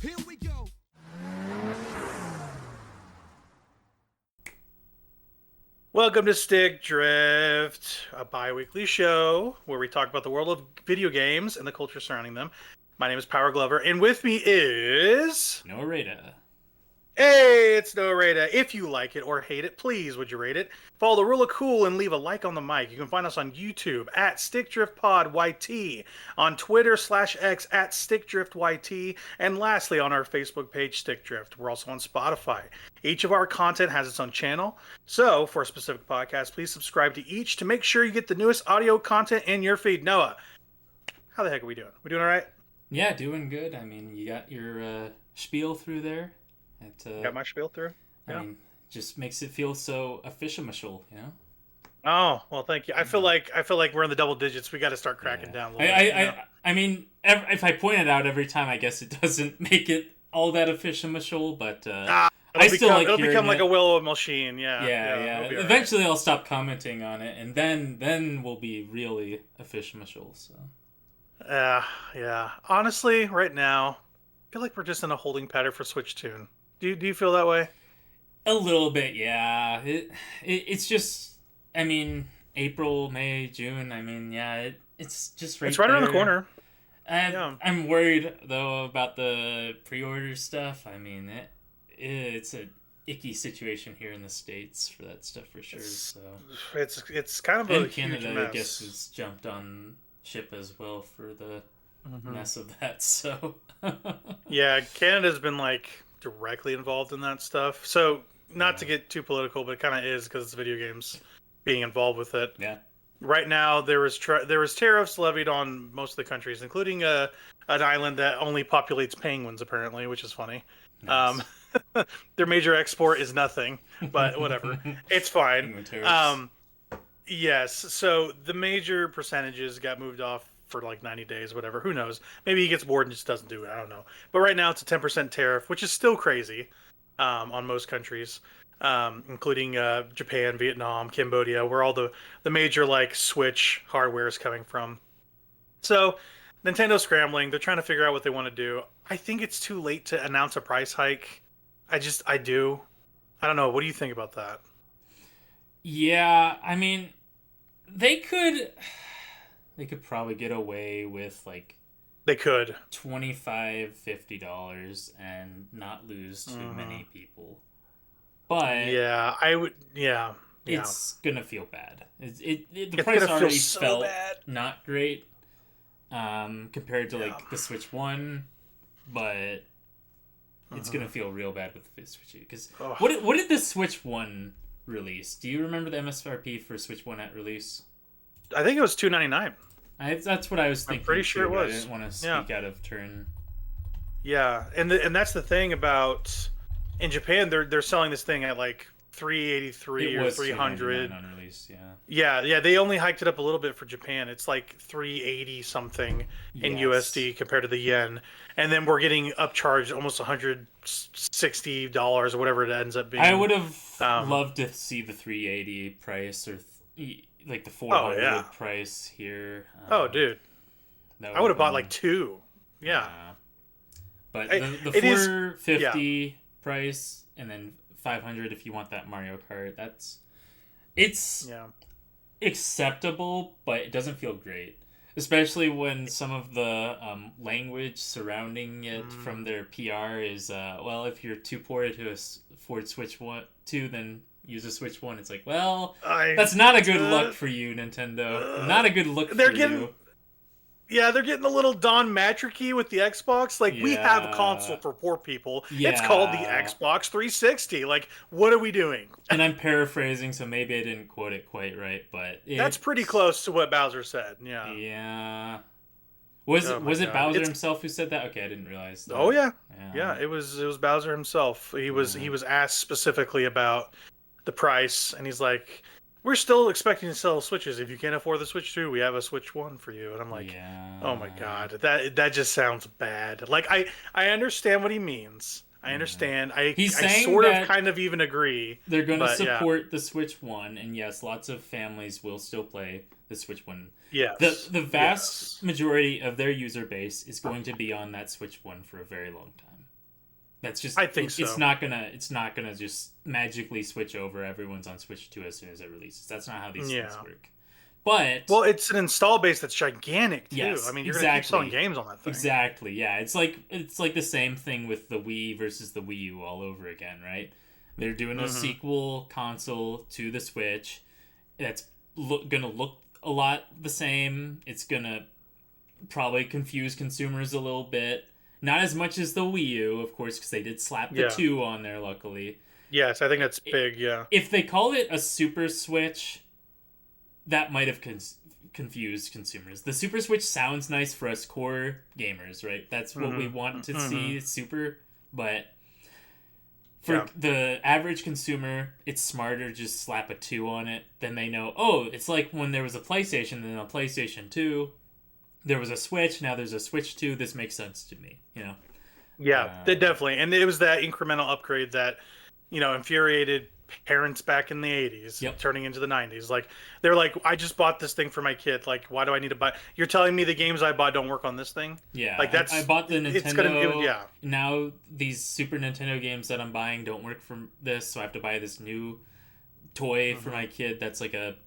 Here we go. Welcome to Stick Drift, a bi-weekly show where we talk about the world of video games and the culture surrounding them. My name is Power Glover, and with me is... Norita. Hey, it's Norita. If you like it or hate it, please would you rate it? Follow the rule of cool and leave a like on the mic. You can find us on YouTube at StickDriftPodYT, on Twitter/X at StickDriftYT, and lastly on our Facebook page, StickDrift. We're also on Spotify. Each of our content has its own channel, so for a specific podcast, please subscribe to each to make sure you get the newest audio content in your feed. Noah, how the heck are we doing? We doing all right? Yeah, doing good. I mean, you got your spiel through there. Got my spiel through? Yeah. I mean, just makes it feel so official, you know? Oh, well, thank you. I feel like we're in the double digits. We got to start cracking down a little bit. I mean, if I point it out every time, I guess it doesn't make it all that official, but it'll become like a will-o machine. Yeah. Eventually, I'll stop commenting on it, and then we'll be really official. So. Yeah. Honestly, right now, I feel like we're just in a holding pattern for Switch Tune. Do you feel that way? A little bit, yeah. It's just, I mean, April, May, June. I mean, yeah, it's just right. It's right around the corner. I'm worried though about the pre-order stuff. I mean, it's a icky situation here in the States for that stuff for sure. It's kind of a Canada, huge mess. I guess, has jumped on ship as well for the mess of that. So yeah, Canada's been like directly involved in that stuff. So not to get too political, but it kind of is because it's video games being involved with it. Yeah. Right now, there was tariffs levied on most of the countries, including an island that only populates penguins, apparently, which is funny. Nice. Their major export is nothing, but whatever. It's fine. Yes, so the major percentages got moved off for like 90 days, whatever. Who knows? Maybe he gets bored and just doesn't do it. I don't know. But right now, it's a 10% tariff, which is still crazy on most countries. Including Japan, Vietnam, Cambodia, where all the major like Switch hardware is coming from. So Nintendo's scrambling. They're trying to figure out what they want to do. I think it's too late to announce a price hike. I do. I don't know. What do you think about that? Yeah, I mean, they could probably get away with like they could $25-$50 and not lose too many people. But yeah, I would. Yeah, it's gonna feel bad. The price already felt not great compared to like the Switch 1, but it's gonna feel real bad with the Switch 2. Because what did the Switch 1 release? Do you remember the MSRP for Switch 1 at release? I think it was $299. That's what I was thinking. I'm pretty sure it was. I didn't want to speak out of turn. Yeah, and that's the thing about. In Japan, they're selling this thing at like $383 or $300 on release. Yeah. They only hiked it up a little bit for Japan. It's like $380 something in USD compared to the yen, and then we're getting upcharged almost $160 or whatever it ends up being. I would have loved to see the $380 price or like the $400 price here. Dude, I would have bought like two. Yeah, but the $450 price and then $500 if you want that Mario Kart. It's acceptable, but it doesn't feel great, especially when some of the language surrounding it from their PR is well, if you're too poor to afford Switch 2, then use a Switch 1. It's like, well, that's not a good look for you, Nintendo. Not a good look for you. Yeah, they're getting a little Don Matricky with the Xbox. Like, we have a console for poor people. Yeah. It's called the Xbox 360. Like, what are we doing? And I'm paraphrasing, so maybe I didn't quote it quite right, but that's pretty close to what Bowser said. Yeah. Yeah. Was it Bowser himself who said that? Okay, I didn't realize that. Oh yeah. It was Bowser himself. He was asked specifically about the price, and he's like, we're still expecting to sell Switches. If you can't afford the Switch 2, we have a Switch 1 for you. And I'm like, oh my god, that just sounds bad. Like, I understand what he means. I understand. I He's I saying sort of that kind of even agree. they're going to but, yeah. support the Switch 1, and yes, lots of families will still play the Switch 1. Yes. The vast majority of their user base is going to be on that Switch 1 for a very long time. That's just I think so. It's not gonna just magically switch over. Everyone's on Switch 2 as soon as it releases. That's not how these things work. But well, it's an install base that's gigantic too. Yes, I mean, you're gonna keep selling games on that thing. Exactly. Yeah, it's like the same thing with the Wii versus the Wii U all over again, right? They're doing a sequel console to the Switch. That's gonna look a lot the same. It's gonna probably confuse consumers a little bit. Not as much as the Wii U, of course, because they did slap the 2 on there, luckily. Yes, I think that's big, yeah. If they call it a Super Switch, that might have confused consumers. The Super Switch sounds nice for us core gamers, right? That's what we want to see, Super. But for the average consumer, it's smarter to just slap a 2 on it. Then they know, oh, it's like when there was a PlayStation, then a PlayStation 2. There was a Switch, now there's a Switch 2. This makes sense to me, you know? Yeah, definitely. And it was that incremental upgrade that, infuriated parents back in the 80s, turning into the 90s. Like, they're like, I just bought this thing for my kid. Like, why do I need to buy? You're telling me the games I bought don't work on this thing? Yeah. Like, that's... I bought the Nintendo. Yeah. Now, these Super Nintendo games that I'm buying don't work for this, so I have to buy this new toy for my kid that's like a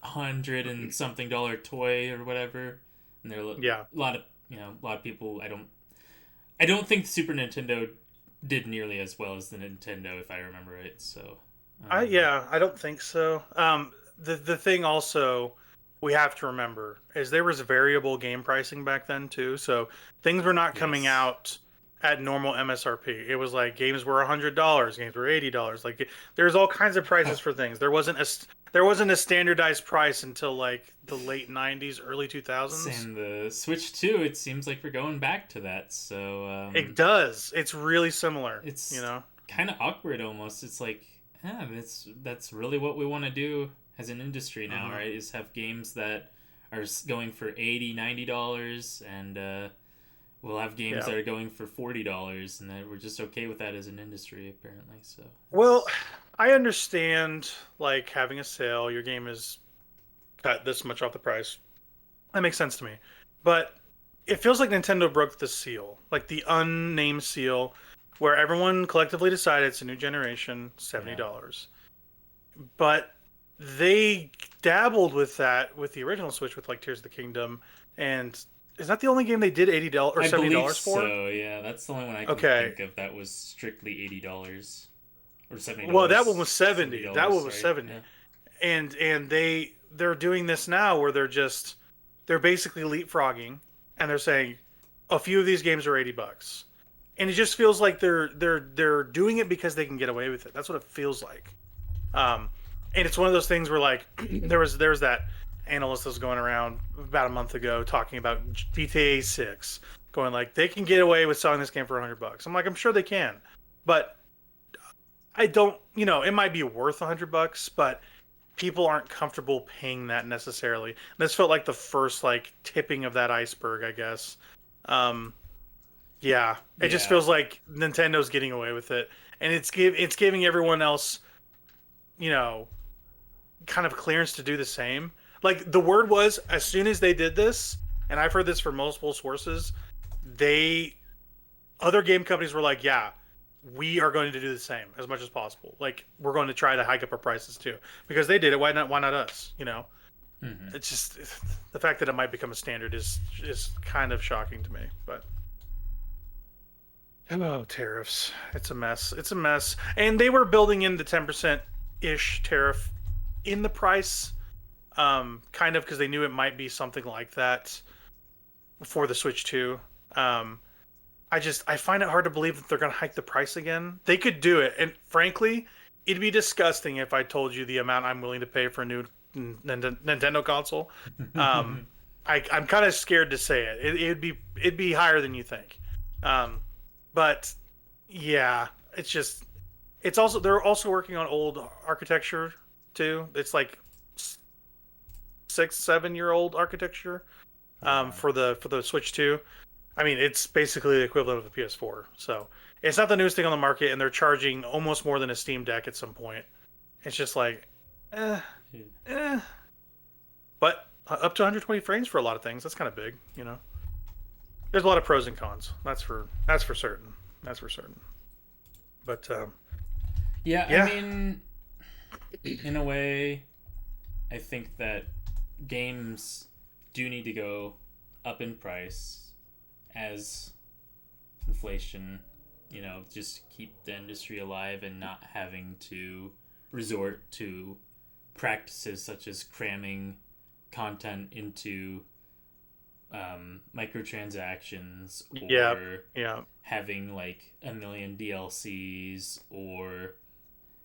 $100 and something toy or whatever. And there are a lot of people. I don't think Super Nintendo did nearly as well as the Nintendo, if I remember right. So, I don't think so. The thing also we have to remember is there was variable game pricing back then too. So things were not coming out at normal MSRP. It was like games were $100, games were $80. Like there's all kinds of prices for things. There wasn't a standardized price until like the late 90s, early 2000s. And the Switch 2, it seems like we're going back to that. So it does. It's really similar. It's kind of awkward almost. It's like, that's really what we want to do as an industry now, right? Is have games that are going for $80, $90, and we'll have games that are going for $40, and we're just okay with that as an industry, apparently. So, well, I understand like having a sale. Your game is cut this much off the price. That makes sense to me, but it feels like Nintendo broke the seal, like the unnamed seal, where everyone collectively decided it's a new generation, $70. But they dabbled with that with the original Switch, with like Tears of the Kingdom, and. Is that the only game they did $80 or $70 for? So yeah, that's the only one I can think of that was strictly $80 or $70. Well, that one was $70. That one was right? $70, and they're doing this now where they're basically leapfrogging, and they're saying a few of these games are $80, and it just feels like they're doing it because they can get away with it. That's what it feels like, and it's one of those things where like there's that. Analyst was going around about a month ago talking about GTA 6, going like they can get away with selling this game for $100. I'm like, I'm sure they can, but I don't. It might be worth $100, but people aren't comfortable paying that necessarily. And this felt like the first like tipping of that iceberg, I guess. It just feels like Nintendo's getting away with it, and it's giving everyone else, kind of clearance to do the same. Like, the word was, as soon as they did this, and I've heard this from multiple sources, other game companies were like, yeah, we are going to do the same as much as possible. Like, we're going to try to hike up our prices too. Because they did it, why not us, It's just, the fact that it might become a standard is kind of shocking to me, but... Oh, tariffs. It's a mess. It's a mess. And they were building in the 10%-ish tariff in the price... kind of because they knew it might be something like that for the Switch 2. I find it hard to believe that they're going to hike the price again. They could do it, and frankly, it'd be disgusting if I told you the amount I'm willing to pay for a new Nintendo console. I'm kind of scared to say it. It'd be higher than you think. But yeah, they're also working on old architecture too. It's like 6-7-year-old architecture for the Switch 2. I mean, it's basically the equivalent of the PS4. So It's not the newest thing on the market, and they're charging almost more than a Steam Deck at some point. It's just like, eh. But up to 120 frames for a lot of things. That's kind of big, you know. There's a lot of pros and cons. That's for certain. That's for certain. But yeah, I mean, in a way, I think that games do need to go up in price as inflation, you know, just keep the industry alive and not having to resort to practices such as cramming content into microtransactions, or having like a million DLCs, or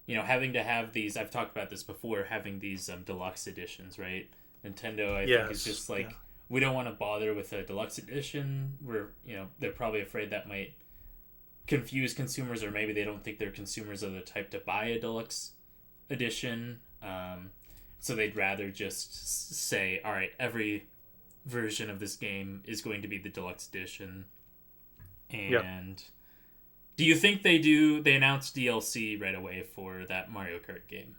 you know, having to have these. I've talked about this before, having these deluxe editions, right? Nintendo, I think, is just like, we don't want to bother with a deluxe edition. We're, you know, they're probably afraid that might confuse consumers, or maybe they don't think their consumers are the type to buy a deluxe edition. So they'd rather just say, all right, every version of this game is going to be the deluxe edition. And do you think they announce DLC right away for that Mario Kart game?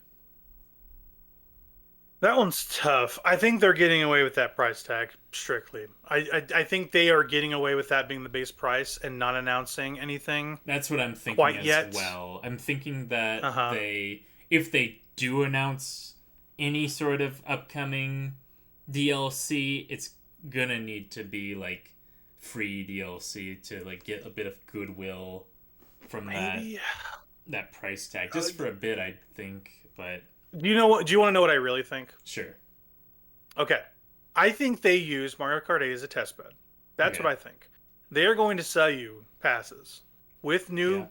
That one's tough. I think they're getting away with that price tag strictly. I think they are getting away with that being the base price and not announcing anything. That's what I'm thinking well. I'm thinking that if they do announce any sort of upcoming DLC, it's gonna need to be like free DLC to like get a bit of goodwill from that price tag, just for a bit, I think. But do you want to know what I really think? Sure. Okay. I think they use Mario Kart 8 as a test bed. That's what I think. They are going to sell you passes with new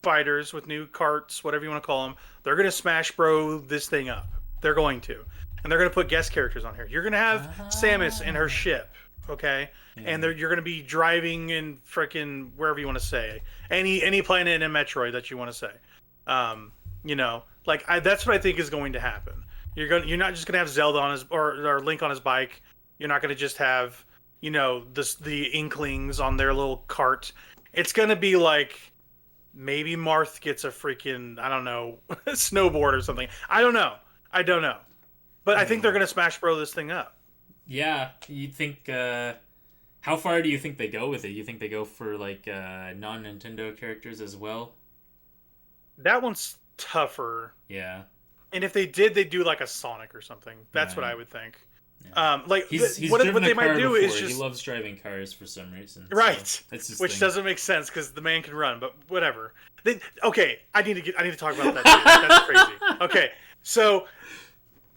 fighters, with new carts, whatever you want to call them. They're going to Smash Bro this thing up. They're going to. And they're going to put guest characters on here. You're going to have Samus in her ship, okay? And you're going to be driving in frickin' wherever you want to say. Any planet in Metroid that you want to say. You know, like that's what I think is going to happen. You're not just going to have Zelda on his or Link on his bike. You're not going to just have, you know, the Inklings on their little cart. It's going to be like maybe Marth gets a freaking, I don't know, snowboard or something. I don't know. But I think they're going to Smash Bro this thing up. Yeah, you think... how far do you think they go with it? You think they go for, like, non-Nintendo characters as well? That one's tougher. Yeah. And if they did, they'd do, like, a Sonic or something. That's what I would think. Yeah. He's what driven they a car might do before. is just... He loves driving cars for some reason. Right. So that's his Which thing. doesn't make sense, because the man can run, but whatever. Okay, I need to talk about that, too. That's crazy. Okay, so...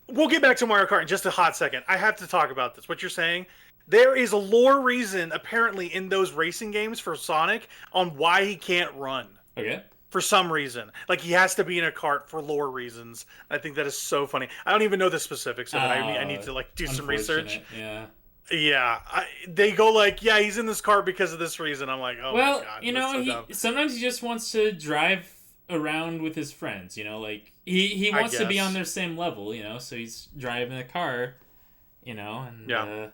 We'll get back to Mario Kart in just a hot second. I have to talk about this. What you're saying, there is a lore reason, apparently, in those racing games for Sonic on why he can't run. Okay. For some reason. Like, he has to be in a cart for lore reasons. I think that is so funny. I don't even know the specifics of it. I need to, like, do some research. Yeah. Yeah. They go like, yeah, he's in this cart because of this reason. I'm like, oh my God. Well, you know, sometimes he just wants to drive around with his friends, you know, like he wants to be on their same level, you know, so he's driving a car, you know, and I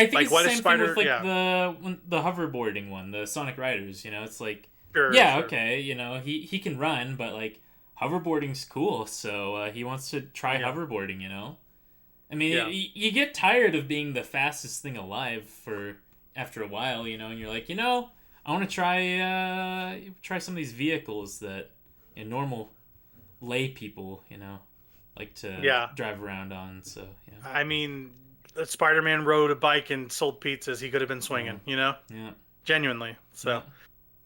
think like, it's the same thing with like the hoverboarding one, the Sonic Riders, you know, it's like sure. Okay, you know, he can run, but like hoverboarding's cool, so he wants to try hoverboarding, you know. I mean, you get tired of being the fastest thing alive after a while, you know, and you're like, you know, I want to try some of these vehicles that normal lay people, you know, like to drive around on. So yeah. I mean, Spider-Man rode a bike and sold pizzas. He could have been swinging, you know. Yeah. Genuinely. So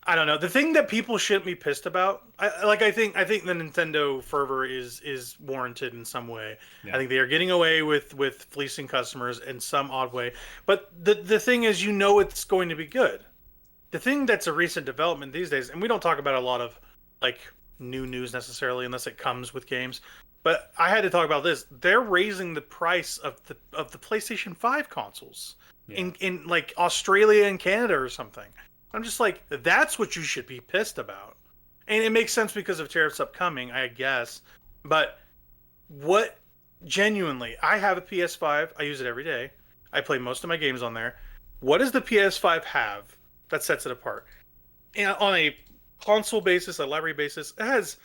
I don't know. The thing that people shouldn't be pissed about, I think the Nintendo fervor is warranted in some way. Yeah. I think they are getting away with fleecing customers in some odd way. But the thing is, you know, it's going to be good. The thing that's a recent development these days, and we don't talk about a lot of like new news necessarily unless it comes with games, but I had to talk about this. They're raising the price of the PlayStation 5 consoles in like Australia and Canada or something. I'm just like, that's what you should be pissed about. And it makes sense because of tariffs upcoming, I guess. But what genuinely, I have a PS5. I use it every day. I play most of my games on there. What does the PS5 have that sets it apart? And on a console basis, a library basis, it has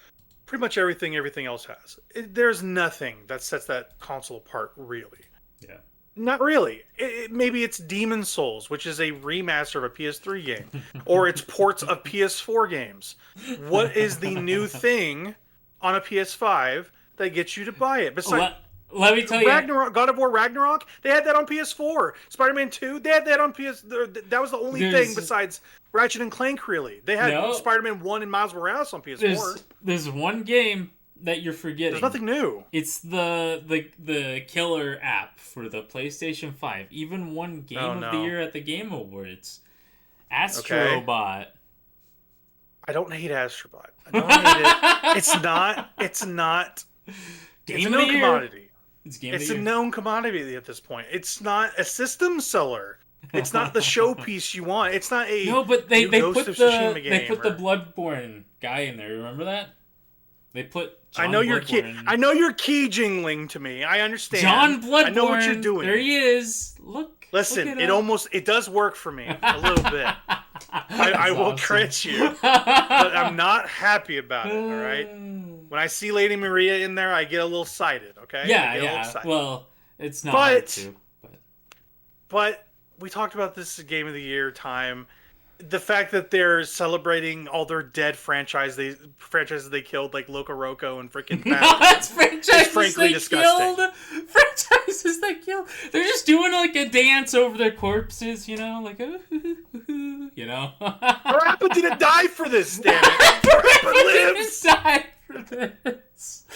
pretty much everything else has. There's nothing that sets that console apart, really. Yeah. Not really. Maybe it's Demon Souls, which is a remaster of a PS3 game, or it's ports of PS4 games. What is the new thing on a PS5 that gets you to buy it? Besides, let me tell you, God of War Ragnarok, they had that on PS4. Spider-Man 2, they had that on PS. That was the only thing besides Ratchet and Clank. Really, they had Spider-Man 1 and Miles Morales on PS4. There's one game that you're forgetting. There's nothing new. It's the killer app for the PlayStation 5. Even won Game of the Year at the Game Awards. Astrobot. I don't hate Astrobot. I don't hate it. It's not. It's a known commodity. It's a known commodity at this point. It's not a system seller. It's not the showpiece you want. It's not a but they put the the Bloodborne guy in there. Remember that? They put John I know Bloodborne. you're key jingling to me. I understand. John Bloodborne. I know what you're doing. There he is. Listen, look it does work for me a little bit. I will credit you, but I'm not happy about it. All right. When I see Lady Maria in there, I get a little excited. Okay. Yeah. Well, it's not hard to. But we talked about this Game of the Year time. The fact that they're celebrating all their dead franchises they killed, like Loco Roco and freaking That's franchises frankly they disgusting. Killed. Franchises they killed. They're just doing like a dance over their corpses, you know, like you know. Parappa didn't die for this, damn it. Parappa lives. Didn't die for this.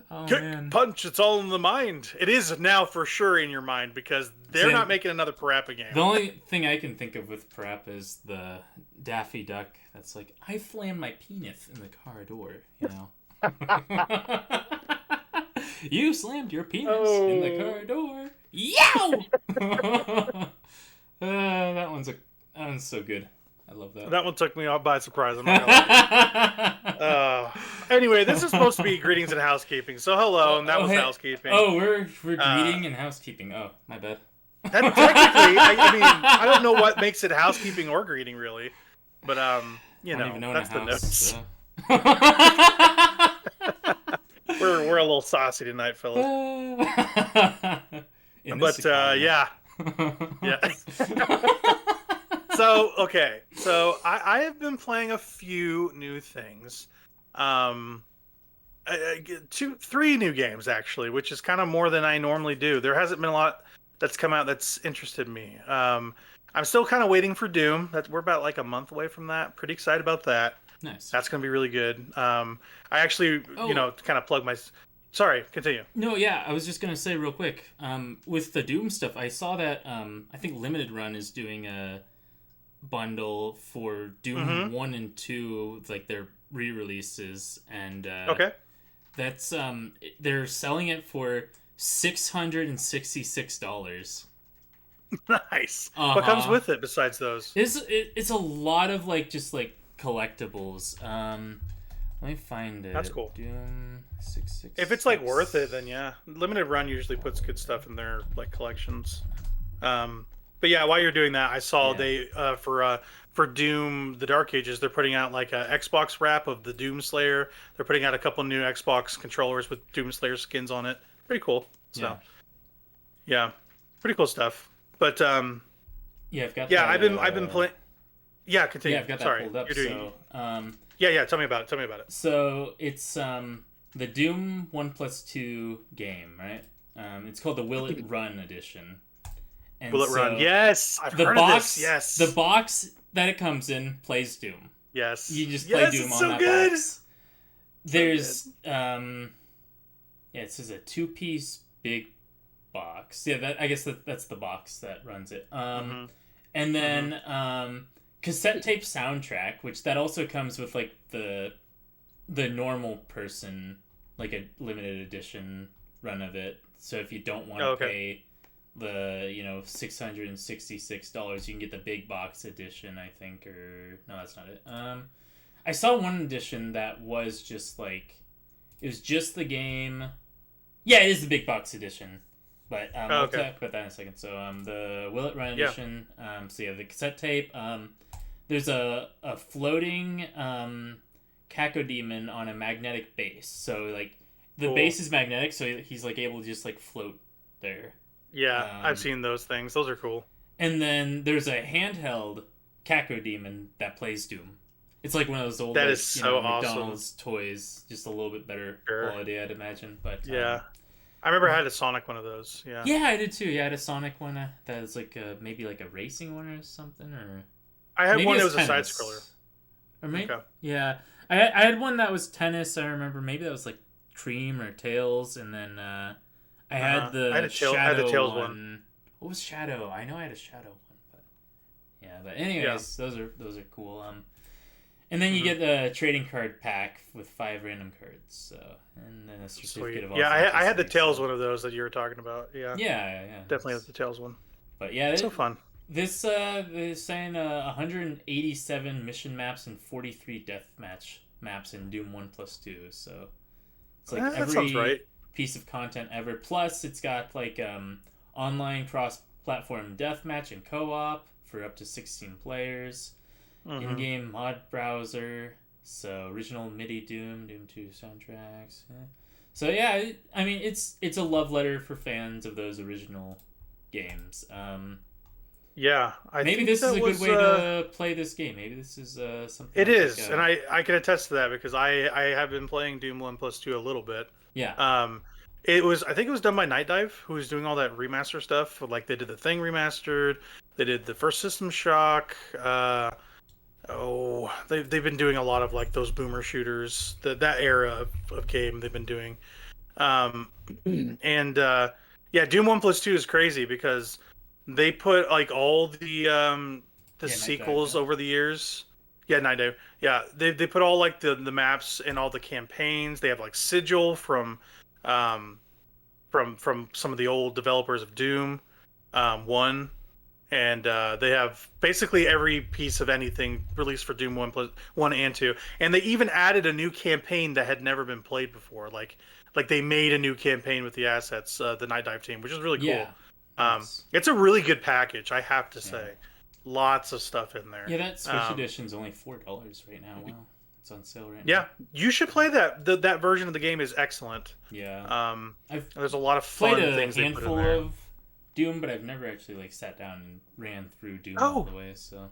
Man. Punch, it's all in the mind. It is now for sure in your mind because they're not making another Parappa game. The only thing I can think of with Parappa is the Daffy Duck that's like, I slammed my penis in the car door, you know. You slammed your penis in the car door. Yow! That one's so good. I love that. That one took me off by surprise. I'm not gonna lie. Anyway, this is supposed to be greetings and housekeeping. So hello, and that was housekeeping. Oh, we're greeting and housekeeping. Oh, my bad. That technically, I mean, I don't know what makes it housekeeping or greeting really, but you know, that's the notes. So. We're a little saucy tonight, fellas. Yeah. So I have been playing a few new things, 3 new games actually, which is kind of more than I normally do. There hasn't been a lot that's come out that's interested me. I'm still kind of waiting for Doom. We're about like a month away from that. Pretty excited about that. Nice. That's gonna be really good. I actually, kind of plug my. Sorry, continue. No, yeah, I was just gonna say real quick. With the Doom stuff, I saw that. I think Limited Run is doing a bundle for Doom 1 and 2, like their re-releases, and that's they're selling it for $666. Nice. What comes with it besides those? It's a lot of just collectibles. Let me find it. That's cool. Doom 666. If it's worth it, then yeah. Limited Run usually puts good stuff in their collections. But yeah, while you're doing that, I saw they for Doom: The Dark Ages, they're putting out like a Xbox wrap of the Doom Slayer. They're putting out a couple new Xbox controllers with Doom Slayer skins on it. Pretty cool. So yeah, pretty cool stuff. But I've got. Yeah, I've been playing. Yeah, continue. Yeah, I've got that Sorry, pulled up. you're doing. So, yeah. Tell me about it. So it's the Doom 1+2 game, right? It's called the Will It Run edition. And Will It Run? Yes, I've heard of this. Yes, the box that it comes in plays Doom. Yes, you just play Doom on that good. box. There's it says a 2-piece big box. Yeah, I guess that's the box that runs it. And then cassette tape soundtrack, which that also comes with the normal person, like a limited edition run of it. So if you don't want to pay the $666, you can get the big box edition, I think, or no, that's not it. I saw one edition that was just it was just the game. Yeah, it is the big box edition, but we'll talk about that in a second. So the Will It Run edition. So yeah, the cassette tape. there's a floating cacodemon on a magnetic base. So like the base is magnetic, so he's like able to just like float there. Yeah, I've seen those things. Those are cool. And then there's a handheld cacodemon that plays Doom. It's like one of those old awesome. McDonald's toys, just a little bit better quality, I'd imagine. But yeah, I remember I had a Sonic one of those. Yeah, yeah, I did too. Yeah, I had a Sonic one that was like maybe like a racing one or something, or I had one that was a side scroller. Or maybe yeah, I had one that was tennis. I remember maybe that was like Cream or Tails, and then I had the Shadow one. What was Shadow? I know I had a Shadow one, but yeah. But anyways, those are cool. And then you get the trading card pack with 5 random cards. So and then a certificate of I had the Tails one of those that you were talking about. Yeah. Yeah. Definitely had the Tails one. But yeah, it's so fun. This they're saying 187 mission maps and 43 deathmatch maps in Doom 1+2. So it's like every piece of content ever. Plus, it's got like online cross-platform deathmatch and co-op for up to 16 players. In-game mod browser. So original MIDI Doom 2 soundtracks. So yeah, I mean it's a love letter for fans of those original games. Yeah, maybe this is a good way to play this game. Maybe this is something. It is, and I can attest to that because I have been playing Doom 1+2 a little bit. Yeah. I think it was done by Night Dive, who was doing all that remaster stuff. Like they did the Thing remastered, they did the first System Shock. They've been doing a lot of like those boomer shooters. That era of game they've been doing. Doom 1+2 is crazy because they put like all the sequels over the years. Yeah, Night Dive. Yeah, they put all like the maps and all the campaigns. They have like Sigil from some of the old developers of Doom 1. And they have basically every piece of anything released for Doom 1 and 2. And they even added a new campaign that had never been played before. Like they made a new campaign with the assets, the Night Dive team, which is really cool. Yeah. It's a really good package, I have to say. Lots of stuff in there. Yeah, that Switch edition's only $4 right now. Wow. It's on sale right now. Yeah, you should play that. That version of the game is excellent. Yeah. There's a lot of fun things they put in there. Of Doom, but I've never actually like sat down and ran through Doom all the way. So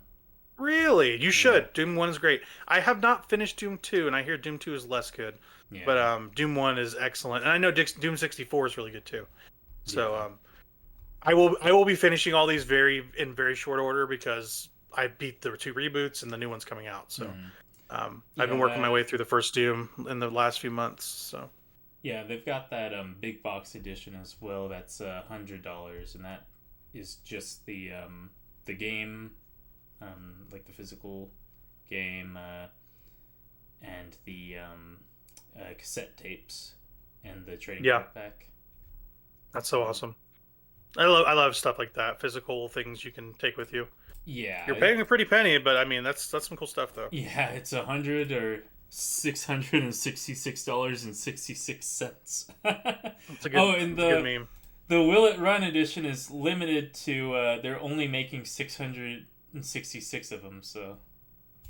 really, you should. Doom 1 is great. I have not finished Doom 2, and I hear Doom 2 is less good. Yeah. But Doom 1 is excellent, and I know Doom 64 is really good too. So I will be finishing all these in very short order because I beat the 2 reboots and the new one's coming out. So I've been working my way through the first Doom in the last few months. So. Yeah, they've got that big box edition as well. That's $100, and that is just the game, like the physical game, and the cassette tapes, and the trading card pack. That's so awesome. I love stuff like that. Physical things you can take with you. Yeah, you're paying a pretty penny, but I mean that's some cool stuff though. Yeah, it's $100 or $666.66. That's a good meme. The Will It Run edition is limited to they're only making 666 of them. So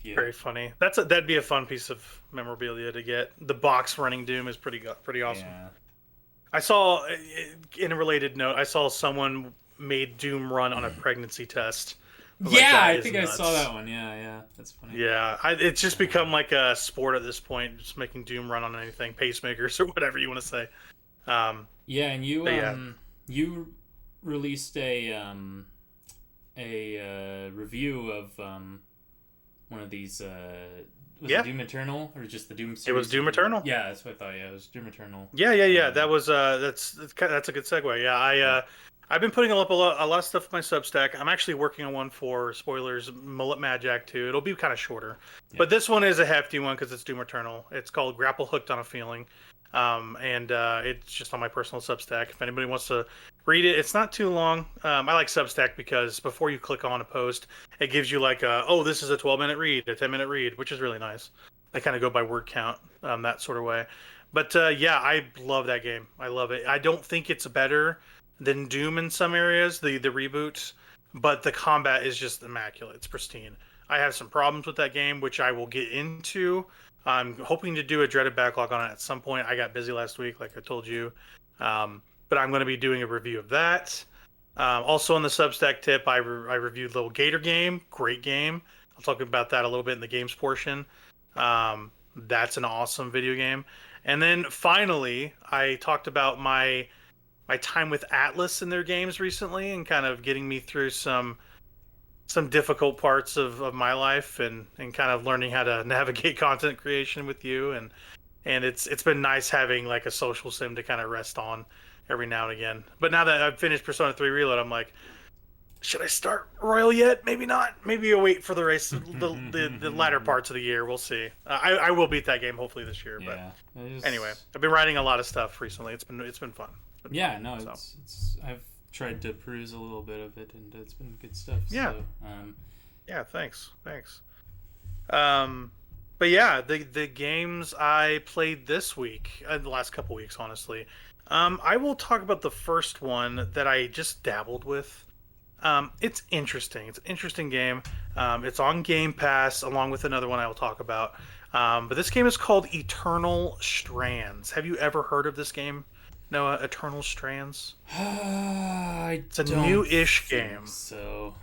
very funny. That'd be a fun piece of memorabilia to get. The box running Doom is pretty awesome. Yeah. I saw, in a related note, someone made Doom run on a pregnancy test. I think nuts. I saw that one. Yeah, that's funny. Yeah, it's just become like a sport at this point, just making Doom run on anything, pacemakers or whatever you want to say. And you released a review of one of these. Was it Doom Eternal or just the Doom series? It was Doom Eternal. Yeah, that's what I thought. Yeah, it was Doom Eternal. Yeah. That was that's a good segue. Yeah, I've been putting up a lot of stuff with my Substack. I'm actually working on one for spoilers, Mullet Madjack too. It'll be kind of shorter, but this one is a hefty one because it's Doom Eternal. It's called Grapple Hooked on a Feeling, and it's just on my personal Substack. If anybody wants to read it, it's not too long. I like Substack because before you click on a post, it gives you like this is a 12-minute read, a 10-minute read, which is really nice. I kind of go by word count, that sort of way. But I love that game. I love it. I don't think it's better than Doom in some areas, the reboots, but the combat is just immaculate. It's pristine. I have some problems with that game, which I will get into. I'm hoping to do a dreaded backlog on it at some point. I got busy last week, like I told you. But I'm going to be doing a review of that. Also on the Substack tip, I reviewed Little Gator Game. Great game. I'll talk about that a little bit in the games portion. That's an awesome video game. And then finally, I talked about my time with Atlas in their games recently and kind of getting me through some difficult parts of my life and kind of learning how to navigate content creation with you and it's been nice having like a social sim to kind of rest on every now and again. But now that I've finished Persona 3 Reload, I'm like, should I start Royal yet? Maybe not. Maybe I'll wait for the race, the latter parts of the year. We'll see. I will beat that game hopefully this year. Yeah. But anyway, I've been writing a lot of stuff recently. It's been fun. Yeah, no, it's I've tried to peruse a little bit of it, and it's been good stuff. Yeah. So, yeah. Thanks. But yeah, the games I played this week, the last couple weeks, honestly. I will talk about the first one that I just dabbled with. It's interesting. It's an interesting game. It's on Game Pass, along with another one I will talk about. But this game is called Eternal Strands. Have you ever heard of this game, Noah? Eternal Strands? It's a new-ish game. So,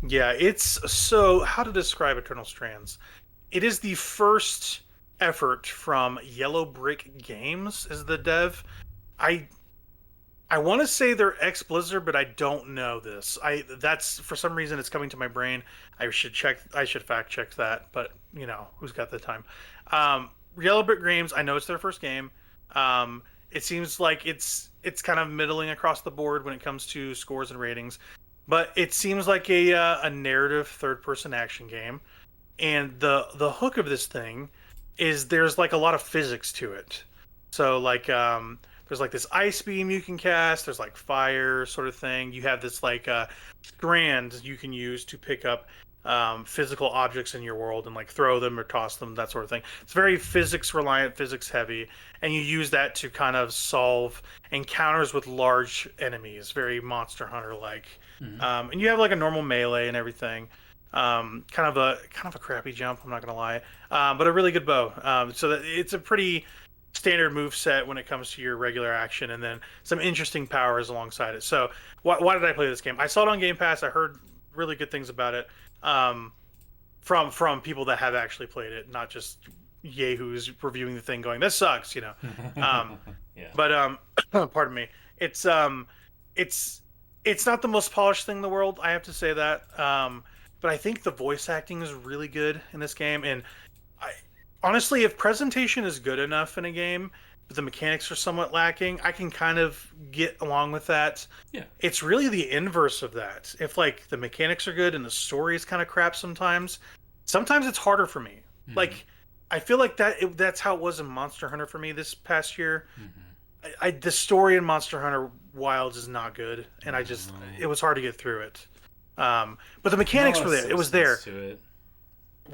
yeah, so how to describe Eternal Strands? It is the first effort from Yellow Brick Games as the dev. I want to say they're ex-Blizzard, but I don't know this. That's for some reason it's coming to my brain. I should fact check that, but you know, who's got the time? Yellow Brick Games, I know it's their first game. It seems like it's kind of middling across the board when it comes to scores and ratings, but it seems like a narrative third-person action game. And the hook of this thing is there's like a lot of physics to it. So like there's like this ice beam you can cast, there's like fire sort of thing. You have this like strand you can use to pick up physical objects in your world and like throw them or toss them, that sort of thing. It's very physics reliant, physics heavy, and you use that to kind of solve encounters with large enemies, very Monster Hunter like. Mm-hmm. And you have like a normal melee and everything. Kind of a crappy jump, I'm not gonna lie, but a really good bow. So that it's a pretty standard move set when it comes to your regular action, and then some interesting powers alongside it. So why did I play this game? I saw it on Game Pass. I heard really good things about it from people that have actually played it, not just yahoos reviewing the thing going, this sucks, you know. yeah. But pardon me, it's not the most polished thing in the world, I have to say that. But I think the voice acting is really good in this game. And honestly, if presentation is good enough in a game, but the mechanics are somewhat lacking, I can kind of get along with that. Yeah. It's really the inverse of that. If like the mechanics are good and the story is kind of crap sometimes it's harder for me. Mm-hmm. Like, I feel like that's how it was in Monster Hunter for me this past year. Mm-hmm. The story in Monster Hunter Wilds is not good, and it was hard to get through it. But the mechanics were there. It was there.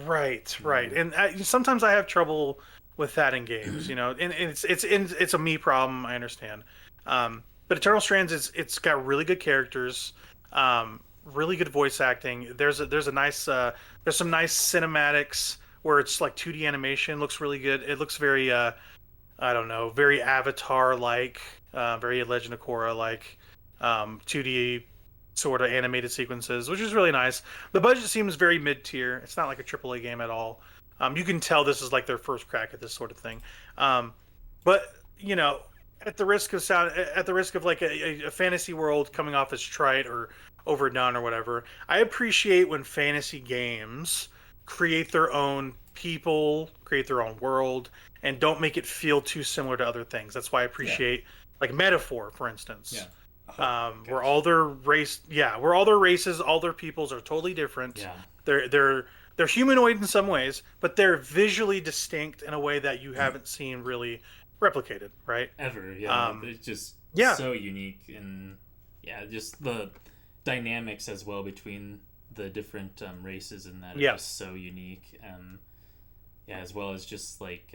Right. And sometimes I have trouble with that in games, you know. And it's a me problem. I understand. But Eternal Strands it's got really good characters, really good voice acting. There's some nice cinematics where it's like 2D animation. Looks really good. It looks very very Avatar like, very Legend of Korra like, 2D. Sort of animated sequences, which is really nice. The budget seems very mid-tier. It's not like a AAA game at all. You can tell this is like their first crack at this sort of thing. But you know, at the risk of like a fantasy world coming off as trite or overdone or whatever, I appreciate when fantasy games create their own people, create their own world, and don't make it feel too similar to other things. That's why I appreciate like Metaphor, for instance. Yeah. Where all their races, all their peoples are totally different. Yeah. They're humanoid in some ways, but they're visually distinct in a way that you haven't seen really replicated, right? Ever, yeah. It's just so unique, and just the dynamics as well between the different races in that are just so unique. As well as just like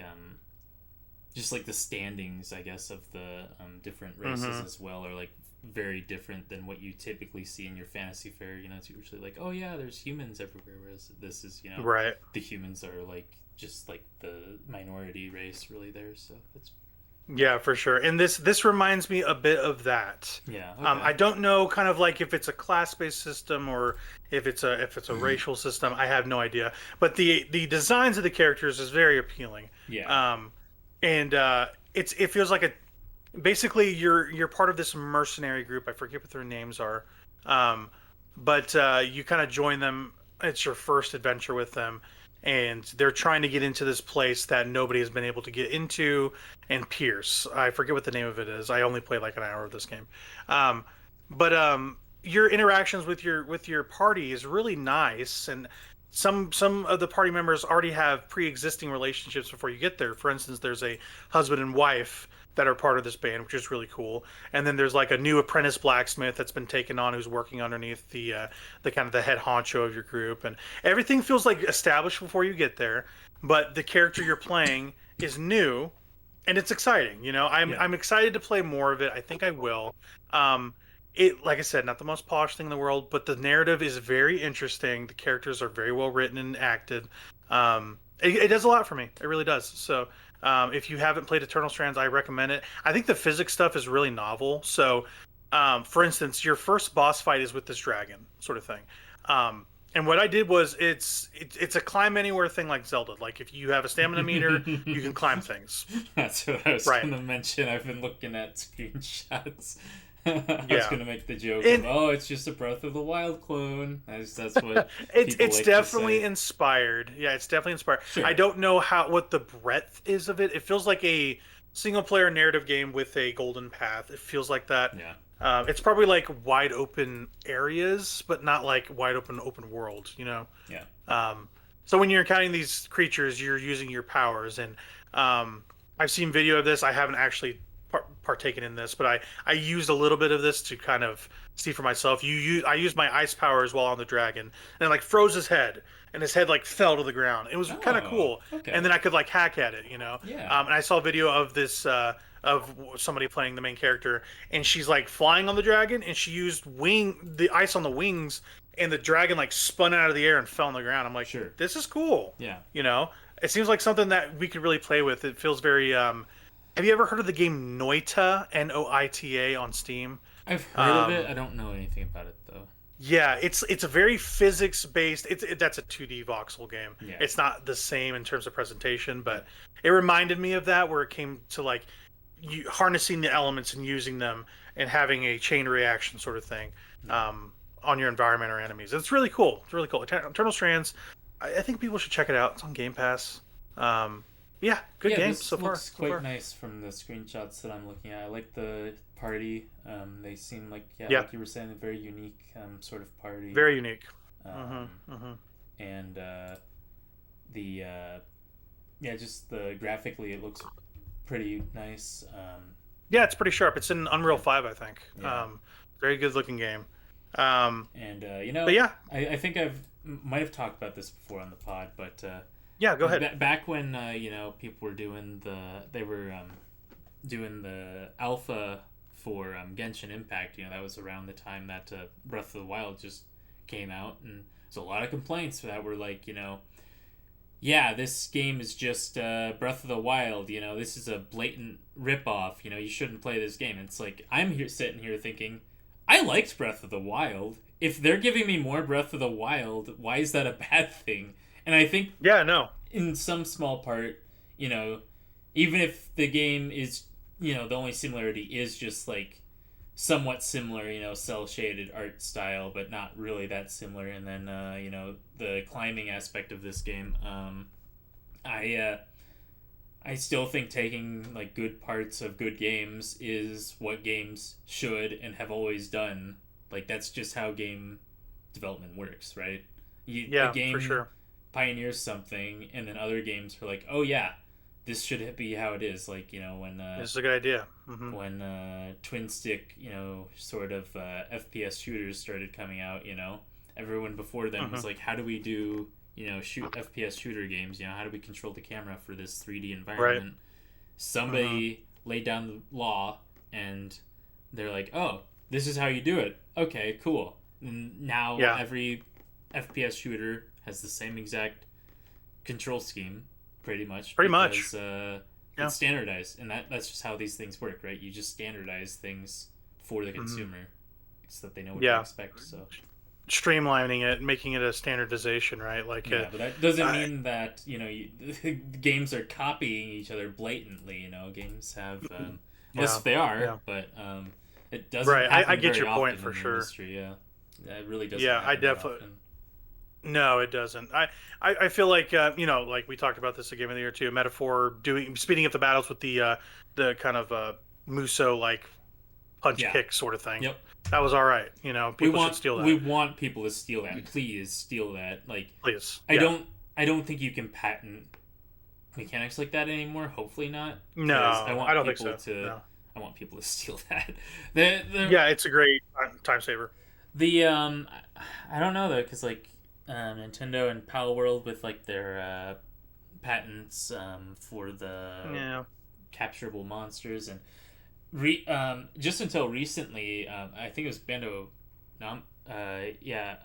the standings, I guess, of the different races as well, or like very different than what you typically see in your fantasy fare. You know, it's usually like, oh yeah, there's humans everywhere, whereas this is, you know, right. The humans are like just like the minority race really there. So that's Yeah, for sure. And this reminds me a bit of that. yeah. Okay. I don't know, kind of like if it's a class-based system or if it's a racial system. I have no idea. But the designs of the characters is very appealing. Yeah. And it feels like basically you're part of this mercenary group. I forget what their names are. But you kind of join them. It's your first adventure with them, and they're trying to get into this place that nobody has been able to get into and pierce. I forget what the name of it is. I only played like an hour of this game. But your interactions with your party is really nice, and some of the party members already have pre-existing relationships before you get there. For instance, there's a husband and wife that are part of this band, which is really cool. And then there's like a new apprentice blacksmith that's been taken on, who's working underneath the kind of the head honcho of your group, and everything feels like established before you get there. But the character you're playing is new, and it's exciting. You know, I'm excited to play more of it. I think I will. It, like I said, not the most polished thing in the world, but the narrative is very interesting. The characters are very well written and acted. It does a lot for me. It really does. So if you haven't played Eternal Strands, I recommend it. I think the physics stuff is really novel. So, for instance, your first boss fight is with this dragon, sort of thing. And what I did was it's a climb anywhere thing like Zelda. Like if you have a stamina meter, you can climb things. That's what I was going to mention. I've been looking at screenshots. I was going to make the joke of, it's just a Breath of the Wild clone. That's what it's definitely inspired. Yeah, it's definitely inspired. Sure. I don't know what the breadth is of it. It feels like a single-player narrative game with a golden path. It feels like that. Yeah. It's probably like wide open areas, but not like wide open world, you know? Yeah. So when you're encountering these creatures, you're using your powers. And I've seen video of this. I haven't actually partaken in this, but I used a little bit of this to kind of see for myself. I used my ice powers while on the dragon, and it like froze his head, and his head like fell to the ground. It was kind of cool. Okay. And then I could like hack at it, you know? Yeah. And I saw a video of this of somebody playing the main character, and she's like flying on the dragon, and she used the ice on the wings, and the dragon like spun out of the air and fell on the ground. I'm like, sure, this is cool. Yeah. You know, it seems like something that we could really play with. It feels very have you ever heard of the game Noita, Noita, on Steam? I've heard of it. I don't know anything about it though. Yeah, it's a very physics based. That's a 2D voxel game. Yeah. It's not the same in terms of presentation, but it reminded me of that, where it came to like harnessing the elements and using them and having a chain reaction sort of thing on your environment or enemies. It's really cool. It's really cool. Eternal Strands. I think people should check it out. It's on Game Pass. Yeah, good game so far. Looks quite nice from the screenshots that I'm looking at. I like the party. They seem like like you were saying, a very unique sort of party. Very unique. And just the graphically, it looks pretty nice. Yeah, it's pretty sharp. It's in Unreal 5, I think. Yeah. Very good looking game. But yeah, I think might have talked about this before on the pod, but. Yeah, go ahead. Back when people were doing the alpha for Genshin Impact, that was around the time that Breath of the Wild just came out, and there's a lot of complaints that were like, this game is just Breath of the Wild. This is a blatant ripoff. You shouldn't play this game. And it's like I'm sitting here thinking, I liked Breath of the Wild. If they're giving me more Breath of the Wild, why is that a bad thing? And I think, in some small part, even if the game is, the only similarity is just like somewhat similar, cel-shaded art style, but not really that similar. And then, the climbing aspect of this game, I still think taking like good parts of good games is what games should and have always done. Like that's just how game development works, right? A game for sure pioneers something, and then other games are like, oh yeah, this should be how it is. Like when this is a good idea. When twin stick sort of FPS shooters started coming out, everyone before them was like, how do we do shoot FPS shooter games? How do we control the camera for this 3D environment? Right. Somebody laid down the law, and they're like, oh, this is how you do it. Okay, cool. And now every FPS shooter has the same exact control scheme, pretty much. It's standardized, and that's just how these things work, right? You just standardize things for the consumer, so that they know what to expect. So streamlining it, making it a standardization, right? Like, but that doesn't mean that games are copying each other blatantly. Games have, yes, they are, but it doesn't. Right, I get your point for sure. Industry, it really doesn't. Yeah, I definitely. No, it doesn't. I feel like like we talked about this a game of the year too. Metaphor speeding up the battles with the kind of Muso like punch kick sort of thing. Yep. That was all right. People should steal that. We want people to steal that. Please steal that. Like, please. I don't think you can patent mechanics like that anymore. Hopefully not. No, I don't think so. I want people to steal that. Yeah, it's a great time saver. I don't know though, because like Nintendo and Pal World with like their patents for the capturable monsters, and just until recently, I think it was Bamco. Bandai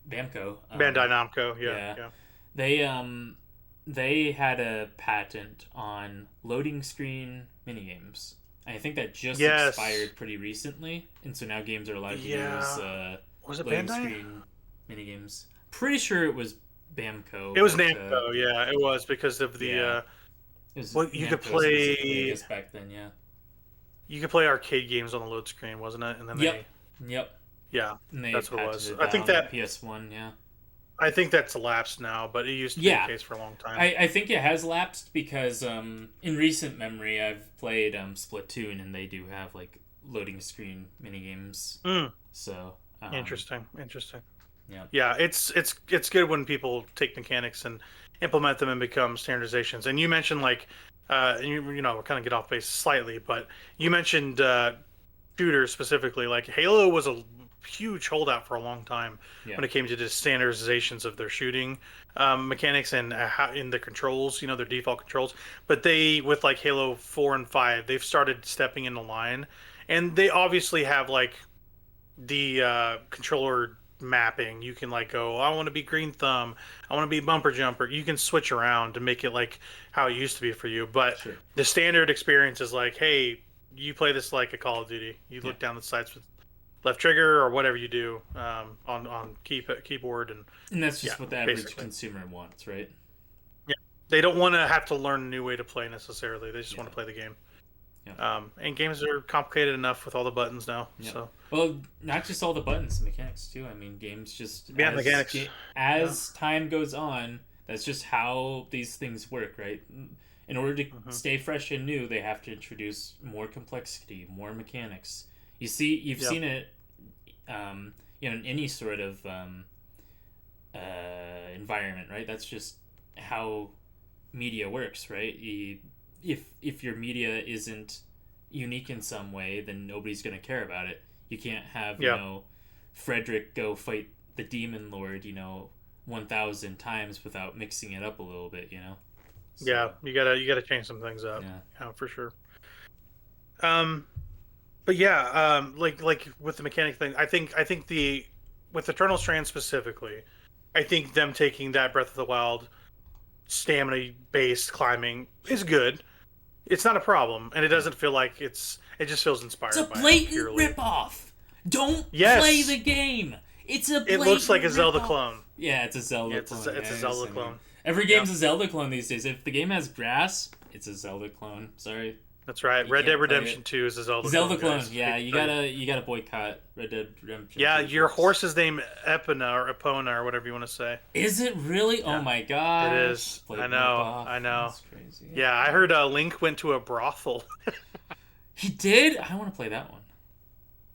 Namco, yeah. They had a patent on loading screen minigames. I think that just expired pretty recently, and so now games are allowed to use was it loading Bandai? Screen minigames. Pretty sure it was Bamco. It was Namco, it was because of the. You could play. I guess back then, You could play arcade games on the load screen, wasn't it? And then yeah, that's what it was. I think that PS1, I think that's lapsed now, but it used to be the case for a long time. I think it has lapsed because in recent memory I've played Splatoon, and they do have like loading screen minigames. So interesting. Yeah, it's good when people take mechanics and implement them and become standardizations. And you mentioned like we're kind of get off base slightly, but you mentioned shooters specifically. Like Halo was a huge holdout for a long time when it came to the standardizations of their shooting mechanics and how in the controls, their default controls. But they, with like Halo 4 and 5, they've started stepping in the line, and they obviously have like the controller mapping. You can like go, I want to be green thumb, I want to be bumper jumper. You can switch around to make it like how it used to be for you. But the standard experience is like, hey, you play this like a Call of Duty. You look down the sights with left trigger or whatever you do on keyboard, and that's just what the average consumer wants, right? Yeah, they don't want to have to learn a new way to play necessarily. They just want to play the game. And games are complicated enough with all the buttons now. So not just all the buttons, mechanics too. I mean, games just mechanics. As time goes on, that's just how these things work, right? In order to stay fresh and new, they have to introduce more complexity, more mechanics. You've seen it, in any sort of environment, right? That's just how media works, right? If your media isn't unique in some way, then nobody's going to care about it. You can't have Frederick go fight the demon lord 1,000 times without mixing it up a little bit. So, you gotta change some things up. Yeah, for sure. But like with the mechanic thing, I think with Eternal Strands specifically, I think them taking that Breath of the Wild stamina based climbing is good. It's not a problem, and it doesn't feel like it just feels inspired. It's a blatant ripoff. Don't play the game. It's a blatant It looks like a Zelda rip-off. clone. Yeah, it's a Zelda clone. It's a Zelda clone. Every game's a Zelda clone these days. If the game has grass, it's a Zelda clone. Sorry. That's right. Red Dead Redemption 2 is a Zelda clone. Yeah, you gotta boycott Red Dead Redemption. Yeah, your horse is named Epona or whatever you want to say. Is it really? Yeah. Oh my god. It is. I know. That's crazy. Yeah, I heard Link went to a brothel. He did? I want to play that one.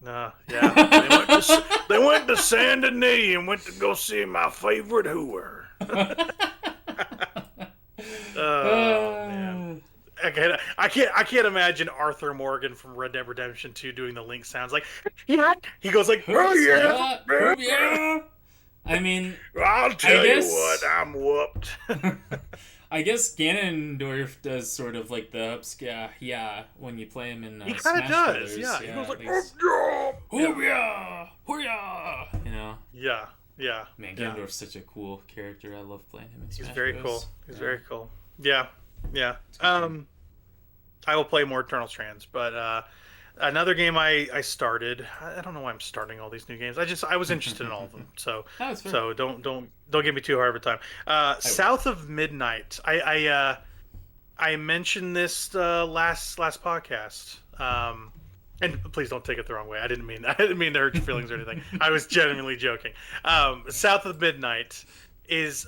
Yeah. They went to Saint Denis and went to go see my favorite hooer. Man. I can't imagine Arthur Morgan from Red Dead Redemption 2 doing the Link sounds like. He goes like, oh yeah. I mean, I'll tell you what, I'm whooped. I guess Ganondorf does sort of like the yeah when you play him in he kind Smash of does, Brothers. yeah. He goes like, hooyah, you know. Yeah. Man, Ganondorf's such a cool character. I love playing him in Smash He's very Bros. cool. He's very cool. Yeah. I will play more Eternal Strands, but another game I started. I don't know why I'm starting all these new games. I was interested in all of them, so don't give me too hard of a time. South of Midnight. I mentioned this last podcast. And please don't take it the wrong way. I didn't mean that. I didn't mean to hurt your feelings or anything. I was genuinely joking. South of Midnight is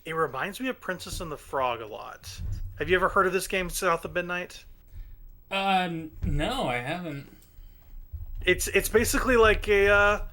it reminds me of Princess and the Frog a lot. Have you ever heard of this game, South of Midnight? No, I haven't. It's basically like a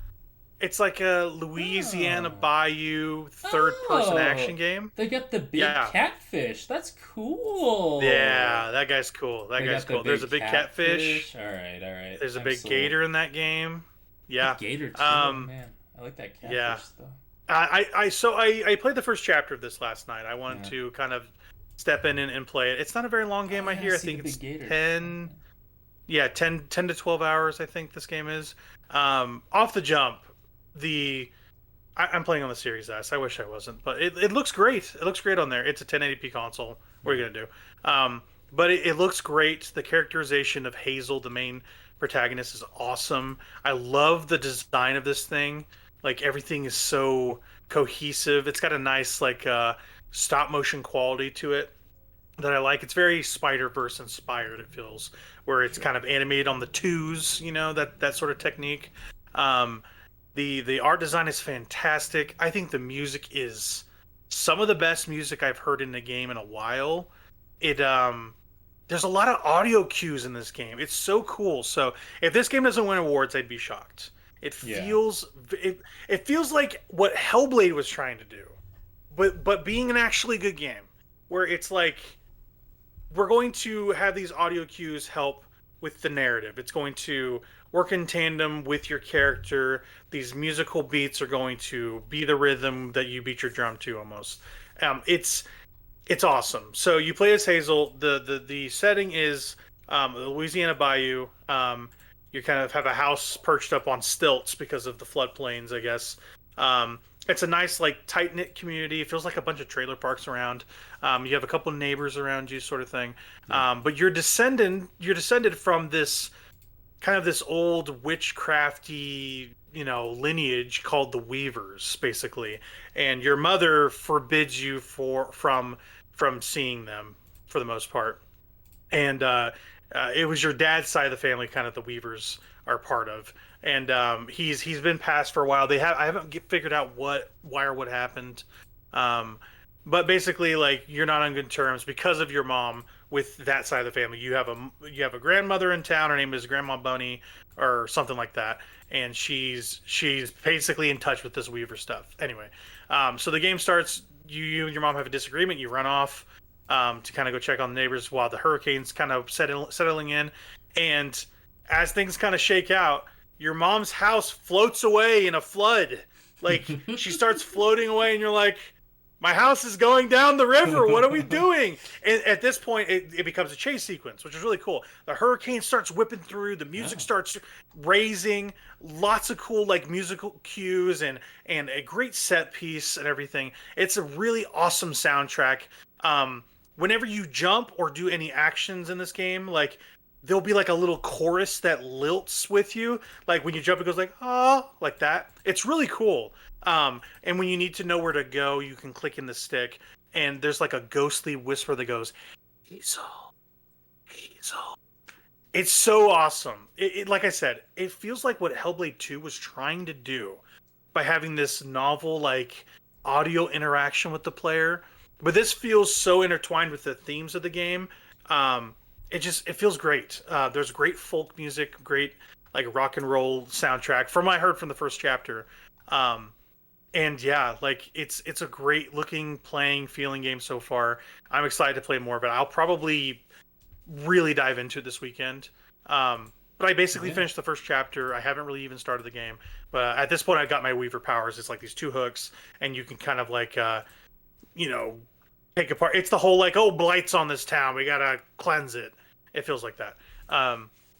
Louisiana Bayou third-person action game. They got the big catfish. That's cool. Yeah, that guy's cool. There's a big catfish. All right. There's a big gator in that game. Yeah, big gator too. Man, I like that catfish though. I played the first chapter of this last night. I wanted to kind of step in and play it. It's not a very long game, I hear. I think it's 10 to 12 hours, I think this game is. Off the jump, I'm playing on the Series S. I wish I wasn't, but it looks great. It looks great on there. It's a 1080p console. What are you going to do? But it looks great. The characterization of Hazel, the main protagonist, is awesome. I love the design of this thing. Like, everything is so cohesive. It's got a nice, like, stop motion quality to it that I like. It's very Spider-Verse inspired, it feels, where it's kind of animated on the twos, that sort of technique. The art design is fantastic. I think the music is some of the best music I've heard in a game in a while. There's a lot of audio cues in this game. It's so cool. So if this game doesn't win awards, I'd be shocked. It feels like what Hellblade was trying to do. But being an actually good game, where it's like, we're going to have these audio cues help with the narrative. It's going to work in tandem with your character. These musical beats are going to be the rhythm that you beat your drum to, almost. It's awesome. So you play as Hazel. The setting is the Louisiana Bayou. You kind of have a house perched up on stilts because of the floodplains, I guess. It's a nice, like, tight-knit community. It feels like a bunch of trailer parks around. You have a couple neighbors around you, sort of thing. But you're descended from this kind of this old witchcrafty, lineage called the Weavers, basically. And your mother forbids you from seeing them, for the most part. And it was your dad's side of the family, kind of, the Weavers are part of. And he's been passed for a while. I haven't figured out why or what happened. But basically, like, you're not on good terms because of your mom with that side of the family. You have a grandmother in town. Her name is Grandma Bunny or something like that, and she's basically in touch with this Weaver stuff. Anyway, so the game starts. You and your mom have a disagreement. You run off to kind of go check on the neighbors while the hurricane's kind of settling in, and as things kind of shake out, your mom's house floats away in a flood. Like, she starts floating away, and you're like, my house is going down the river. What are we doing? And at this point, it becomes a chase sequence, which is really cool. The hurricane starts whipping through. The music starts raising. Lots of cool, like, musical cues and a great set piece and everything. It's a really awesome soundtrack. Whenever you jump or do any actions in this game, like, there'll be like a little chorus that lilts with you. Like, when you jump, it goes like, oh, like that. It's really cool. And when you need to know where to go, you can click in the stick, and there's like a ghostly whisper that goes, Hazel. It's so awesome. It like I said, it feels like what Hellblade 2 was trying to do by having this novel, like, audio interaction with the player. But this feels so intertwined with the themes of the game. It feels great. There's great folk music, great, like, rock and roll soundtrack from what I heard from the first chapter. And yeah, like, it's a great looking, playing, feeling game so far. I'm excited to play more, but I'll probably really dive into it this weekend. But I basically finished the first chapter. I haven't really even started the game, but at this point I got my Weaver powers. It's like these two hooks, and you can kind of, like, take apart. It's the whole like, oh, Blight's on this town, we gotta cleanse it. It feels like that.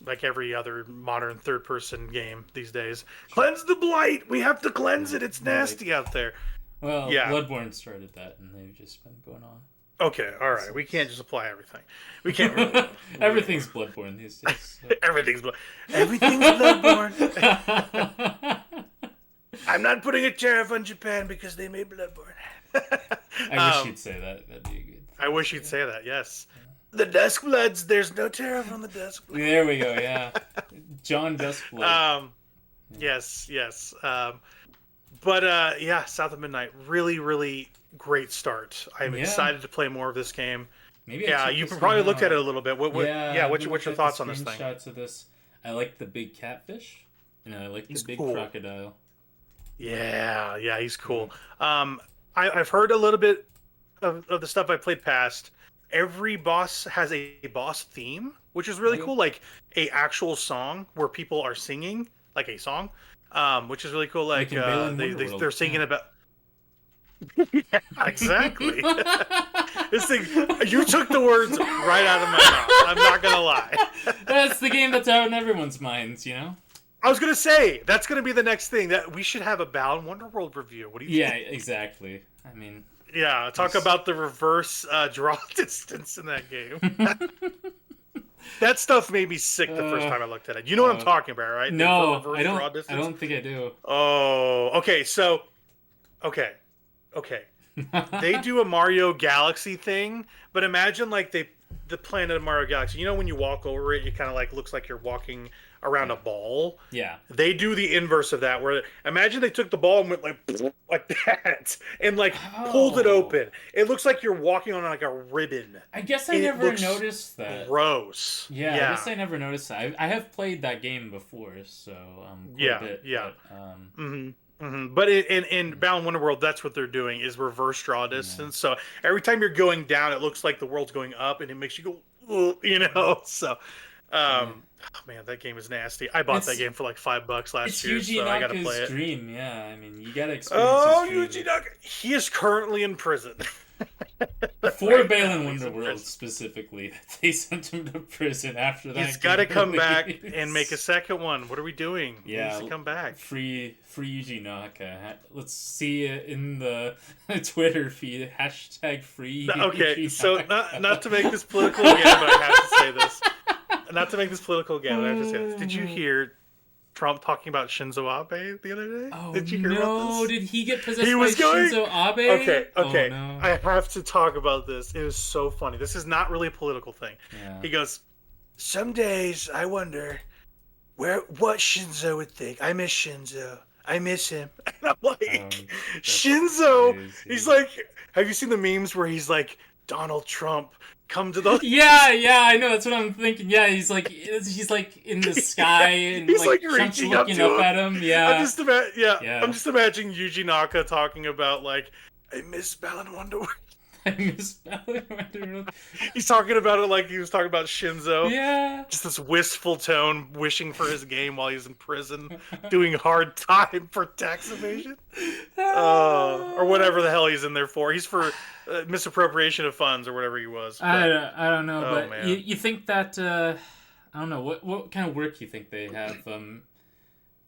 Like every other modern third-person game these days. Cleanse the Blight! We have to cleanse it! It's nasty out there. Well, yeah. Bloodborne started that, and they've just been going on. Okay, alright. We can't just apply everything. We can't really... Everything's Bloodborne these days. So. Everything's Bloodborne. I'm not putting a tariff on Japan because they made Bloodborne. I wish you'd say that. That'd be a good thing. I wish you'd say that, yes. The Duskbloods, there's no tariff on the Duskbloods. There we go, yeah. John Duskblood. Yes. But yeah, South of Midnight, really, really great start. I'm excited to play more of this game. Maybe you probably looked at it a little bit. What's your thoughts on this thing? Screenshots of this. I like the big catfish, and I like the big crocodile. Yeah, he's cool. I've heard a little bit of the stuff I played past. Every boss has a boss theme, which is really cool. Like a actual song where people are singing like a song, which is really cool. Like they're singing about. Yeah, exactly. This thing, you took the words right out of my mouth. I'm not gonna lie. That's the game that's out in everyone's minds, you know. I was gonna say that's gonna be the next thing that we should have a Balan Wonderworld review. What do you think? Yeah, exactly. I mean. Yeah, talk about the reverse draw distance in that game. That stuff made me sick the first time I looked at it. You know what I'm talking about, right? No, I don't think I do. Oh, okay. So, okay. They do a Mario Galaxy thing, but imagine like the planet of Mario Galaxy. You know when you walk over it, it kind of like looks like you're walking around a ball. Yeah. They do the inverse of that, where imagine they took the ball and went like that and like pulled it open. It looks like you're walking on like a ribbon. I guess I never noticed that. Gross. Yeah, I guess I never noticed that. I have played that game before, so quite a bit. But, But in Balan Wonderworld, that's what they're doing is reverse draw distance. So every time you're going down, it looks like the world's going up, and it makes you go, you know. So, oh man, that game is nasty. I bought that game for like $5 last year, so I gotta play it. Dream, yeah. I mean, you gotta experience his dream. Yuji Naka. He is currently in prison. For Balan Wonderworld specifically, they sent him to prison after that. He's got to come back and make a second one. What are we doing? Yeah, he needs to come back. Free Yuji Naka. Let's see it in the Twitter feed. #free Yuji Naka. Okay, so not to make this political again, but I have to say this. Not to make this political again, but I have to say this. Did you hear Trump talking about Shinzo Abe the other day? Oh, did you hear about this? Did he get possessed by Shinzo Abe? Okay. Oh, no. I have to talk about this. It was so funny. This is not really a political thing. Yeah. He goes, some days I wonder what Shinzo would think. I miss Shinzo. I miss him. And I'm like, Shinzo. Crazy. He's like, have you seen the memes where he's like, Donald Trump, come to the... Yeah, I know. That's what I'm thinking. Yeah, he's like in the sky and he's like Trump's reaching looking up at him. Yeah. I'm just imagining Yuji Naka talking about like, I miss Balan Wonderworld. I miss Balan Wonderworld. He's talking about it like he was talking about Shinzo. Yeah. Just this wistful tone, wishing for his game while he's in prison, doing hard time for tax evasion. Or whatever the hell he's in there for. He's for misappropriation of funds or whatever he was. But, I don't know, but you think that I don't know what kind of work you think they have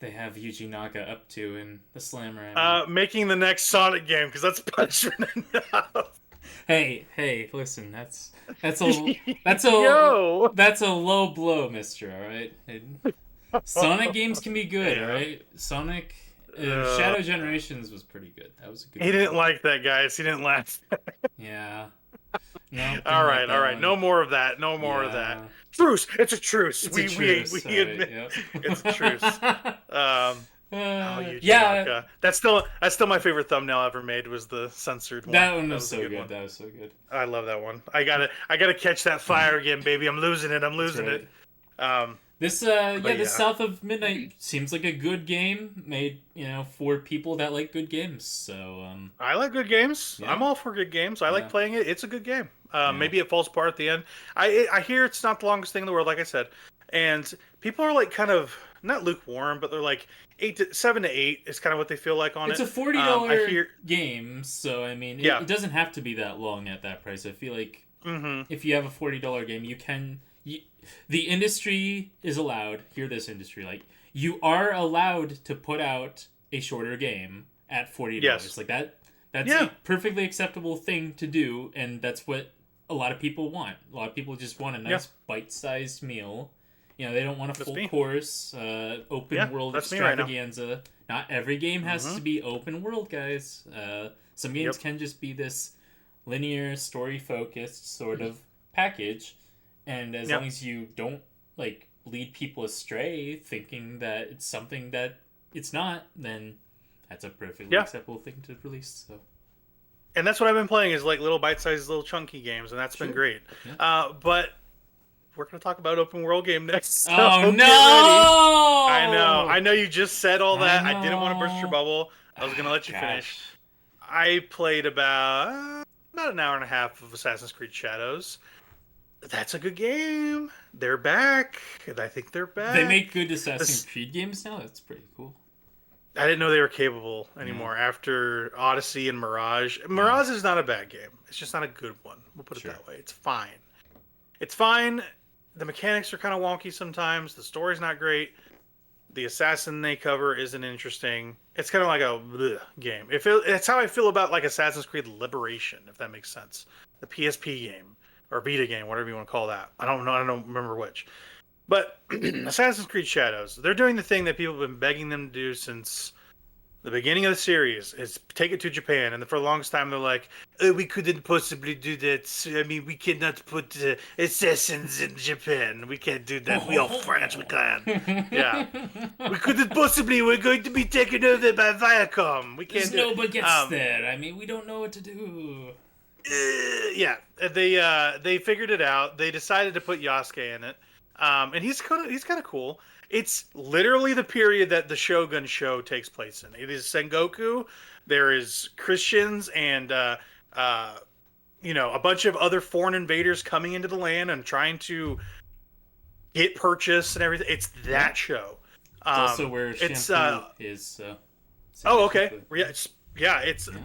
Yuji Naka up to in the Slammer? Making the next Sonic game because that's punishment enough. Hey, listen, that's a low blow, mister, all right? Sonic games can be good, all right? Sonic Shadow Generations was pretty good. That was a good He didn't like that, guys. He didn't laugh. Yeah. No, all right. No more of that. No more of that. Truce. It's a truce. We admit it's a truce. Yeah. That's still my favorite thumbnail ever made was the censored one. That one was so good. That was so good. I love that one. I gotta catch that fire again, baby. I'm losing it. This South of Midnight seems like a good game made, for people that like good games. So I like good games. Yeah. I'm all for good games. I like playing it. It's a good game. Maybe it falls apart at the end. I hear it's not the longest thing in the world, like I said, and people are like kind of not lukewarm, but they're like 7 to 8 is kind of what they feel like on it's it. It's a $40 game, so I mean, it doesn't have to be that long at that price. I feel like if you have a $40 game, you can. The industry is allowed. Hear this, industry, like you are allowed to put out a shorter game at $40. Yes. Like that's a perfectly acceptable thing to do, and that's what a lot of people want. A lot of people just want a nice bite-sized meal. You know, they don't want a full course, open world extravaganza. Right, not every game has to be open world, guys. Some games can just be this linear, story-focused sort of package, and as long as you don't like lead people astray thinking that it's something that it's not, then that's a perfectly acceptable thing to release. So, and that's what I've been playing is like little bite-sized, little chunky games, and that's been great. Yeah. But we're going to talk about open world game next. So oh no! I know you just said all that. I didn't want to burst your bubble. I was going to let you finish. I played about an hour and a half of Assassin's Creed Shadows. That's a good game. They're back. And I think they're back. They make good Assassin's Creed games now? That's pretty cool. I didn't know they were capable anymore after Odyssey and Mirage. Mirage is not a bad game. It's just not a good one. We'll put it that way. It's fine. It's fine. The mechanics are kind of wonky sometimes. The story's not great. The assassin they cover isn't interesting. It's kind of like a game. It's how I feel about like Assassin's Creed Liberation, if that makes sense. The PSP game. Or Vita game, whatever you want to call that. I don't know. I don't remember which. But Assassin's Creed Shadows, they're doing the thing that people have been begging them to do since the beginning of the series, is take it to Japan. And for the longest time, they're like, we couldn't possibly do that. I mean, we cannot put assassins in Japan. We can't do that. We are French. We can't. Yeah. We couldn't possibly. We're going to be taken over by Viacom. We can't do it. Nobody gets there. I mean, we don't know what to do. They figured it out. They decided to put Yasuke in it, and he's kind of cool. It's literally the period that the Shogun show takes place in. It is Sengoku. There is Christians and a bunch of other foreign invaders coming into the land and trying to get purchase and everything. It's that show. It's also where Shampoo is. Oh, okay. It's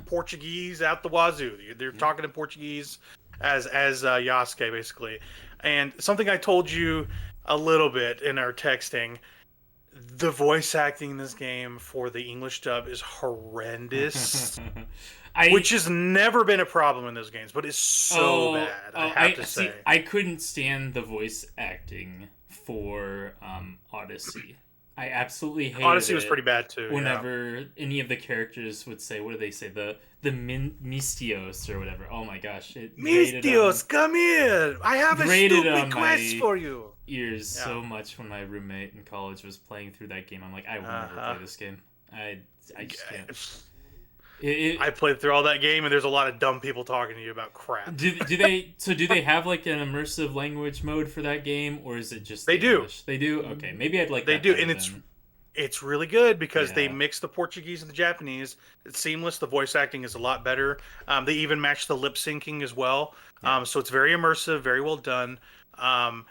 Portuguese out the wazoo. They're talking in Portuguese as Yasuke, basically. And something I told you a little bit in our texting, the voice acting in this game for the English dub is horrendous. Which has never been a problem in those games, but it's so bad, I have to say. I couldn't stand the voice acting for Odyssey. I absolutely hated Odyssey was pretty bad too. Whenever any of the characters would say, what do they say? The Mistios or whatever. Oh my gosh. Mistios, come here! I have a stupid quest for you! Ears so much when my roommate in college was playing through that game. I'm like, I will never play this game. I just can't. I played through all that game, and there's a lot of dumb people talking to you about crap. Do they have like an immersive language mode for that game, or is it just English? They do. Okay, maybe I'd like. They do, and it's really good because they mix the Portuguese and the Japanese. It's seamless. The voice acting is a lot better. They even match the lip syncing as well. So it's very immersive, very well done. I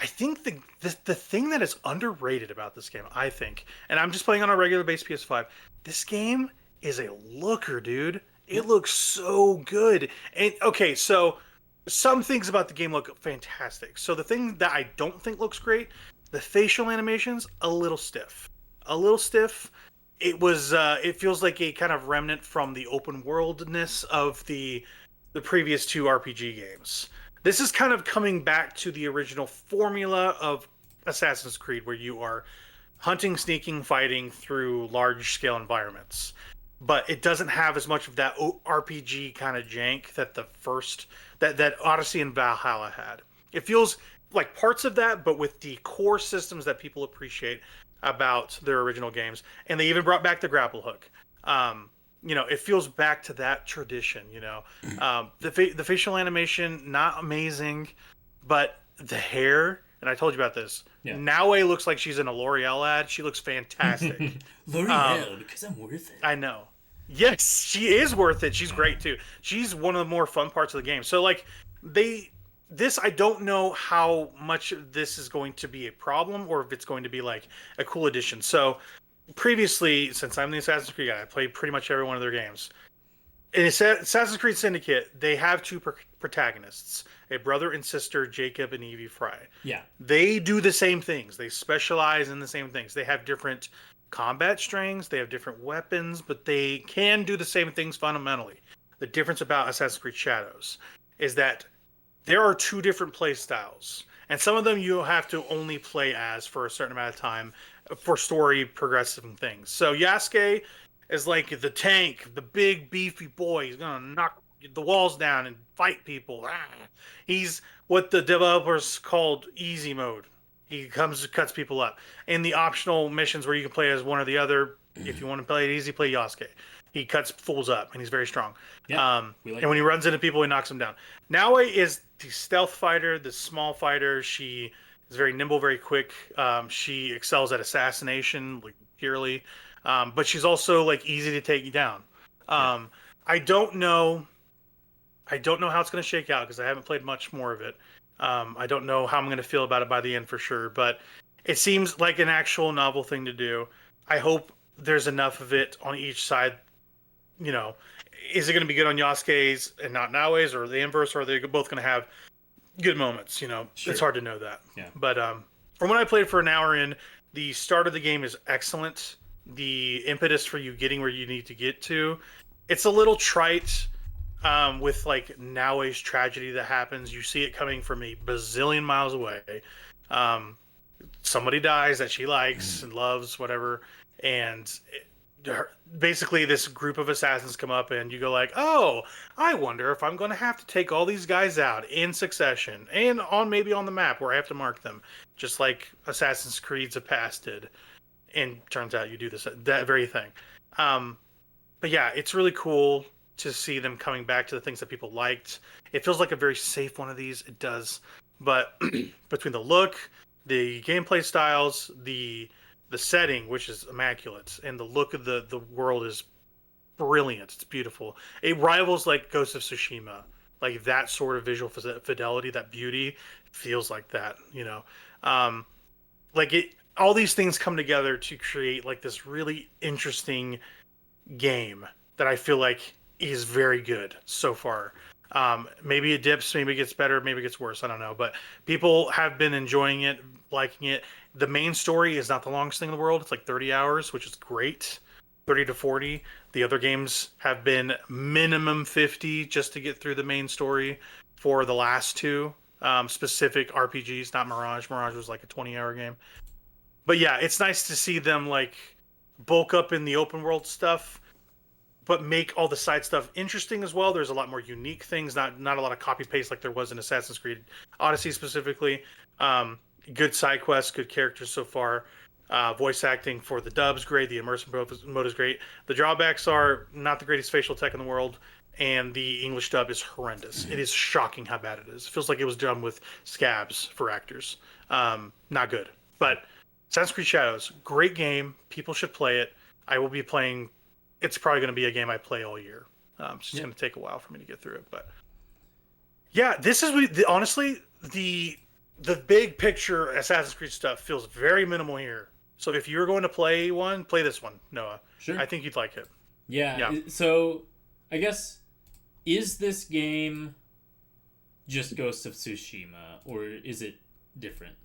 think the thing that is underrated about this game, and I'm just playing on a regular base PS5. This game is a looker, dude. It looks so good. And okay, so some things about the game look fantastic. So the thing that I don't think looks great, the facial animations, a little stiff. It was it feels like a kind of remnant from the open worldness of the previous two RPG games. This is kind of coming back to the original formula of Assassin's Creed, where you are hunting, sneaking, fighting through large scale environments. But it doesn't have as much of that RPG kind of jank that the first that Odyssey and Valhalla had. It feels like parts of that, but with the core systems that people appreciate about their original games. And they even brought back the grapple hook. It feels back to that tradition. The facial animation, not amazing, but the hair. And I told you about this. Yeah. Naue looks like she's in a L'Oreal ad. She looks fantastic. L'Oreal, because I'm worth it. I know. Yes, she is worth it. She's great too. She's one of the more fun parts of the game. So like this, I don't know how much of this is going to be a problem or if it's going to be like a cool addition. So previously, since I'm the Assassin's Creed guy, I played pretty much every one of their games. In Assassin's Creed Syndicate, they have two protagonists, a brother and sister, Jacob and Evie Fry. Yeah. They do the same things. They specialize in the same things. They have different combat strings, they have different weapons, but they can do the same things fundamentally. The difference about Assassin's Creed Shadows is that there are two different play styles, and some of them you have to only play as for a certain amount of time for story progressive things. So Yasuke is like the tank, the big beefy boy. He's gonna knock the walls down and fight people. He's what the developers called easy mode. He cuts people up. In the optional missions where you can play as one or the other, if you want to play it easy, play Yasuke. He cuts fools up, and he's very strong. Yeah, and when he runs into people, he knocks them down. Naoe is the stealth fighter, the small fighter. She is very nimble, very quick. She excels at assassination, like purely. But she's also like easy to take down. I don't know how it's going to shake out because I haven't played much more of it. I don't know how I'm going to feel about it by the end for sure, but it seems like an actual novel thing to do. I hope there's enough of it on each side. You know, is it going to be good on Yasuke's and not Naoe's, or the inverse, or are they both going to have good moments? You know, It's hard to know that. Yeah. But from when I played for an hour in, the start of the game is excellent. The impetus for you getting where you need to get to, it's a little trite. With like Naoe's tragedy that happens, you see it coming from a bazillion miles away. Somebody dies that she likes and loves, whatever, and basically this group of assassins come up, and you go like, "Oh, I wonder if I'm going to have to take all these guys out in succession and maybe on the map where I have to mark them, just like Assassin's Creed's of past did." And turns out you do that very thing. But yeah, it's really cool to see them coming back to the things that people liked. It feels like a very safe one of these. It does. But between the look, the gameplay styles, the setting, which is immaculate, and the look of the world is brilliant. It's beautiful. It rivals like Ghost of Tsushima. Like that sort of visual fidelity, that beauty feels like that, you know. All these things come together to create like this really interesting game that I feel like is very good so far. Maybe it dips, maybe it gets better, maybe it gets worse. I don't know. But people have been enjoying it, liking it. The main story is not the longest thing in the world. It's like 30 hours, which is great. 30 to 40. The other games have been minimum 50 just to get through the main story for the last two specific RPGs, not Mirage. Mirage was like a 20-hour game. But yeah, it's nice to see them like bulk up in the open world stuff, but make all the side stuff interesting as well. There's a lot more unique things, not a lot of copy paste like there was in Assassin's Creed Odyssey specifically. Good side quests, good characters so far. Voice acting for the dub's great. The immersive mode is great. The drawbacks are not the greatest facial tech in the world, and the English dub is horrendous. It is shocking how bad it is. It feels like it was done with scabs for actors. Not good. But Assassin's Creed Shadows, great game. People should play it. I will be playing. It's probably going to be a game I play all year. It's just going to take a while for me to get through it. But yeah, this is honestly the big picture Assassin's Creed stuff feels very minimal here. So if you're going to play this one, Noah. Sure. I think you'd like it. Yeah. So I guess, is this game just Ghost of Tsushima, or is it different?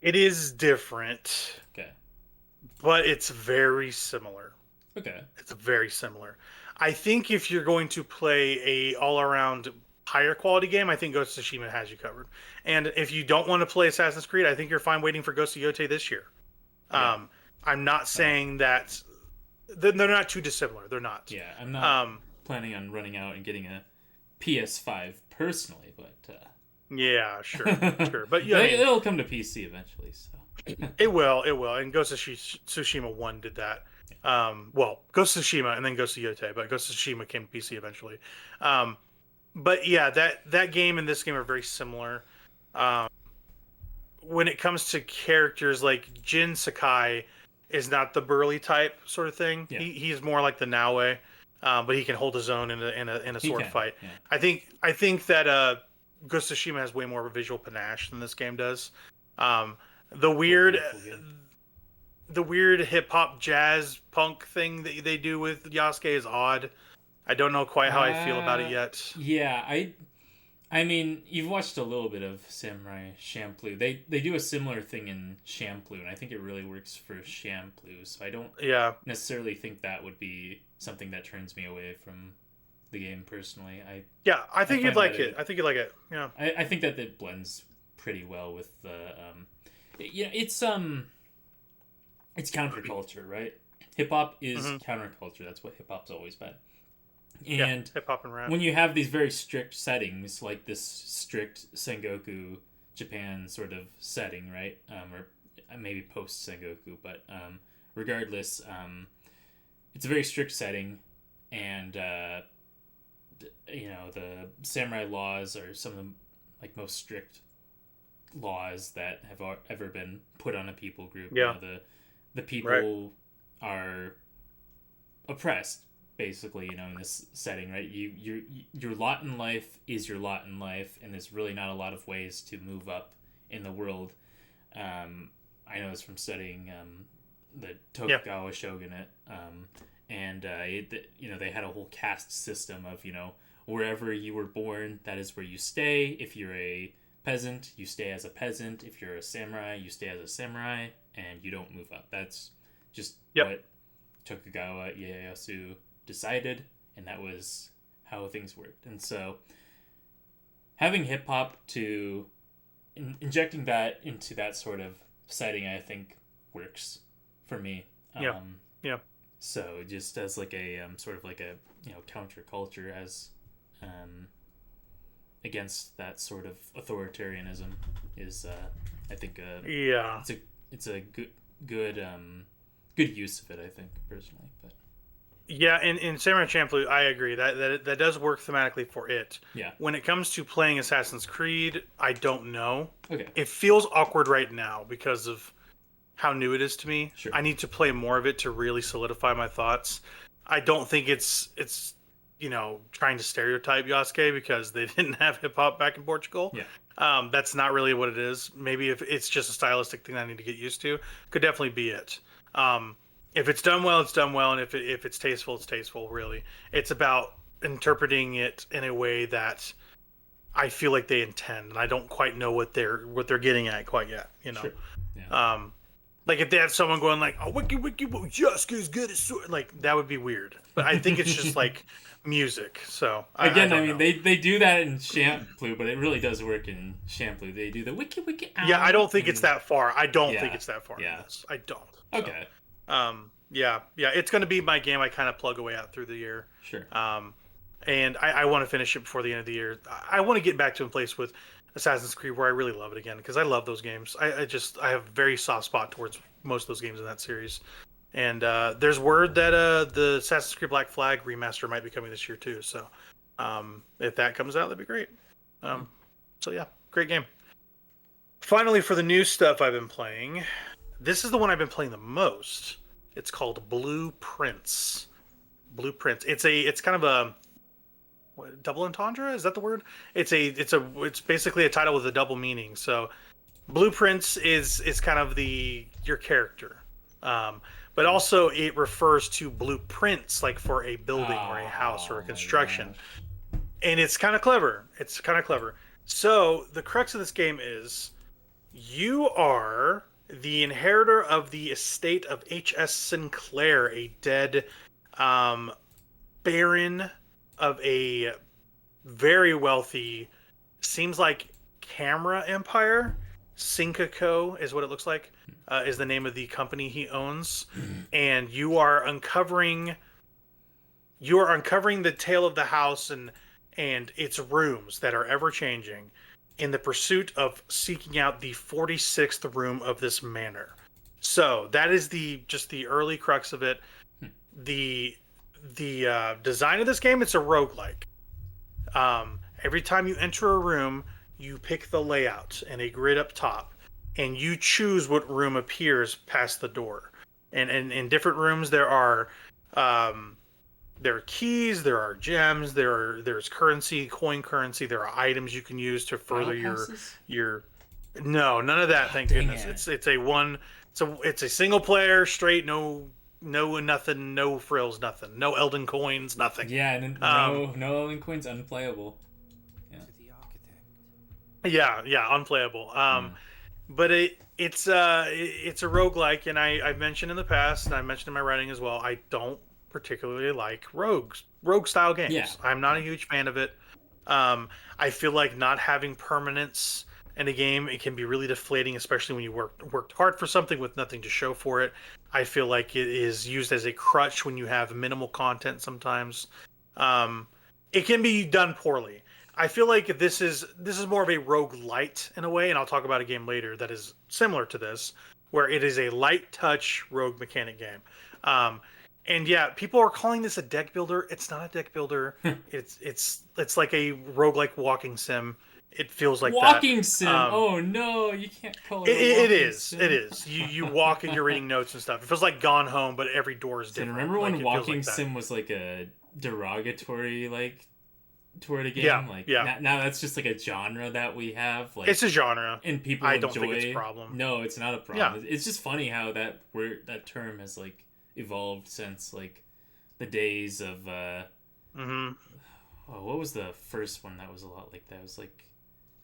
It is different. Okay. But it's very similar. Okay. It's very similar. I think if you're going to play a all-around higher quality game, I think Ghost of Tsushima has you covered. And if you don't want to play Assassin's Creed, I think you're fine waiting for Ghost of Yotei this year. Yeah. I'm not saying that they're not too dissimilar. They're not. Yeah, I'm not planning on running out and getting a PS5 personally, but yeah, sure. But yeah, it'll come to PC eventually. So it will. And Ghost of Tsushima 1 did that. Well, Ghost of Tsushima and then Ghost of Yotei, but Ghost of Tsushima came to PC eventually. But yeah, that game and this game are very similar. When it comes to characters, like Jin Sakai is not the burly type sort of thing. Yeah. He's more like the Naoe, but he can hold his own in a sword fight. Yeah. I think that Ghost of Tsushima has way more of a visual panache than this game does. The weird hip hop jazz punk thing that they do with Yasuke is odd. I don't know quite how I feel about it yet. Yeah, I mean, you've watched a little bit of Samurai Champloo. They do a similar thing in Champloo, and I think it really works for Champloo. So I don't necessarily think that would be something that turns me away from the game personally. I think you'd like it. I think you'd like it. Yeah. I think that it blends pretty well with the it's counterculture, right? Hip hop is counterculture. That's what hip hop's always been. And hip hop and rap. When you have these very strict settings, like this strict Sengoku Japan sort of setting, right? Or maybe post Sengoku, but regardless, it's a very strict setting, and the samurai laws are some of the most strict laws that have ever been put on a people group. Yeah. The people are oppressed, basically, in this setting, right? Your lot in life is your lot in life, and there's really not a lot of ways to move up in the world. I know this from studying the Tokugawa shogunate, and they had a whole caste system of wherever you were born, that is where you stay. If you're a peasant, you stay as a peasant. If you're a samurai, you stay as a samurai, and you don't move up. That's just what Tokugawa Ieyasu decided, and that was how things worked. And so having hip hop to injecting that into that sort of setting, I think works for me. So just as like a sort of like a counterculture as against that sort of authoritarianism is I think it's a good use of it, I think, personally. But in Samurai Champloo, I agree that does work thematically for it. Yeah. When it comes to playing Assassin's Creed, I don't know. Okay. It feels awkward right now because of how new it is to me. Sure. I need to play more of it to really solidify my thoughts. I don't think it's trying to stereotype Yasuke because they didn't have hip hop back in Portugal. Yeah. That's not really what it is. Maybe if it's just a stylistic thing I need to get used to, could definitely be it. If it's done well, it's done well, and if it's tasteful, it's tasteful. Really, it's about interpreting it in a way that I feel like they intend, and I don't quite know what they're getting at quite yet. Sure. Yeah. Like if they had someone going like, "Oh, wiki, Yasuke's good at sword," like that would be weird. But I think it's just like music. So I mean, they do that in Champloo, but it really does work in Champloo. They do the wiki. Yeah, I don't think it's that far. I don't think it's that far. Yeah. I don't. Okay. Yeah, it's going to be my game I kind of plug away at through the year. Sure. And I want to finish it before the end of the year. I want to get back to a place with Assassin's Creed where I really love it again, because I love those games. I have a very soft spot towards most of those games in that series. And there's word that the Assassin's Creed Black Flag remaster might be coming this year too. So if that comes out, that'd be great. So yeah, great game. Finally, for the new stuff I've been playing, this is the one I've been playing the most. It's called Blueprints. It's kind of a double entendre. Is that the word? It's basically a title with a double meaning. So Blueprints is kind of your character, but also it refers to blueprints, like for a building or a house or a construction. And it's kind of clever. So the crux of this game is you are the inheritor of the estate of H.S. Sinclair, a dead baron of a very wealthy, seems like camera empire. Sinkaco is what it looks like, is the name of the company he owns. And you are uncovering the tale of the house and its rooms that are ever changing, in the pursuit of seeking out the 46th room of this manor. So that is just the early crux of it. The design of this game, it's a roguelike. Every time you enter a room, you pick the layout and a grid up top, and you choose what room appears past the door. And in different rooms, there are there are keys, there are gems, there's currency, coin currency, there are items you can use to further your. No, none of that. Thank goodness. It's a single player straight, no nothing, no frills, nothing, no Elden coins, nothing. Yeah, and no Elden coins, unplayable. Yeah, unplayable. But it's a roguelike, and I've mentioned in the past, and I mentioned in my writing as well, I don't particularly like rogue style games. Yeah. I'm not a huge fan of it. I feel like not having permanence in a game, it can be really deflating, especially when you worked hard for something with nothing to show for it. I feel like it is used as a crutch when you have minimal content sometimes. It can be done poorly. I feel like this is more of a roguelite in a way, and I'll talk about a game later that is similar to this, where it is a light touch rogue mechanic game. And yeah, people are calling this a deck builder. It's not a deck builder. it's like a roguelike walking sim. It feels like walking sim. Oh no, you can't call it. It is. It is. You walk and you're reading notes and stuff. It feels like Gone Home, but every door is different. Remember when walking sim was like a derogatory toward a game? Now that's just like a genre that we have. Like, it's a genre, and people I enjoy. don't think it's a problem. No, it's not a problem. Yeah. It's just funny how that term has like evolved since like the days of. What was the first one that was a lot like that? It was like.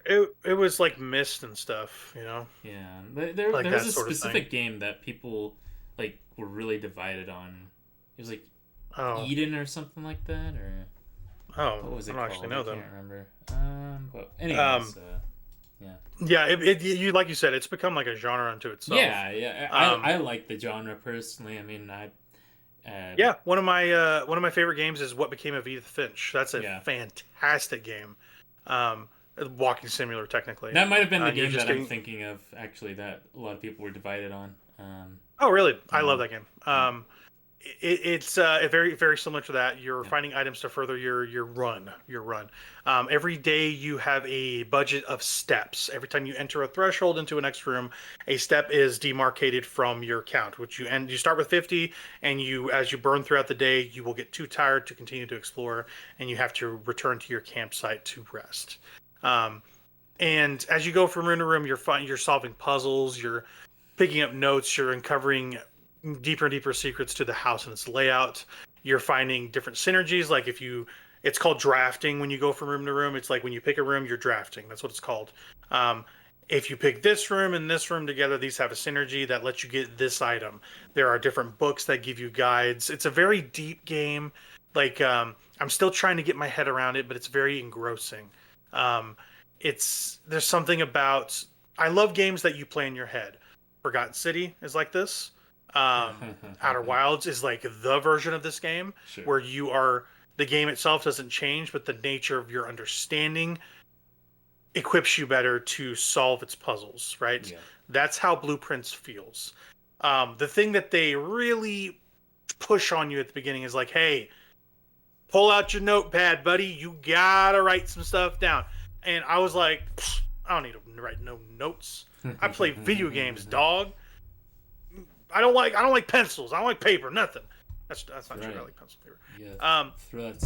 It was like Myst and stuff, you know. Yeah, there was a specific game that people like were really divided on. It was like Eden or something like that, or what was it called? Actually know I can't remember. But anyways, yeah. You like you said, it's become like a genre unto itself. Yeah. I like the genre personally. I mean, one of my favorite games is What Became of Edith Finch. That's a fantastic game. Walking simulator, technically. That might have been the game that I'm thinking of, actually, that a lot of people were divided on. Oh, really? I love that game. It's very, very similar to that. You're finding items to further your run. Every day you have a budget of steps. Every time you enter a threshold into a next room, a step is demarcated from your count, you start with 50, and as you burn throughout the day, you will get too tired to continue to explore, and you have to return to your campsite to rest. And as you go from room to room, you're solving puzzles, you're picking up notes, you're uncovering deeper and deeper secrets to the house and its layout. You're finding different synergies. Like it's called drafting when you go from room to room. It's like when you pick a room, you're drafting. That's what it's called. If you pick this room and this room together, these have a synergy that lets you get this item. There are different books that give you guides. It's a very deep game. Like, I'm still trying to get my head around it, but it's very engrossing. There's something about, I love games that you play in your head. Forgotten City is like this. Outer Wilds is like the version of this game where the game itself doesn't change, but the nature of your understanding equips you better to solve its puzzles, right? Yeah. That's how Blueprints feels. The thing that they really push on you at the beginning is like, hey, pull out your notepad, buddy. You gotta write some stuff down. And I was like, I don't need to write no notes. I play video games, dog. I don't like pencils. I don't like paper. Nothing. That's not true. I like pencil paper. Yeah.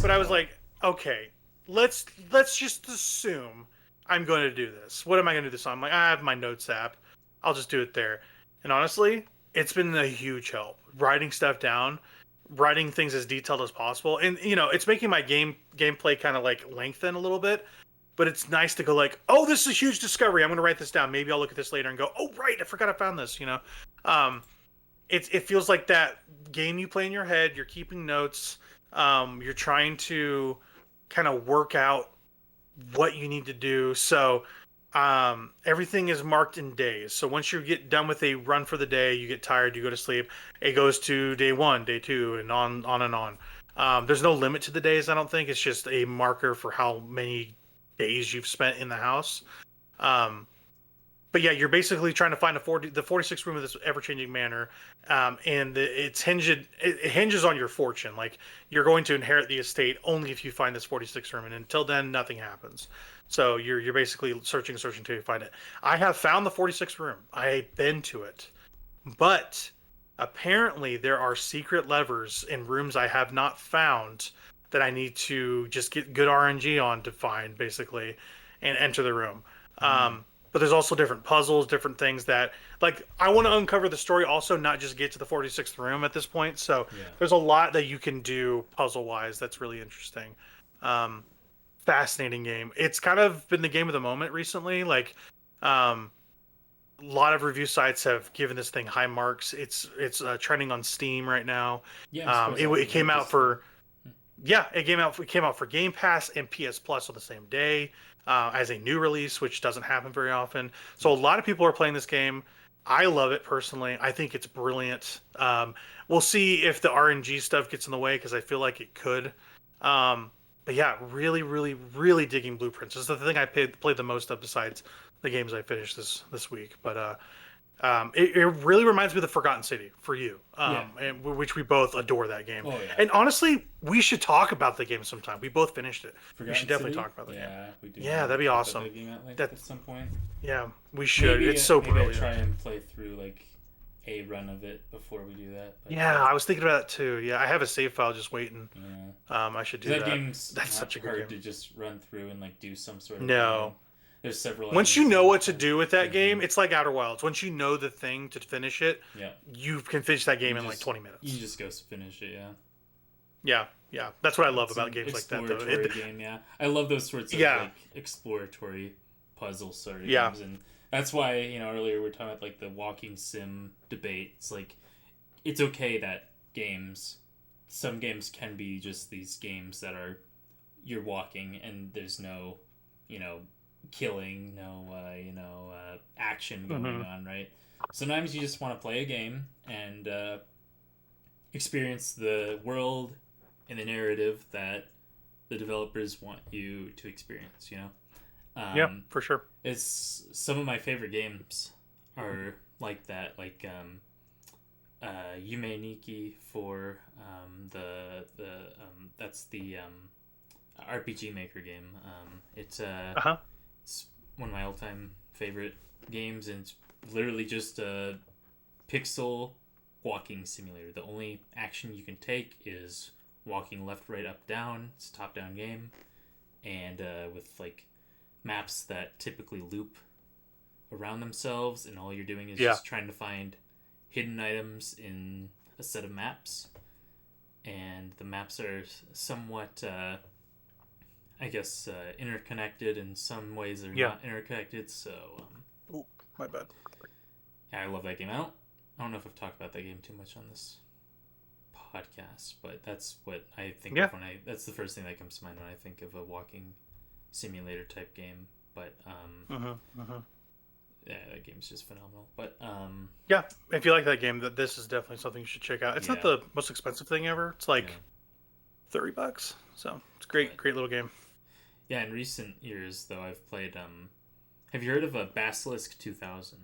But I was like, okay, let's just assume I'm going to do this. What am I going to do this on? I'm like, I have my notes app. I'll just do it there. And honestly, it's been a huge help. Writing stuff down, writing things as detailed as possible, and it's making my gameplay kind of like lengthen a little bit. But it's nice to go like, oh, this is a huge discovery. I'm going to write this down. Maybe I'll look at this later and go, oh, right, I forgot I found this. It feels like that game you play in your head. You're keeping notes. You're trying to kind of work out what you need to do. So everything is marked in days. So once you get done with a run for the day, you get tired, you go to sleep. It goes to day 1, day 2, and on and on. There's no limit to the days, I don't think. It's just a marker for how many days you've spent in the house. But yeah, you're basically trying to find the 46th room of this ever-changing manor, and it hinges on your fortune. Like, you're going to inherit the estate only if you find this 46th room, and until then, nothing happens. So you're basically searching until you find it. I have found the 46th room. I've been to it, but apparently there are secret levers in rooms I have not found that I need to just get good RNG on to find, basically, and enter the room. But there's also different puzzles, different things that, like, I want to uncover the story also, not just get to the 46th room at this point. So there's a lot that you can do puzzle-wise that's really interesting. Fascinating game. It's kind of been the game of the moment recently. Like, a lot of review sites have given this thing high marks. It's trending on Steam right now. Yeah, it came out for it came out for Game Pass and PS Plus on the same day as a new release, which doesn't happen very often. So a lot of people are playing this game. I love it personally. I think it's brilliant. We'll see if the RNG stuff gets in the way, because I feel like it could. But yeah, really, really, really digging Blueprints. This is the thing I played the most of besides the games I finished this week. But it really reminds me of the Forgotten City for you, and which we both adore that game. Oh, yeah. And honestly, we should talk about the game sometime. We both finished it. Forgotten we should definitely City? talk about the game. Yeah, we do. Yeah, that'd be awesome. At some point. Yeah, we should. Maybe, it's so maybe brilliant. I'll try and play through like a run of it before we do that. But, Yeah, I was thinking about that too. Yeah, I have a save file just waiting. Yeah. I should do that. that. Game's That's such a good hard game. to just run through and like do some sort of. No. There's several. Once you know what to do with that game, it's like Outer Wilds. Once you know the thing to finish it, you can finish that game in like 20 minutes. You just go finish it, Yeah. That's what I love about games like that, though. Exploratory game, yeah. I love those sorts of like exploratory puzzle sort of games, and that's why earlier we were talking about like the walking sim debate. It's like it's okay that some games can be just these games that are you're walking and there's no killing, no action going on, right? Sometimes you just want to play a game and experience the world and the narrative that the developers want you to experience, yeah, for sure. It's some of my favorite games are like that, like Yume Nikki for that's the RPG Maker game. It's it's one of my all-time favorite games, and it's literally just a pixel walking simulator. The only action you can take is walking left, right, up, down. It's a top-down game, and with like maps that typically loop around themselves, and all you're doing is just trying to find hidden items in a set of maps. And the maps are somewhat interconnected. In some ways they're not interconnected, so oh, my bad. Yeah, I love that game. I don't know if I've talked about that game too much on this podcast, but that's what I think of that's the first thing that comes to mind when I think of a walking simulator type game. But yeah, that game's just phenomenal. But yeah, if you like that game, this is definitely something you should check out. It's not the most expensive thing ever. It's like $30, so it's great little game. Yeah, in recent years though, I've played. Have you heard of a Basilisk 2000?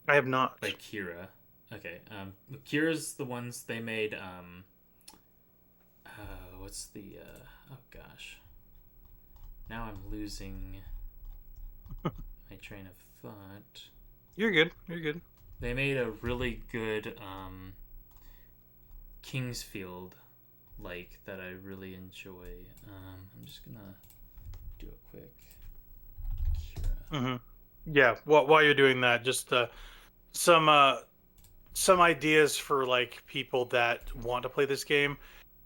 I have not. By Kira. Okay, Kira's the ones they made. What's the? Oh gosh. Now I'm losing my train of thought. You're good. They made a really good Kingsfield that I really enjoy. I'm just gonna do a quick Kira. Yeah. While you're doing that, just some ideas for like people that want to play this game.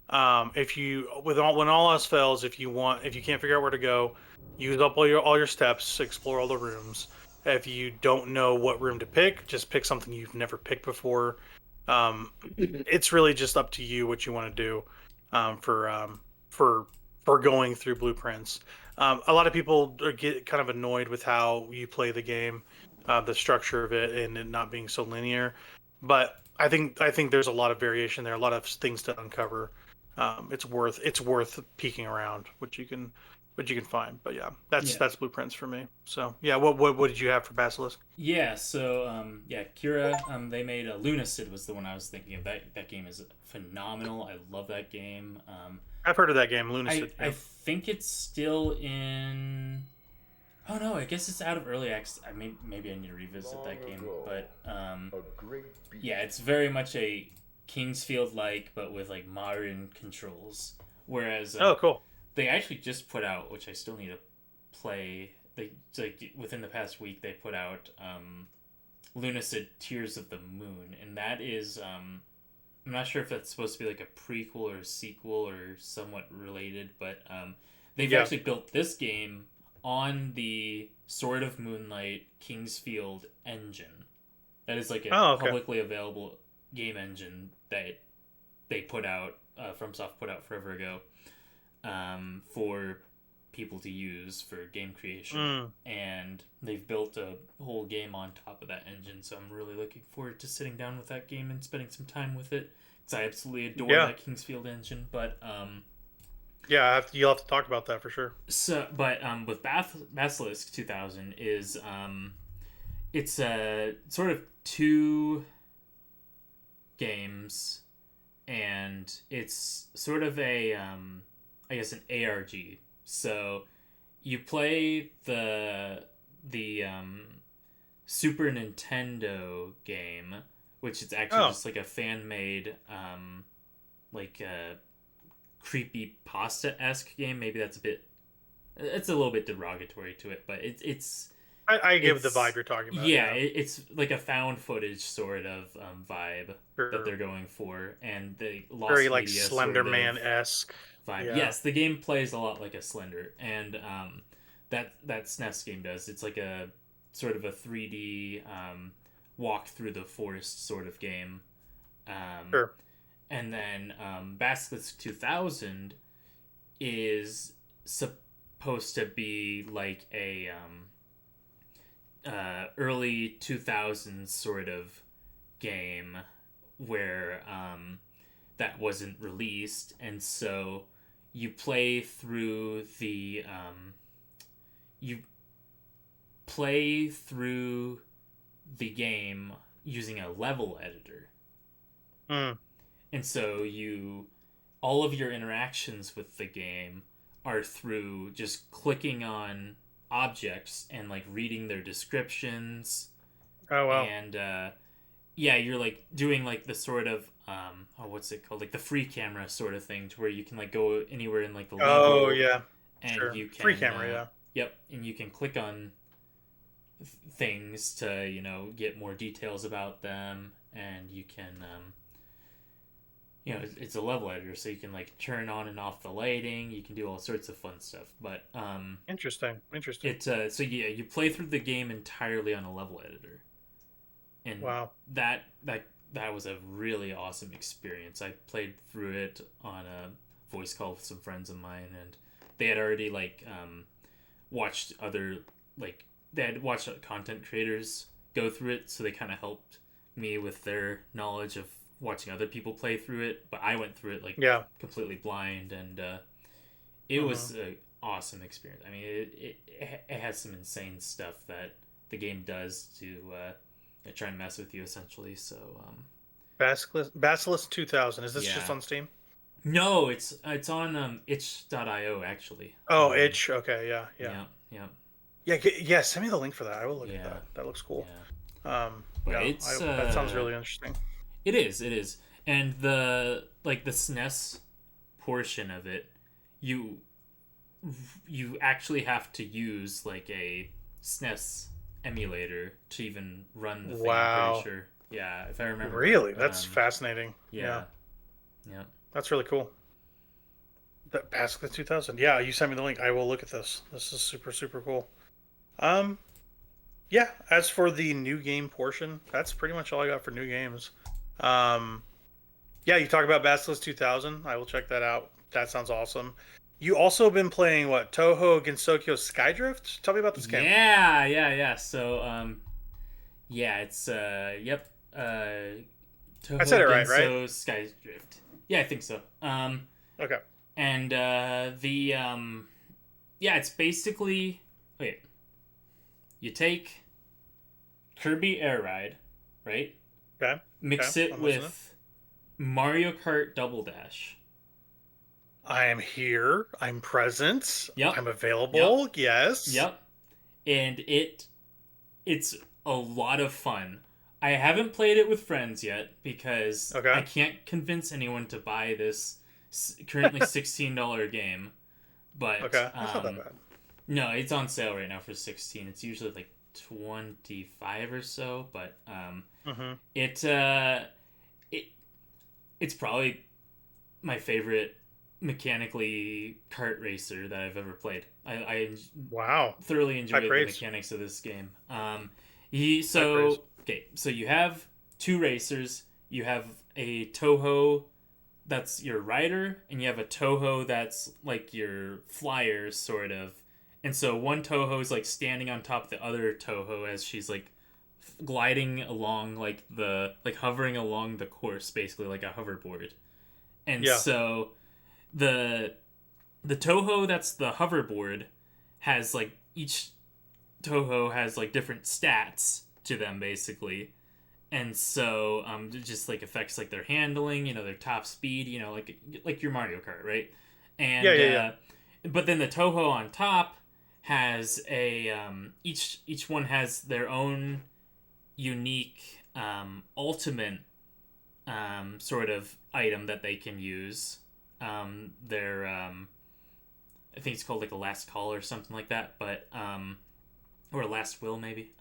When all else fails, if you can't figure out where to go, use up all your steps, explore all the rooms. If you don't know what room to pick, just pick something you've never picked before. It's really just up to you what you want to do for going through Blueprints. A lot of people get kind of annoyed with how you play the game, the structure of it, and it not being so linear. But I think there's a lot of variation there, a lot of things to uncover. It's worth peeking around what you can find. But yeah, that's Blueprints for me. So yeah, what did you have for Basilisk? Yeah, so Kira, they made Lunacid was the one I was thinking of. That game is phenomenal. I love that game. I've heard of that game, Lunacid. I think it's still in Oh no, I guess it's out of early access. I mean, maybe I need to revisit that game, but yeah, it's very much a Kingsfield-like, but with like modern controls. Whereas oh, cool. They actually just put out, which I still need to play. They like within the past week they put out Lunacid Tears of the Moon, and that is I'm not sure if that's supposed to be like a prequel or a sequel or somewhat related, but they've actually built this game on the Sword of Moonlight Kingsfield engine. That is like a publicly available game engine that they put out, FromSoft put out forever ago, for people to use for game creation. And they've built a whole game on top of that engine, so I'm really looking forward to sitting down with that game and spending some time with it, because I absolutely adore that Kingsfield engine. But yeah, you'll have to talk about that for sure. So, but with Basilisk 2000 is it's a sort of two games, and it's sort of a I guess an ARG. So you play the Super Nintendo game, which is actually just like a fan made like a creepy pasta-esque game. Maybe it's a little bit derogatory to it, but it's I give the vibe you're talking about. Yeah, it's like a found footage sort of vibe that they're going for, and the Lost very like Media Slender sort of Man-esque vibe. Yeah. Yes, the game plays a lot like a Slender, and that SNES game does. It's like a sort of a 3D walk through the forest sort of game. And then Basilisk 2000 is supposed to be like a early 2000s sort of game where that wasn't released, and so you play through the game using a level editor. And so all of your interactions with the game are through just clicking on objects and like reading their descriptions. Oh wow. And yeah, you're like doing like the sort of what's it called, like the free camera sort of thing, to where you can like go anywhere in like the level. Oh yeah. And you can free camera, yeah. Yep, and you can click on things to get more details about them, and you can it's a level editor, so you can like turn on and off the lighting. You can do all sorts of fun stuff. But interesting. It's so yeah, you play through the game entirely on a level editor, and wow, that was a really awesome experience. I played through it on a voice call with some friends of mine, and they had already like watched content creators go through it, so they kind of helped me with their knowledge of watching other people play through it. But I went through it completely blind, and it was an awesome experience. I mean, it has some insane stuff that the game does to try and mess with you, essentially. So Basilisk 2000, is this just on Steam? No, it's on itch.io actually. Oh, itch. Okay, Yeah. Yeah, send me the link for that. I will look at that. That looks cool. Yeah. That sounds really interesting. It is. And the SNES portion of it, you actually have to use like a SNES emulator to even run the thing. I'm pretty sure. Yeah, if I remember. Really? That's fascinating. Yeah. That's really cool. That Basilisk 2000. Yeah, you sent me the link. I will look at this. This is super, super cool. Yeah, as for the new game portion, that's pretty much all I got for new games. Yeah, you talk about Basilisk 2000. I will check that out. That sounds awesome. You also been playing Touhou Gensoukyo Skydrift? Tell me about this game. Yeah. So, it's Touhou I said it right? Skydrift. Yeah, I think so. Okay. And it's basically you take Kirby Air Ride, right? Okay. Mix it with Mario Kart Double Dash. I am here. I'm present. Yep. I'm available. Yep. Yes. Yep. and it's a lot of fun. I haven't played it with friends yet because I can't convince anyone to buy this currently $16 game. But that's not that bad. No, it's on sale right now for $16. It's usually like $25 or so, but it's probably my favorite merecally kart racer that I've ever played. I thoroughly enjoyed the mechanics of this game. So you have two racers. You have a Touhou that's your rider, and you have a Touhou that's like your flyer, sort of. And so one Touhou is like standing on top of the other Touhou as she's like gliding along, like hovering along the course, basically like a hoverboard. And so the Touhou that's the hoverboard has like, each Touhou has like different stats to them, basically. And so it just like affects like their handling, their top speed, like your Mario Kart, right? And but then the Touhou on top has a each one has their own unique ultimate sort of item that they can use. Their I think it's called like a last call or something like that, but or a last will maybe.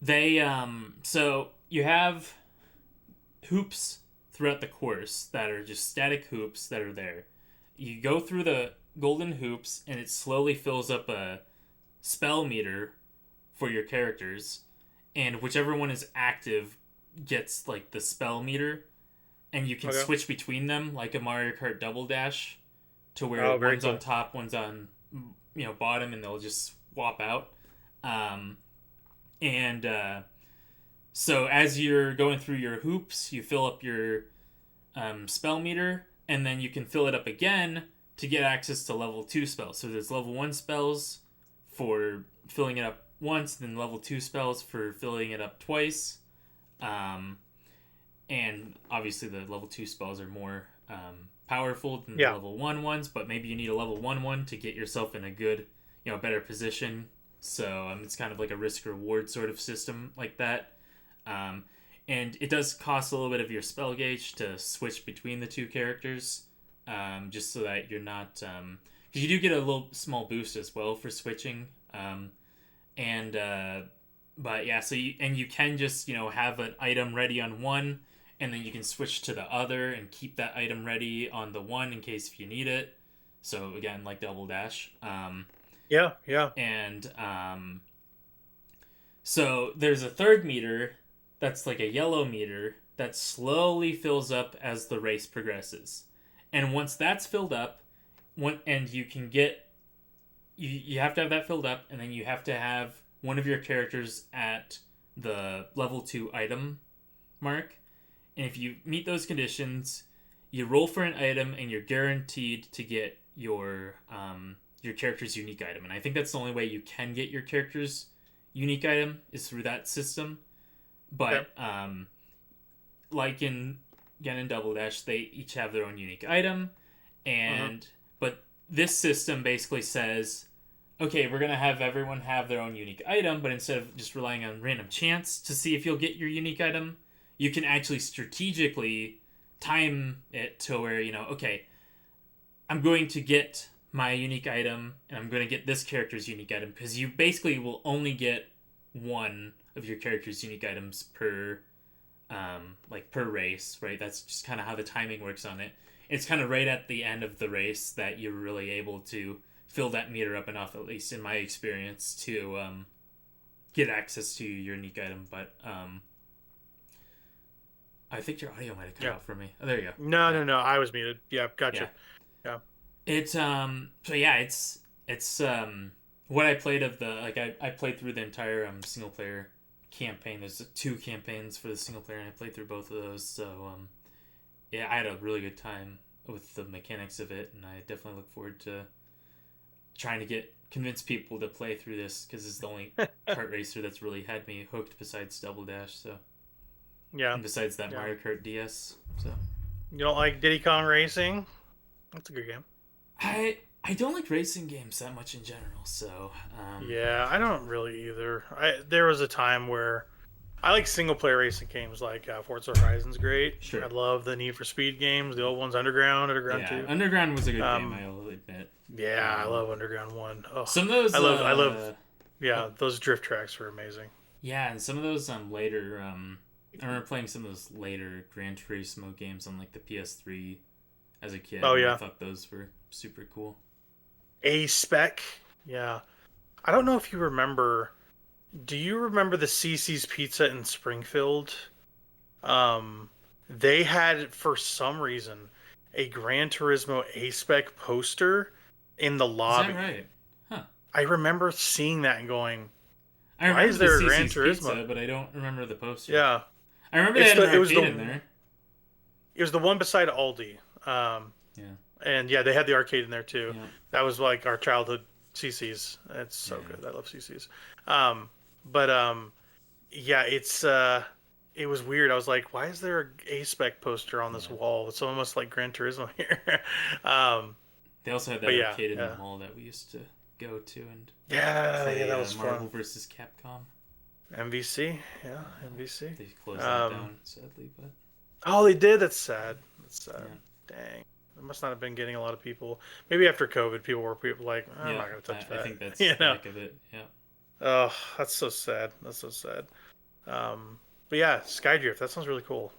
They so you have hoops throughout the course that are just static hoops that are there. You go through the golden hoops and it slowly fills up a spell meter for your characters, and whichever one is active gets like the spell meter, and you can switch between them like a Mario Kart Double Dash, to where one's on top, one's on bottom, and they'll just swap out. So as you're going through your hoops, you fill up your spell meter, and then you can fill it up again to get access to level 2 spells. So there's level 1 spells for filling it up once, then level 2 spells for filling it up twice. And obviously the level 2 spells are more powerful than the level 1 ones, but maybe you need a level 1 one to get yourself in a good, better position. So it's kind of like a risk-reward sort of system like that. And it does cost a little bit of your spell gauge to switch between the two characters, just so that you're not... because you do get a little small boost as well for switching. But yeah, so you can just, have an item ready on one, and then you can switch to the other and keep that item ready on the one in case if you need it. So again, like Double Dash. And so there's a third meter that's like a yellow meter that slowly fills up as the race progresses. And once that's filled up, and you can get... You have to have that filled up, and then you have to have one of your characters at the level 2 item mark. And if you meet those conditions, you roll for an item, and you're guaranteed to get your character's unique item. And I think that's the only way you can get your character's unique item is through that system. But like in Double Dash, they each have their own unique item, and but this system basically says, okay, we're gonna have everyone have their own unique item, but instead of just relying on random chance to see if you'll get your unique item, you can actually strategically time it to where, okay, I'm going to get my unique item, and I'm going to get this character's unique item, because you basically will only get one of your character's unique items per race, right? That's just kind of how the timing works on it. It's kind of right at the end of the race that you're really able to fill that meter up enough, at least in my experience, to get access to your unique item. But I think your audio might have cut out for me. Oh, there you go. No, I was muted. Yeah, gotcha. Yeah. It's what I played of the I played through the entire single player campaign. There's 2 campaigns for the single player, and I played through both of those. So yeah, I had a really good time with the mechanics of it, and I definitely look forward to trying to convince people to play through this, because it's the only kart racer that's really had me hooked besides Double Dash. So yeah, and besides that Mario Kart DS. So you don't like Diddy Kong Racing? That's a good game. I don't like racing games that much in general, so yeah, I don't really either. There was a time where I like single player racing games like Forza Horizon's great. Sure. I love the Need for Speed games, the old ones, Underground 2. Underground was a good game, I'll admit. Yeah, I love Underground 1. Oh, some of those I love those drift tracks were amazing. Yeah, and some of those later I remember playing some of those later Gran Turismo games on like the PS3 as a kid. Oh yeah. I thought those were super cool. A-Spec. Yeah. I don't know if you remember. Do you remember the CC's Pizza in Springfield? They had, for some reason, a Gran Turismo A-Spec poster in the lobby. Is that right? Huh. I remember seeing that and going, I remember why is there the a Gran CC's Turismo? Pizza, but I don't remember the poster. Yeah. I remember they had an arcade in there. It was the one beside Aldi. Yeah. And yeah, they had the arcade in there too. Yeah. That was like our childhood CC's. It's so good. I love CC's. Yeah, it was weird. I was like, why is there a A-Spec poster on this wall? It's almost like Gran Turismo here. They also had that arcade in the mall that we used to go to and play that was Marvel fun. versus Capcom. MVC, MVC. They closed that down, sadly, but oh, they did. That's sad. Yeah. Dang. It must not have been getting a lot of people. Maybe after COVID, people were like, I'm not going to touch that. I think that's the back of it. Yeah. Oh, that's so sad. But yeah, Skydrift. That sounds really cool.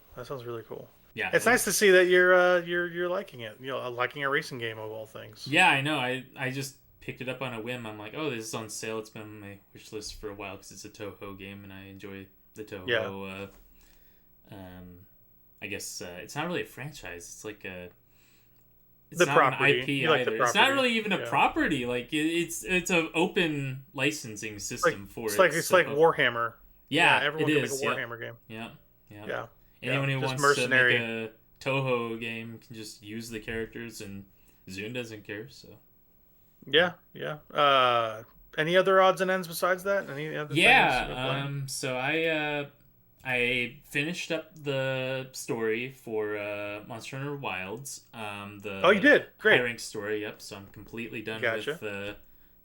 Yeah. It's nice to see that you're liking it. Liking a racing game of all things. Yeah, I know. I just picked it up on a whim. I'm like, oh, this is on sale. It's been on my wish list for a while because it's a Touhou game, and I enjoy the Touhou. Yeah. I guess it's not really a franchise. It's like a. It's the not property. an IP You like either. the property. It's not really even a property. Like it's an open licensing system for it. It's like Warhammer. Yeah, everyone it can is. make a Warhammer game. Yeah. Anyone who wants to make a Touhou game can just use the characters, and Zune doesn't care. So. Yeah. Any other odds and ends besides that? Any other things? So I finished up the story for Monster Hunter Wilds. You did? Great. High ranked story, yep. So I'm completely done Gotcha. with the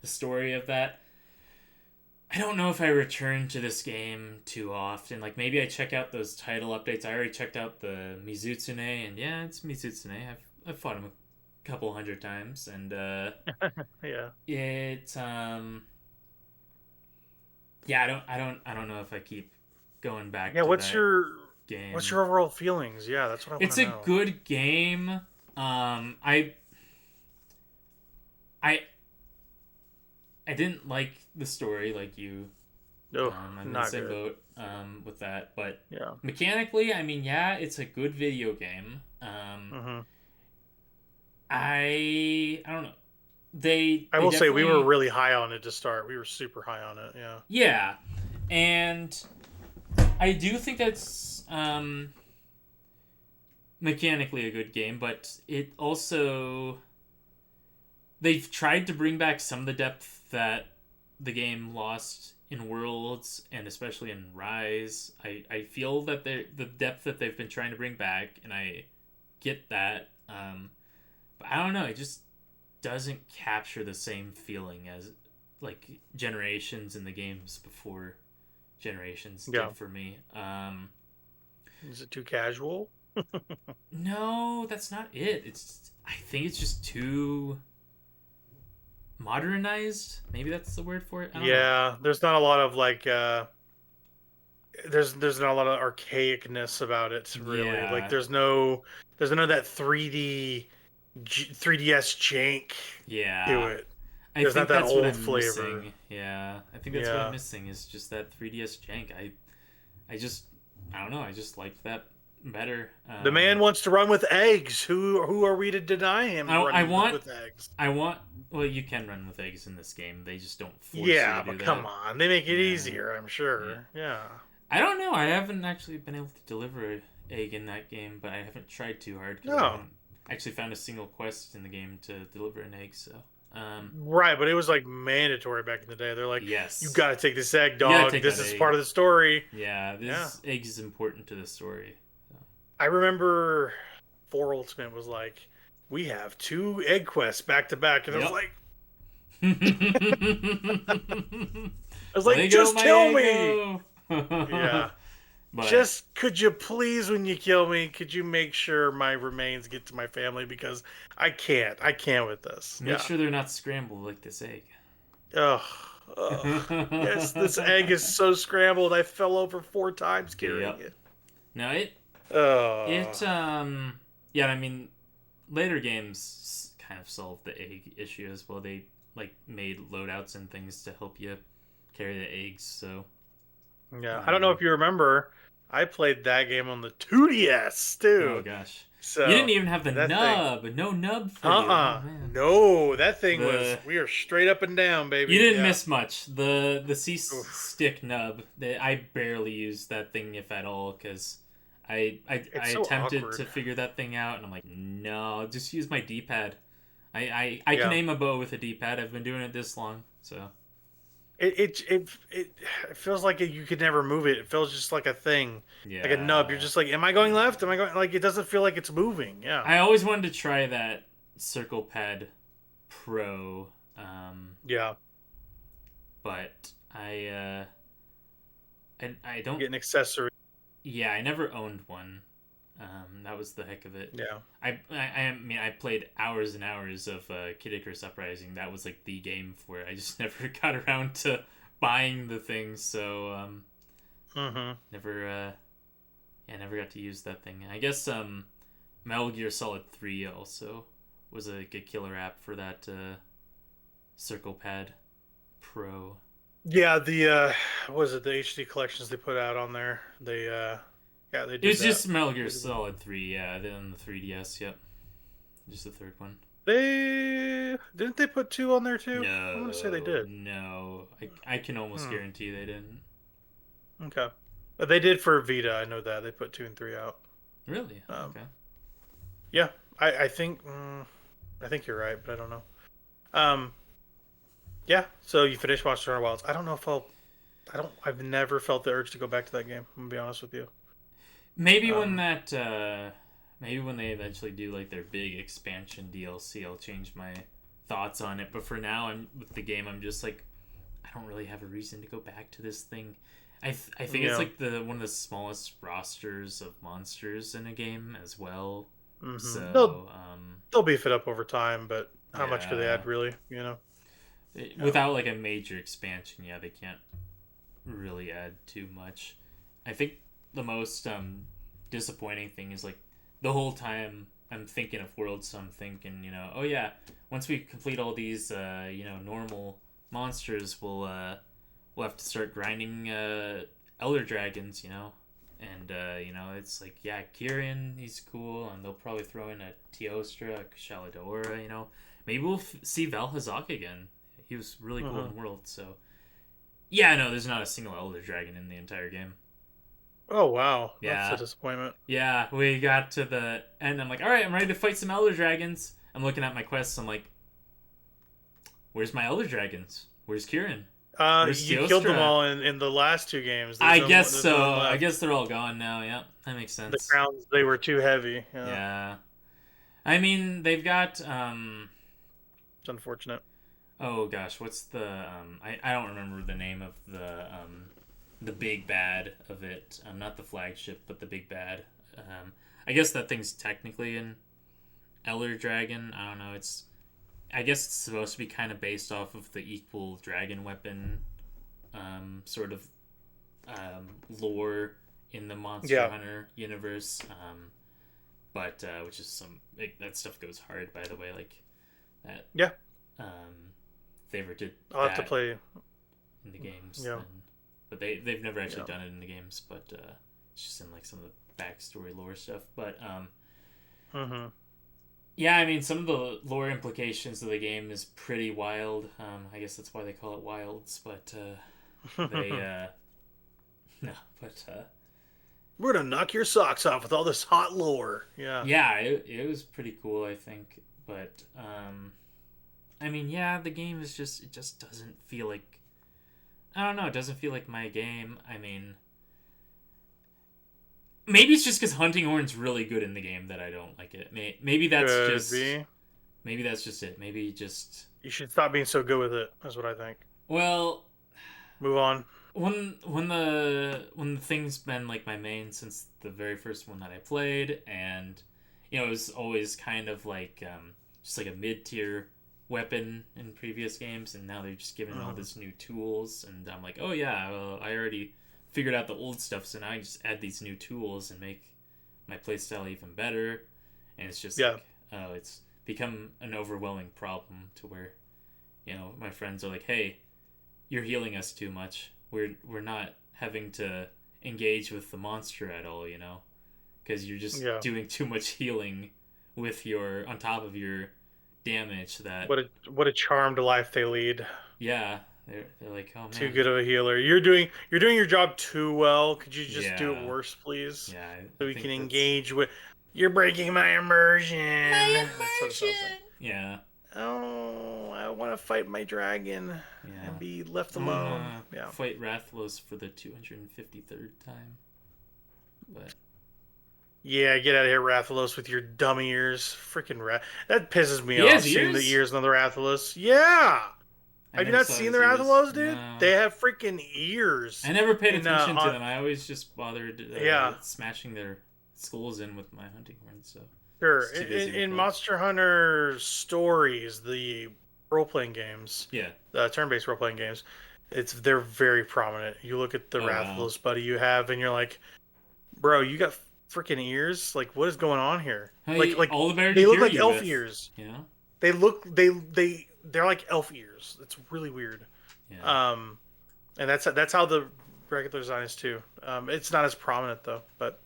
story of that. I don't know if I return to this game too often. Like, maybe I check out those title updates. I already checked out the Mizutsune, and yeah, it's Mizutsune. I've fought him a couple hundred times, and yeah. It I don't know if I keep going back. Yeah, to what's that your game. What's your overall feelings? Yeah, that's what I want to know. It's a good game. I didn't like the story like you. No, I'm in the not same good. boat with that, but Yeah. mechanically, I mean, yeah, it's a good video game. I don't know. I will say we were really high on it to start. We were super high on it. Yeah. Yeah, and I do think that's mechanically a good game, but it also they've tried to bring back some of the depth that the game lost in Worlds and especially in Rise. I feel that the depth that they've been trying to bring back, and I get that, but I don't know, it just doesn't capture the same feeling as like Generations in the games before Generations did for me. Is it too casual? No, that's not it. I think it's just too modernized. Maybe that's the word for it. I don't know. There's not a lot of like there's not a lot of archaicness about it really. Yeah. Like there's no that 3DS jank to it. I There's think not that that's what old I'm flavor. missing. Yeah, I think that's what I'm missing is just that 3DS jank. I don't know. I just liked that better. The man wants to run with eggs. Who are we to deny him running with eggs? Well, you can run with eggs in this game. They just don't force Yeah, you to do but that. come on. They make it easier, I'm sure. Yeah. I don't know. I haven't actually been able to deliver an egg in that game, but I haven't tried too hard because I haven't actually found a single quest in the game to deliver an egg, so... Right, but it was like mandatory back in the day. They're like, yes, you got to take this egg, dog. This is part of the story. Yeah, this egg is important to the story. So. I remember 4 Ultimate was like, we have 2 egg quests back to back, and I was like, just kill me. Yeah. But... just, could you please, when you kill me, could you make sure my remains get to my family, because I can't with this. Make sure they're not scrambled like this egg. Ugh. Yes, this egg is so scrambled. I fell over 4 times carrying it. No, yeah, I mean, later games kind of solved the egg issue as well. They like made loadouts and things to help you carry the eggs. So yeah, I don't know if you remember, I played that game on the 2DS too. Oh gosh. So you didn't even have the nub. No nub for you. Oh, no, that thing was... we are straight up and down, baby. You didn't miss much. The C-stick nub, I barely used that thing, if at all, because I attempted to figure that thing out, and I'm like, no, just use my D-pad. I can aim a bow with a D-pad. I've been doing it this long, so... It feels like you could never move it. It feels just like a thing, like a nub. You're just like, am I going left? Am I going... like, it doesn't feel like it's moving. Yeah. I always wanted to try that Circle Pad Pro. Yeah. But I don't get an accessory. Yeah, I never owned one. That was the heck of it. Yeah. I mean, I played hours and hours of Kid Icarus Uprising. That was like the game for it. I just never got around to buying the thing, so never got to use that thing. I guess Metal Gear Solid 3 also was a killer app for that Circle Pad Pro. Yeah, the what was it, the HD collections they put out on there? Yeah, they did. It was just Metal Gear Solid 3, yeah, then the 3DS, yep. Just the third one. Didn't they put 2 on there too? No, I want to say they did. No, I can almost guarantee they didn't. Okay, but they did for Vita. I know that they put 2 and 3 out. Really? Okay. Yeah, I think you're right, but I don't know. Yeah. So you finished Monster Hunter Wilds. I don't know if I've never felt the urge to go back to that game. I'm gonna be honest with you. Maybe when they eventually do like their big expansion DLC, I'll change my thoughts on it. But for now, with the game, I'm just like, I don't really have a reason to go back to this thing. I think it's like one of the smallest rosters of monsters in a game as well. Mm-hmm. So they'll beef it up over time, but how much could they add, really? You know, without like a major expansion, they can't really add too much. I think the most disappointing thing is like the whole time I'm thinking of Worlds, I'm thinking, oh yeah, once we complete all these normal monsters, we'll have to start grinding Elder Dragons, and it's like, yeah, Kirin, he's cool, and they'll probably throw in a Teostra, a Shaladora, maybe we'll see Valhazak again. He was really cool in Worlds, so yeah, no, there's not a single Elder Dragon in the entire game. Oh, wow. Yeah. That's a disappointment. Yeah, we got to the end. I'm like, all right, I'm ready to fight some Elder Dragons. I'm looking at my quests. I'm like, where's my Elder Dragons? Where's Kirin? You killed them all in the last 2 games. I guess so. I guess they're all gone now. Yeah, that makes sense. The crowns, they were too heavy. Yeah. I mean, they've got... It's unfortunate. Oh, gosh, what's the... I don't remember the name of the big bad of it. Not the flagship, but the big bad. I guess that thing's technically an Elder Dragon. I don't know. I guess it's supposed to be kind of based off of the equal dragon weapon sort of lore in the Monster Hunter universe. But which is that stuff goes hard, by the way. Like that. Yeah. Favor did. I'll have to play in the games. Yeah. But they've never actually done it in the games, but it's just in like some of the backstory lore stuff. But yeah, I mean, some of the lore implications of the game is pretty wild. I guess that's why they call it Wilds. But they we're gonna knock your socks off with all this hot lore. Yeah. Yeah, it was pretty cool, I think. But I mean, yeah, the game is it just doesn't feel like. I don't know, it doesn't feel like my game. I mean, maybe it's just because hunting horn's really good in the game that I don't like it. Maybe that's maybe that's just it. Maybe just you should stop being so good with it. That's what I think. Well, move on. When the thing's been like my main since the very first one that I played, and it was always kind of like just like a mid-tier weapon in previous games, and now they're just giving all this new tools, and I'm like, oh yeah, well, I already figured out the old stuff, so now I just add these new tools and make my playstyle even better, and it's just like, oh, it's become an overwhelming problem to where, my friends are like, hey, you're healing us too much. We're not having to engage with the monster at all, because you're just doing too much healing with on top of your damage. That what a charmed life they lead. Yeah, they're like, oh man, too good of a healer. You're doing your job too well. Could you just do it worse, please? Yeah, so we can engage with. You're breaking my immersion. Yeah. Oh, I want to fight my dragon and be left alone. Fight Rathalos for the 253rd time. But yeah, get out of here, Rathalos, with your dumb ears. Freaking that pisses me off. Seeing the ears on the Rathalos. Yeah. Have you not seen the Rathalos, dude? No. They have freaking ears. I never paid attention to them. I always just bothered smashing their skulls in with my hunting horn. So. Sure. In Monster Hunter Stories, the role-playing games, the turn-based role-playing games, they're very prominent. You look at the Rathalos buddy you have, and you're like, bro, you got freaking ears? Like, what is going on here? Like all the they look like elf ears. Yeah. They're like elf ears. It's really weird. Yeah. And that's how the regular design is too. It's not as prominent though, but.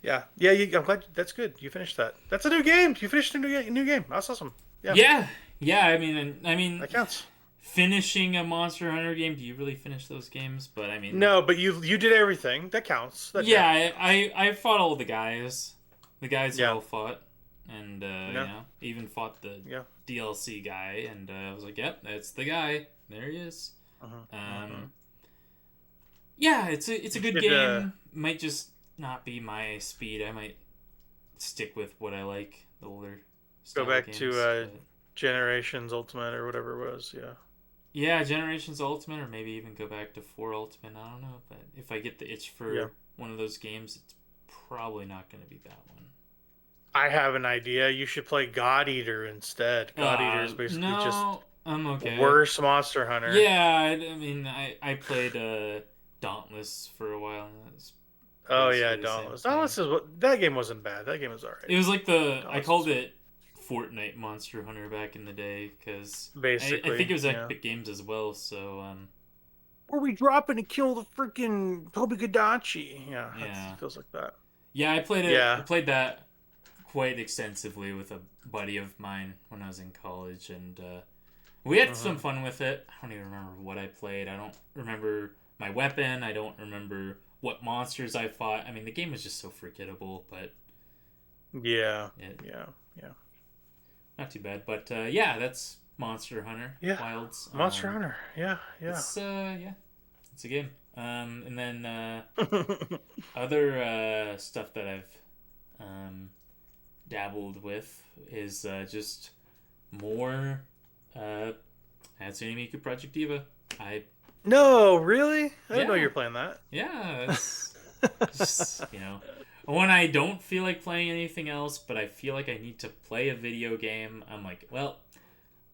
Yeah. I'm glad. That's good. You finished that. That's a new game. You finished a new game. That's awesome. Yeah. I mean, that counts. Finishing a Monster Hunter game. Do you really finish those games? But I mean, no. But you did everything. That counts. I fought all the guys. The guys all fought, and even fought the DLC guy, and I was like, yep, that's the guy. There he is. Yeah, it's a good game. Might just not be my speed. I might stick with what I like, the older style. Go back to Generations Ultimate or whatever it was, Yeah, Generations Ultimate, or maybe even go back to 4 Ultimate. I don't know, but if I get the itch for one of those games, it's probably not going to be that one. I have an idea. You should play God Eater instead. God Eater is basically I'm okay. Worse Monster Hunter. Yeah, I mean, I played Dauntless for a while. And Dauntless. Dauntless is that game wasn't bad. That game was alright. It was like I called it Fortnite Monster Hunter back in the day because basically I think it was Epic Games as well. So where we dropping to kill the freaking Tobigadachi? Yeah, it feels like that. Yeah, I played it. I played that quite extensively with a buddy of mine when I was in college, and we had some fun with it. I don't even remember what I played. I don't remember my weapon. I don't remember what monsters I fought. I mean, the game was just so forgettable, but yeah. Not too bad, but that's Monster Hunter. Yeah, Wilds. Monster Hunter. Yeah. It's a game. And then other stuff that I've dabbled with is just more Hatsune Miku Project Diva. No, really? I didn't know you were playing that. Yeah, it's just, when I don't feel like playing anything else, but I feel like I need to play a video game, I'm like, well,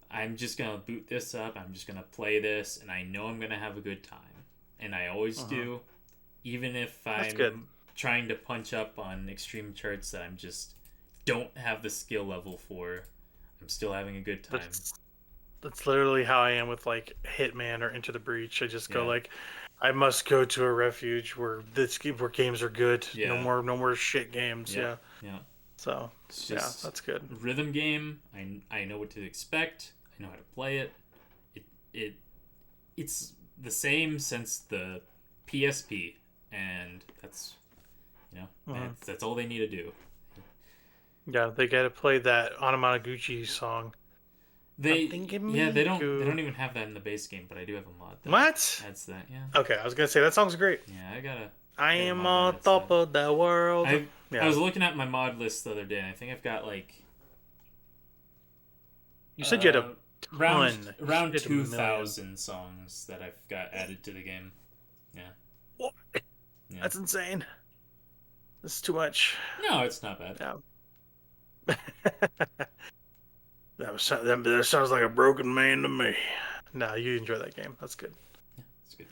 I'm just going to boot this up, I'm just going to play this, and I know I'm going to have a good time. And I always do, even if I'm trying to punch up on extreme charts that I'm just don't have the skill level for, I'm still having a good time. That's literally how I am with like Hitman or Into the Breach. I just go like, I must go to a refuge where games are good. Yeah. No more shit games. Yeah. So that's good. Rhythm game. I know what to expect. I know how to play it. It's the same since the PSP, and that's that's all they need to do. Yeah, they got to play that Anamanaguchi song. They don't even have that in the base game, but I do have a mod that what? adds that. Yeah. Okay, I was gonna say that song's great. Yeah, I Got a am mod on on it, top so. of the world. I was looking at my mod list the other day, and I think I've got like You said you had a ton. around You said a million. 2,000 songs that I've got added to the game. Yeah. What? Yeah. That's insane. This is too much. No, it's not bad. Yeah. That sounds like a broken man to me. No, you enjoy that game. That's good. Yeah, it's good.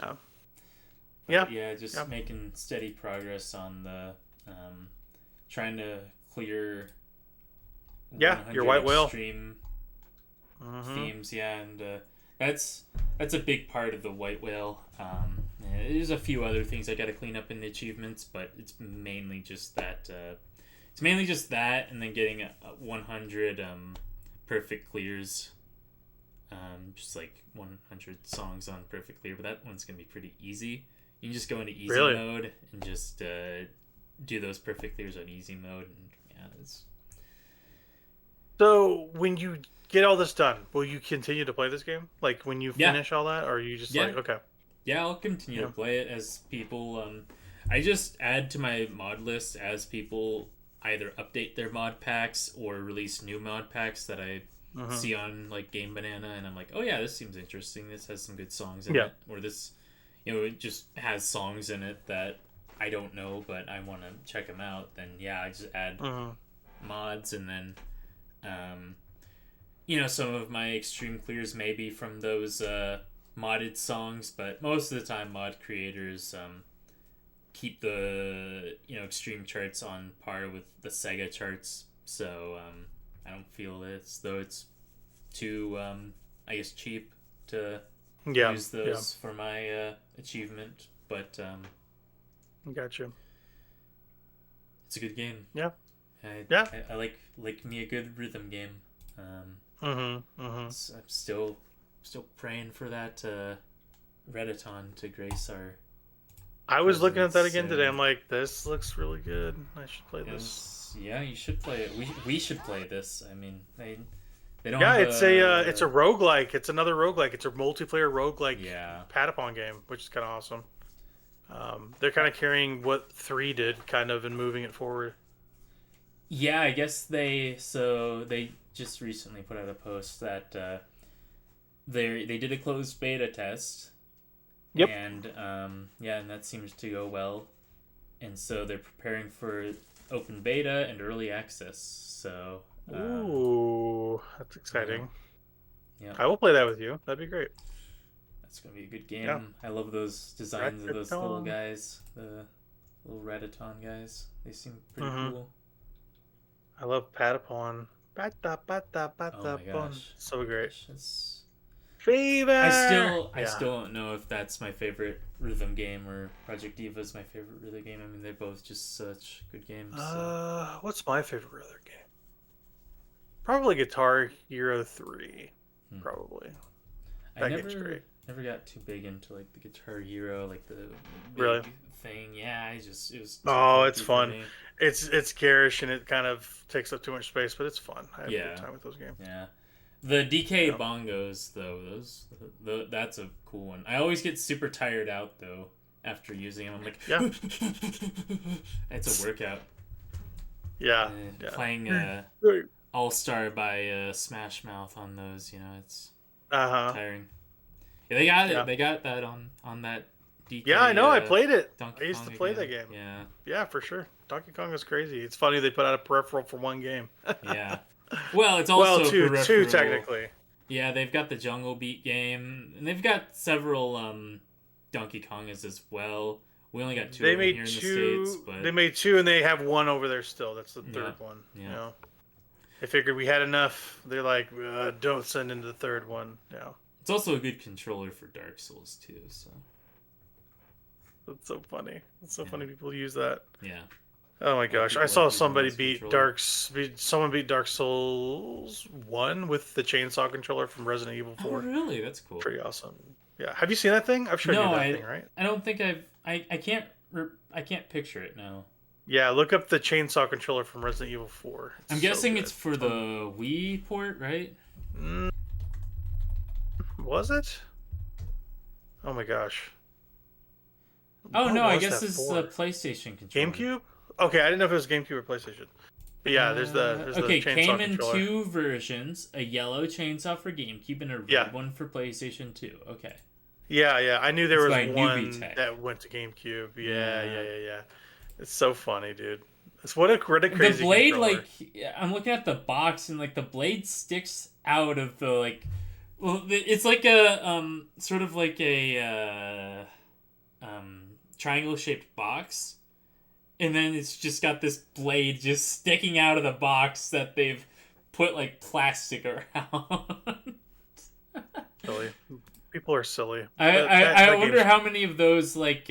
Yeah. Just making steady progress on the trying to clear your white whale extreme themes, and that's a big part of the white whale. There's a few other things I got to clean up in the achievements, but it's mainly just that. And then getting 100 perfect clears. Just like 100 songs on perfect clear, but that one's gonna be pretty easy. You can just go into easy mode and just do those perfect clears on easy mode, and it's. So when you get all this done, will you continue to play this game? Like when you finish all that, or are you just like okay? Yeah, I'll continue to play it as people. I just add to my mod list as people either update their mod packs or release new mod packs that I see on like Game Banana, and I'm like, oh yeah, this seems interesting. This has some good songs in it, or this, it just has songs in it that I don't know, but I want to check them out. Then I just add mods, and then some of my extreme clears may be from those modded songs, but most of the time mod creators keep the extreme charts on par with the Sega charts, so I don't feel as though it's too cheap to use those for my achievement, but gotcha. It's a good game. I like me a good rhythm game. I'm still praying for that Redditon to grace our. I was looking at that again today. I'm like, this looks really good. I should play this. Yeah, you should play it. We should play this. I mean, they don't. Yeah, it's a roguelike. It's another roguelike. It's a multiplayer roguelike. Patapon game, which is kind of awesome. They're kind of carrying what 3 did, kind of, and moving it forward. Yeah, I guess they just recently put out a post that they did a closed beta test. Yep. And and that seems to go well, and so they're preparing for open beta and early access. So. Ooh, that's exciting. Yeah. I will play that with you. That'd be great. That's gonna be a good game. Yeah. I love those designs of those little guys, the little Redditon guys. They seem pretty cool. I love Patapon. Oh my gosh. So great. It's... Fever! I still don't know if that's my favorite rhythm game or Project Diva is my favorite rhythm game. I mean, they're both just such good games. So. What's my favorite rhythm game? Probably Guitar Hero 3. Probably. I never got too big into like the Guitar Hero, like the big thing. Yeah, it was. Oh, it's fun. It's garish and it kind of takes up too much space, but it's fun. I have a good time with those games. Yeah. The DK bongos, though, that's a cool one. I always get super tired out, though, after using them. I'm like, it's a workout. Yeah. Playing All-Star by Smash Mouth on those, it's tiring. Yeah, they got it. They got that on that DK. Yeah, I know. I played it. Donkey I used Kong to play again. that game. Yeah. Yeah, for sure. Donkey Kong is crazy. It's funny they put out a peripheral for one game. Yeah. Well, it's also two technically. Yeah, they've got the Jungle Beat game, and they've got several Donkey Kongas as well. We only got 2 of them here in the States, but they made 2, and they have 1 over there still. That's the third one. Yeah. They figured we had enough. They're like, don't send in the third one. Yeah. It's also a good controller for Dark Souls too. So that's so funny. It's so funny people use that. Yeah. Oh my gosh! I saw somebody someone beat Dark Souls 1 with the chainsaw controller from Resident Evil 4. Oh, really? That's cool. Pretty awesome. Yeah. Have you seen that thing? I've shown you that thing, right? I don't think I can't picture it now. Yeah, look up the chainsaw controller from Resident Evil 4. I'm guessing it's for the Wii port, right? Was it? Oh my gosh. Oh What no, I was guess that this is for? a PlayStation controller. GameCube? Okay, I didn't know if it was GameCube or PlayStation. But yeah, there's the okay, chainsaw came in controller. 2 versions: a yellow chainsaw for GameCube and a red one for PlayStation 2. Okay. Yeah. I knew there It's by was one Newbie that went to GameCube. Yeah. It's so funny, dude. It's what a crazy The blade, controller. like, I'm looking at the box and like the blade sticks out of the like. Well, it's like a sort of like a triangle shaped box, and then it's just got this blade just sticking out of the box that they've put like plastic around. Silly. People are silly. I wonder how many of those like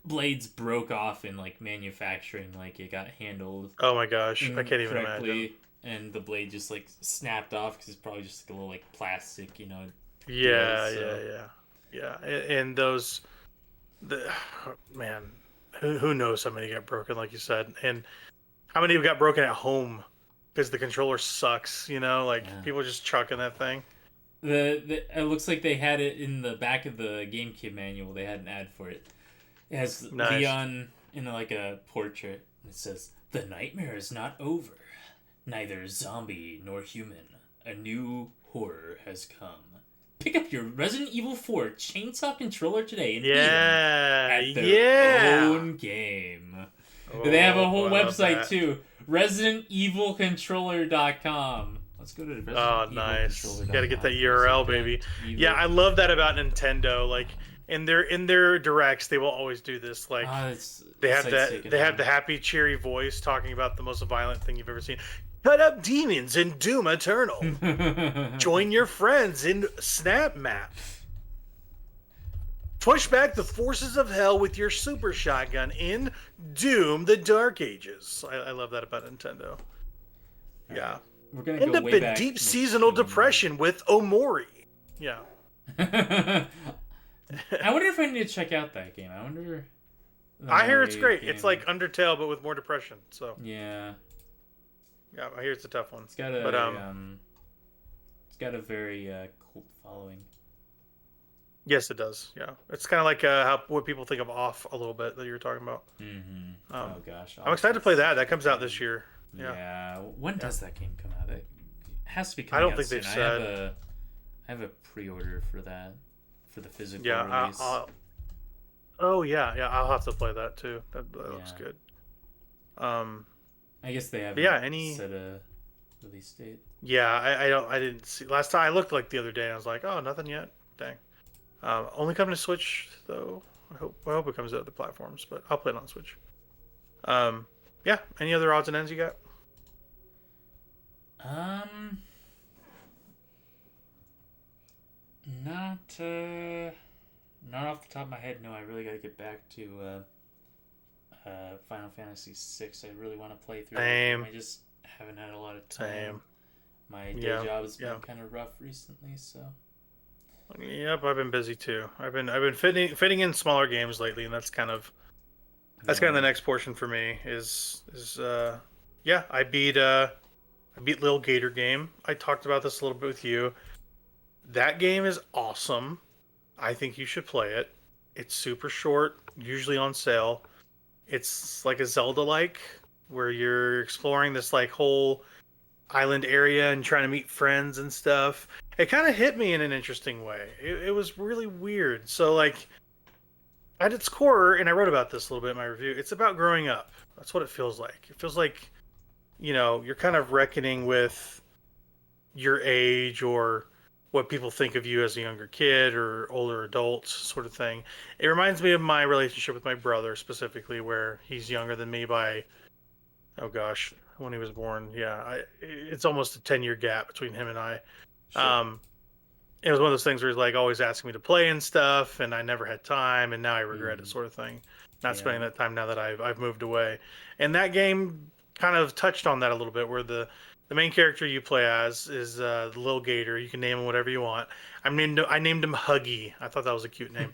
blades broke off in like manufacturing, like it got handled. Oh my gosh, I can't even imagine. And the blade just like snapped off because it's probably just like a little like plastic, Yeah. And those, man, who knows how many got broken, like you said, and how many got broken at home because the controller sucks. People just chucking that thing. It looks like they had it in the back of the GameCube manual. They had an ad for it. It has Leon in like a portrait. It says, "The nightmare is not over. Neither zombie nor human. A new horror has come. Pick up your Resident Evil 4 chainsaw controller today and beat them at their own game." They have a whole website too. ResidentEvilController.com. Let's go to the Resident Evil nice. Got to get that URL, baby. Yeah, I love that about Nintendo. Like in their directs, they will always do this. Like they have the happy, cheery voice talking about the most violent thing you've ever seen. Cut up demons in Doom Eternal. Join your friends in Snap Map. Push back the forces of hell with your super shotgun in Doom: The Dark Ages. I love that about Nintendo. Yeah. We're gonna end go up way in back deep seasonal depression with Omori. Yeah. I wonder if I need to check out that game. I wonder. I hear it's great. It's like Undertale, but with more depression. So. Yeah. Yeah, I hear it's a tough one. It's got a very cult following. Yes, it does. Yeah, it's kind of like what people think of Off a little bit that you were talking about. Mm-hmm. Oh gosh, I'm excited to play that. That comes out this year. Yeah. When does that game come out? It has to be coming I don't out think soon. they've said. I have a pre-order for that, for the physical release. I'll have to play that too. That looks good. I guess they haven't set a release date. Yeah, I didn't see. Last time I looked like the other day and I was like, oh, nothing yet. Dang. Only coming to Switch though. I hope it comes to other platforms, but I'll play it on Switch. Yeah. Any other odds and ends you got? Not off the top of my head. No, I really got to get back to Final Fantasy VI. I really want to play through it. I just haven't had a lot of time. My day job has been kind of rough recently, so. Yep, I've been busy too. I've been fitting in smaller games lately, and that's kind of the next portion for me. I beat Lil Gator Game. I talked about this a little bit with you. That game is awesome. I think you should play it. It's super short, usually on sale. It's like a Zelda-like, where you're exploring this like whole island area and trying to meet friends and stuff. It kind of hit me in an interesting way. It was really weird. So like, at its core, and I wrote about this a little bit in my review, it's about growing up. That's what it feels like. It feels like, you're kind of reckoning with your age or what people think of you as a younger kid or older adult sort of thing. It reminds me of my relationship with my brother specifically, where he's younger than me by, oh gosh, when he was born. Yeah, it's almost a 10-year gap between him and I. Sure. It was one of those things where he's like always asking me to play and stuff, and I never had time, and now I regret it, sort of thing. Not spending that time now that I've moved away. And that game kind of touched on that a little bit, where the main character you play as is the little gator. You can name him whatever you want. I named him Huggy. I thought that was a cute name.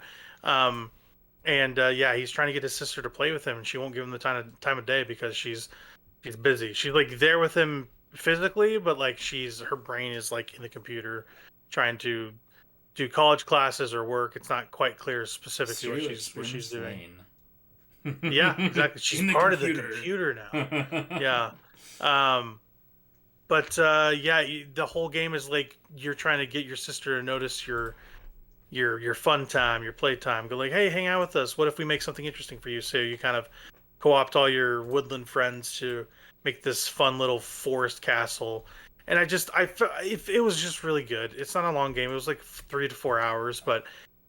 He's trying to get his sister to play with him, and she won't give him the time of day because she's busy. She's like there with him physically, but like her brain is like in the computer trying to do college classes or work. It's not quite clear specifically what she's doing. Yeah, exactly. She's part of the computer now. Yeah. But yeah, the whole game is like you're trying to get your sister to notice your fun time, your play time. Go like, hey, hang out with us. What if we make something interesting for you? So you kind of co-opt all your woodland friends to make this fun little forest castle. And it was just really good. It's not a long game. It was like 3 to 4 hours, but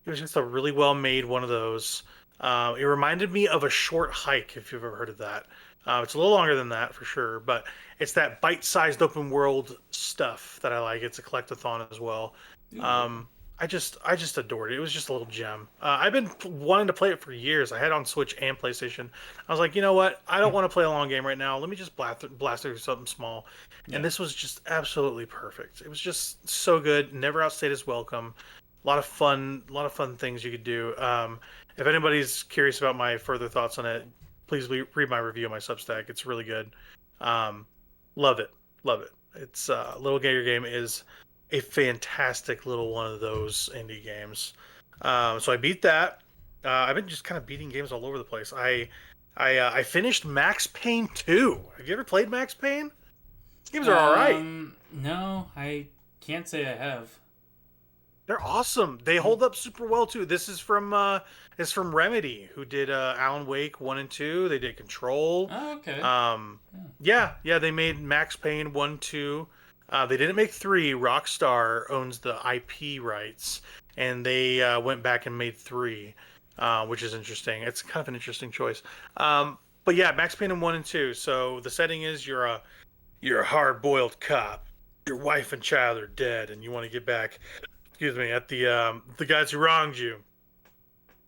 it was just a really well made one of those. It reminded me of a short hike, if you've ever heard of that. It's a little longer than that for sure, but it's that bite-sized open world stuff that I like. It's a collectathon as well. I just adored it. It was just a little gem. I've been wanting to play it for years. I had it on Switch and PlayStation. I was like, you know what? I don't want to play a long game right now. Let me just blast through something small. Yeah. And this was just absolutely perfect. It was just so good. Never outstayed its welcome. A lot of fun things you could do. If anybody's curious about my further thoughts on it, please read my review on my Substack. It's really good. Love it. It's Little Gator Game is a fantastic little one of those indie games. So I beat that. I've been just kind of beating games all over the place. I finished Max Payne 2. Have you ever played Max Payne? Games are all right. No, I can't say I have. They're awesome. They hold up super well too. This is from Remedy, who did Alan Wake 1 and 2. They did Control. Oh, okay. Yeah, they made Max Payne 1, 2. They didn't make 3. Rockstar owns the IP rights, and they went back and made 3, which is interesting. It's kind of an interesting choice. But yeah, Max Payne 1 and 2. So the setting is you're a hard-boiled cop. Your wife and child are dead, and you want to get back. Excuse me, at the guys who wronged you.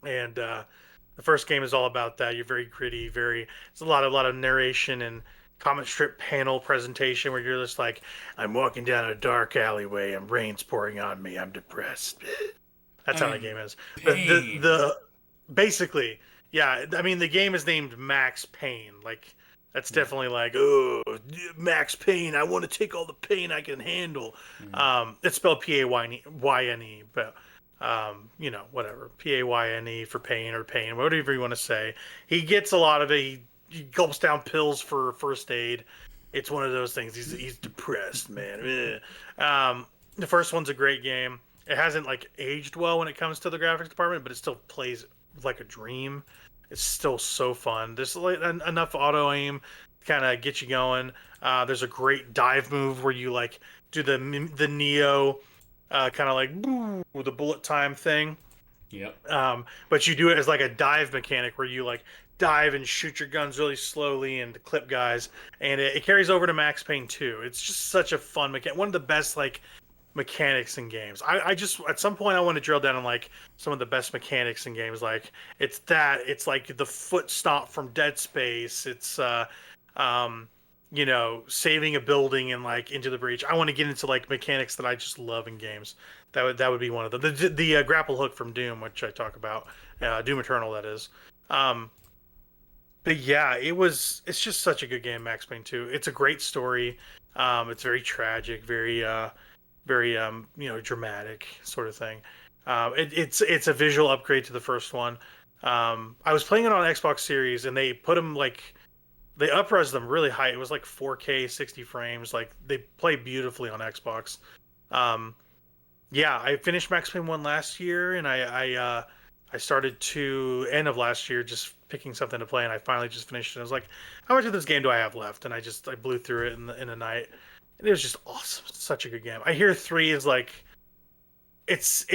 And the first game is all about that. You're very gritty, it's a lot of narration and comic strip panel presentation where you're just like, I'm walking down a dark alleyway and rain's pouring on me. I'm depressed. That's how the game is. The basically, yeah. I mean, the game is named Max Payne. Like, that's definitely like, oh, Max Payne. I want to take all the pain I can handle. It's spelled Payne, but whatever. Payne for pain or pain, whatever you want to say. He gets a lot of it. He gulps down pills for first aid. It's one of those things. He's depressed, man. The first one's a great game. It hasn't like aged well when it comes to the graphics department, but it still plays like a dream. It's still so fun. There's like enough auto aim to kind of get you going. There's a great dive move where you like do the Neo kind of like the bullet time thing. Yep. But you do it as like a dive mechanic where you like dive and shoot your guns really slowly and clip guys, and it carries over to Max Payne 2. It's just such a fun mechanic. One of the best like mechanics in games. I just at some point I want to drill down on like some of the best mechanics in games. Like it's like the foot stomp from Dead Space. It's saving a building and like Into the Breach. I want to get into like mechanics that I just love in games. That would be one of them. The grapple hook from Doom, which I talk about, Doom Eternal, that is. But yeah, it's just such a good game, Max Payne 2. It's a great story. It's very tragic, very dramatic sort of thing. It's a visual upgrade to the first one. I was playing it on Xbox Series, and they put them they up-res them really high. It was like 4K, 60 frames. Like they play beautifully on Xbox. I finished Max Payne 1 last year, and I started to end of last year just picking something to play, and I finally just finished it. I was like, how much of this game do I have left? And I blew through it in a night. And it was just awesome. It's such a good game. I hear 3 is like, it's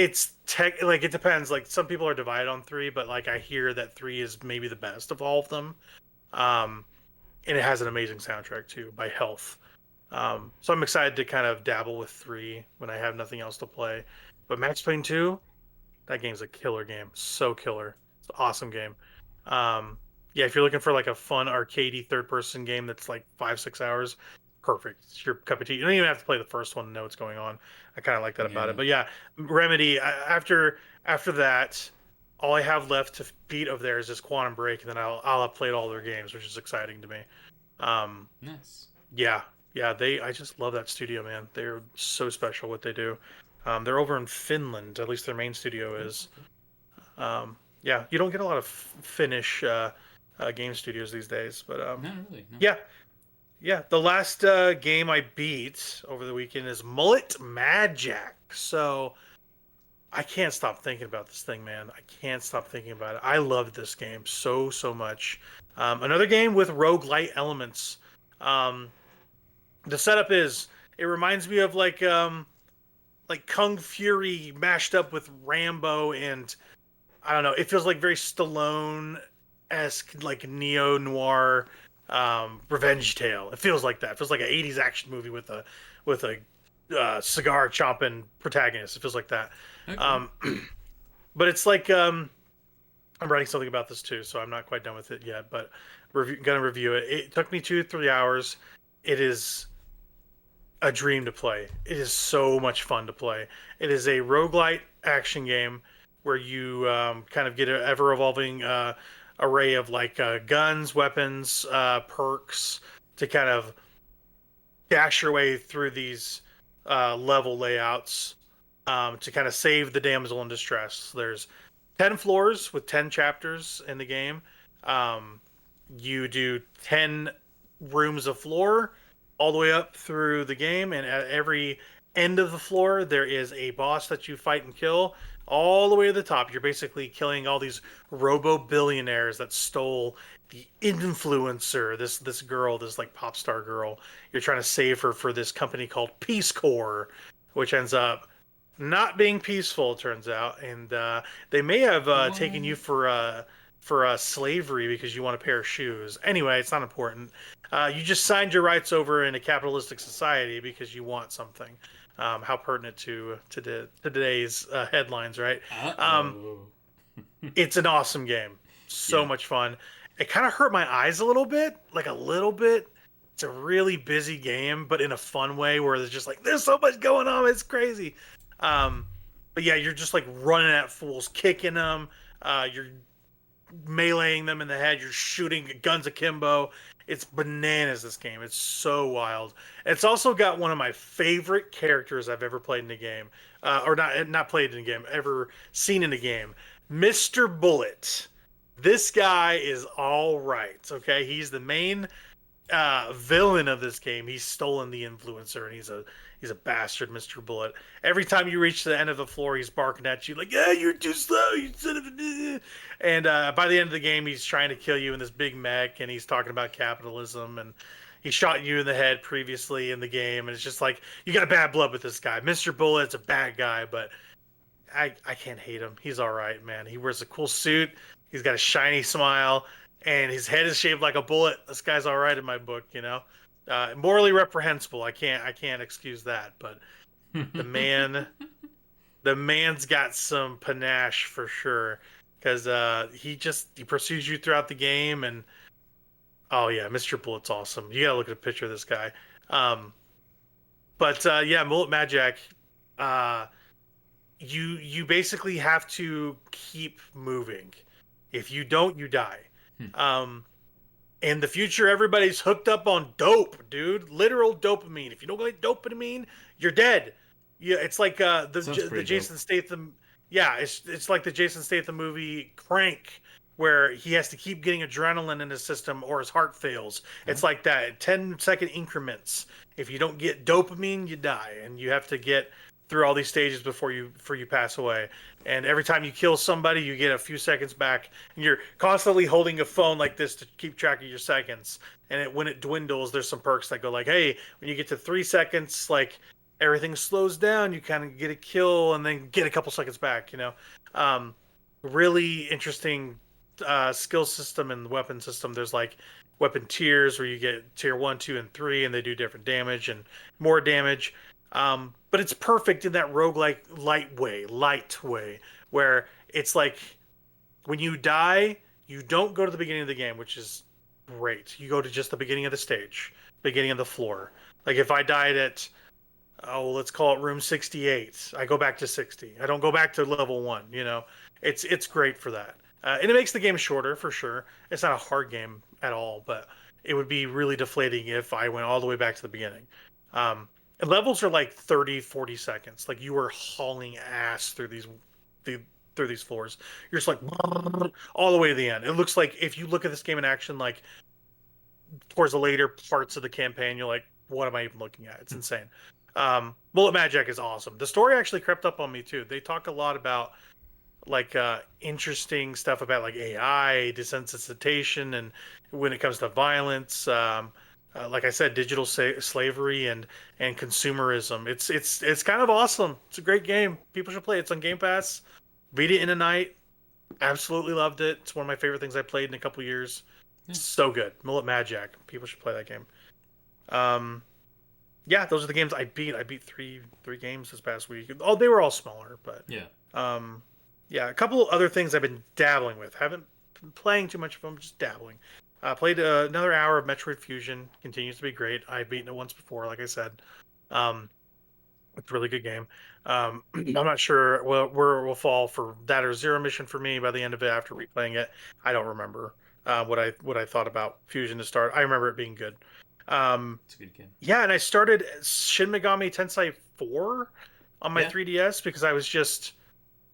tech, like it depends. Like some people are divided on 3, but like I hear that 3 is maybe the best of all of them. And it has an amazing soundtrack too by Health. So I'm excited to kind of dabble with 3 when I have nothing else to play. But Max Payne 2, that game's a killer game. So killer. It's an awesome game. If you're looking for like a fun arcadey third-person game that's like 5-6 hours, perfect. It's your cup of tea. You don't even have to play the first one to know what's going on. I kind of like that about it. But yeah, Remedy. After that, all I have left to beat of theirs is Quantum Break, and then I'll have played all their games, which is exciting to me. Nice. Yeah. I just love that studio, man. They're so special what they do. They're over in Finland, at least their main studio is. Yeah, you don't get a lot of Finnish game studios these days, but Not really. No. yeah, yeah. The last game I beat over the weekend is Mullet Madjack. So I can't stop thinking about this thing, man. I can't stop thinking about it. I loved this game so much. Another game with roguelite elements. Um, the setup is it reminds me of like Kung Fury mashed up with Rambo, and I don't know. It feels like very Stallone-esque, like neo-noir revenge tale. It feels like that. It feels like an '80s action movie with a cigar chomping protagonist. It feels like that. Okay. But it's like I'm writing something about this too, so I'm not quite done with it yet. But gonna review it. It took me 2-3 hours. It is a dream to play. It is so much fun to play. It is a roguelite action game where you kind of get an ever-evolving array of like guns, weapons, perks to kind of dash your way through these level layouts to kind of save the damsel in distress. There's 10 floors with 10 chapters in the game. You do 10 rooms of floor all the way up through the game, and at every end of the floor there is a boss that you fight and kill all the way to the top. You're basically killing all these robo-billionaires that stole the influencer, this girl, this like pop star girl. You're trying to save her for this company called Peace Corps, which ends up not being peaceful, it turns out. And they may have taken you for slavery because you want a pair of shoes. Anyway, it's not important. You just signed your rights over in a capitalistic society because you want something. How pertinent to today's headlines, right? It's an awesome game. So much fun. It kind of hurt my eyes a little bit, like a little bit. It's a really busy game, but in a fun way where there's just like, there's so much going on. It's crazy. But yeah, you're just like running at fools, kicking them. You're meleeing them in the head. You're shooting guns akimbo. It's bananas, this game. It's so wild. It's also got one of my favorite characters I've ever played in a game. Or not played in a game, ever seen in a game. Mr. Bullet. This guy is all right, okay? He's the main villain of this game. He's stolen the influencer, and he's a bastard, Mr. Bullet. Every time you reach the end of the floor, he's barking at you like, "Yeah, you're too slow, you son of a..." And by the end of the game, he's trying to kill you in this big mech, and he's talking about capitalism, and he shot you in the head previously in the game, and it's just like, you got a bad blood with this guy. Mr. Bullet's a bad guy, but I can't hate him. He's all right, man. He wears a cool suit. He's got a shiny smile, and his head is shaped like a bullet. This guy's all right in my book, you know. Morally reprehensible. I can't excuse that, but the man's got some panache for sure, because he pursues you throughout the game, and oh yeah, Mr. Bullet's awesome. You gotta look at a picture of this guy. But yeah, Mullet Madjack. You basically have to keep moving. If you don't, you die. In the future, everybody's hooked up on dope, dude. Literal dopamine. If you don't get dopamine, you're dead. Yeah, it's like the Jason Statham. Yeah, it's like the Jason Statham movie Crank, where he has to keep getting adrenaline in his system or his heart fails. It's like that, 10-second increments. If you don't get dopamine, you die, and you have to get through all these stages before you pass away. And every time you kill somebody, you get a few seconds back, and you're constantly holding a phone like this to keep track of your seconds. And when it dwindles, there's some perks that go like, hey, when you get to 3 seconds, like everything slows down, you kind of get a kill and then get a couple seconds back, you know. Really interesting skill system and weapon system. There's like weapon tiers where you get tier 1, 2, and 3, and they do different damage and more damage. But it's perfect in that roguelike light way, where it's like when you die, you don't go to the beginning of the game, which is great. You go to just the beginning of the stage, beginning of the floor. Like if I died at, let's call it room 68, I go back to 60. I don't go back to level 1, you know. It's great for that. And it makes the game shorter, for sure. It's not a hard game at all, but it would be really deflating if I went all the way back to the beginning. levels are like 30, 40 seconds. Like you are hauling ass through through these floors. You're just like all the way to the end. It looks like if you look at this game in action, like towards the later parts of the campaign, you're like, what am I even looking at? It's insane. Mullet Madjack is awesome. The story actually crept up on me too. They talk a lot about like interesting stuff about like AI desensitization and when it comes to violence. Like I said, digital slavery and consumerism. It's kind of awesome. It's a great game. People should play it. It's on Game Pass. Beat it in a night. Absolutely loved it. It's one of my favorite things I played in a couple years. Yeah. So good. Mullet Madjack. People should play that game. Yeah, those are the games I beat. I beat three games this past week. Oh, they were all smaller, but yeah. Yeah, a couple other things I've been dabbling with. Haven't been playing too much of them, just dabbling. Played another hour of Metroid Fusion. Continues to be great. I've beaten it once before, like I said. It's a really good game. I'm not sure where it will fall for that or Zero Mission for me by the end of it after replaying it. I don't remember what I thought about Fusion to start. I remember it being good. It's a good game. Yeah, and I started Shin Megami Tensei IV on my 3DS because I was just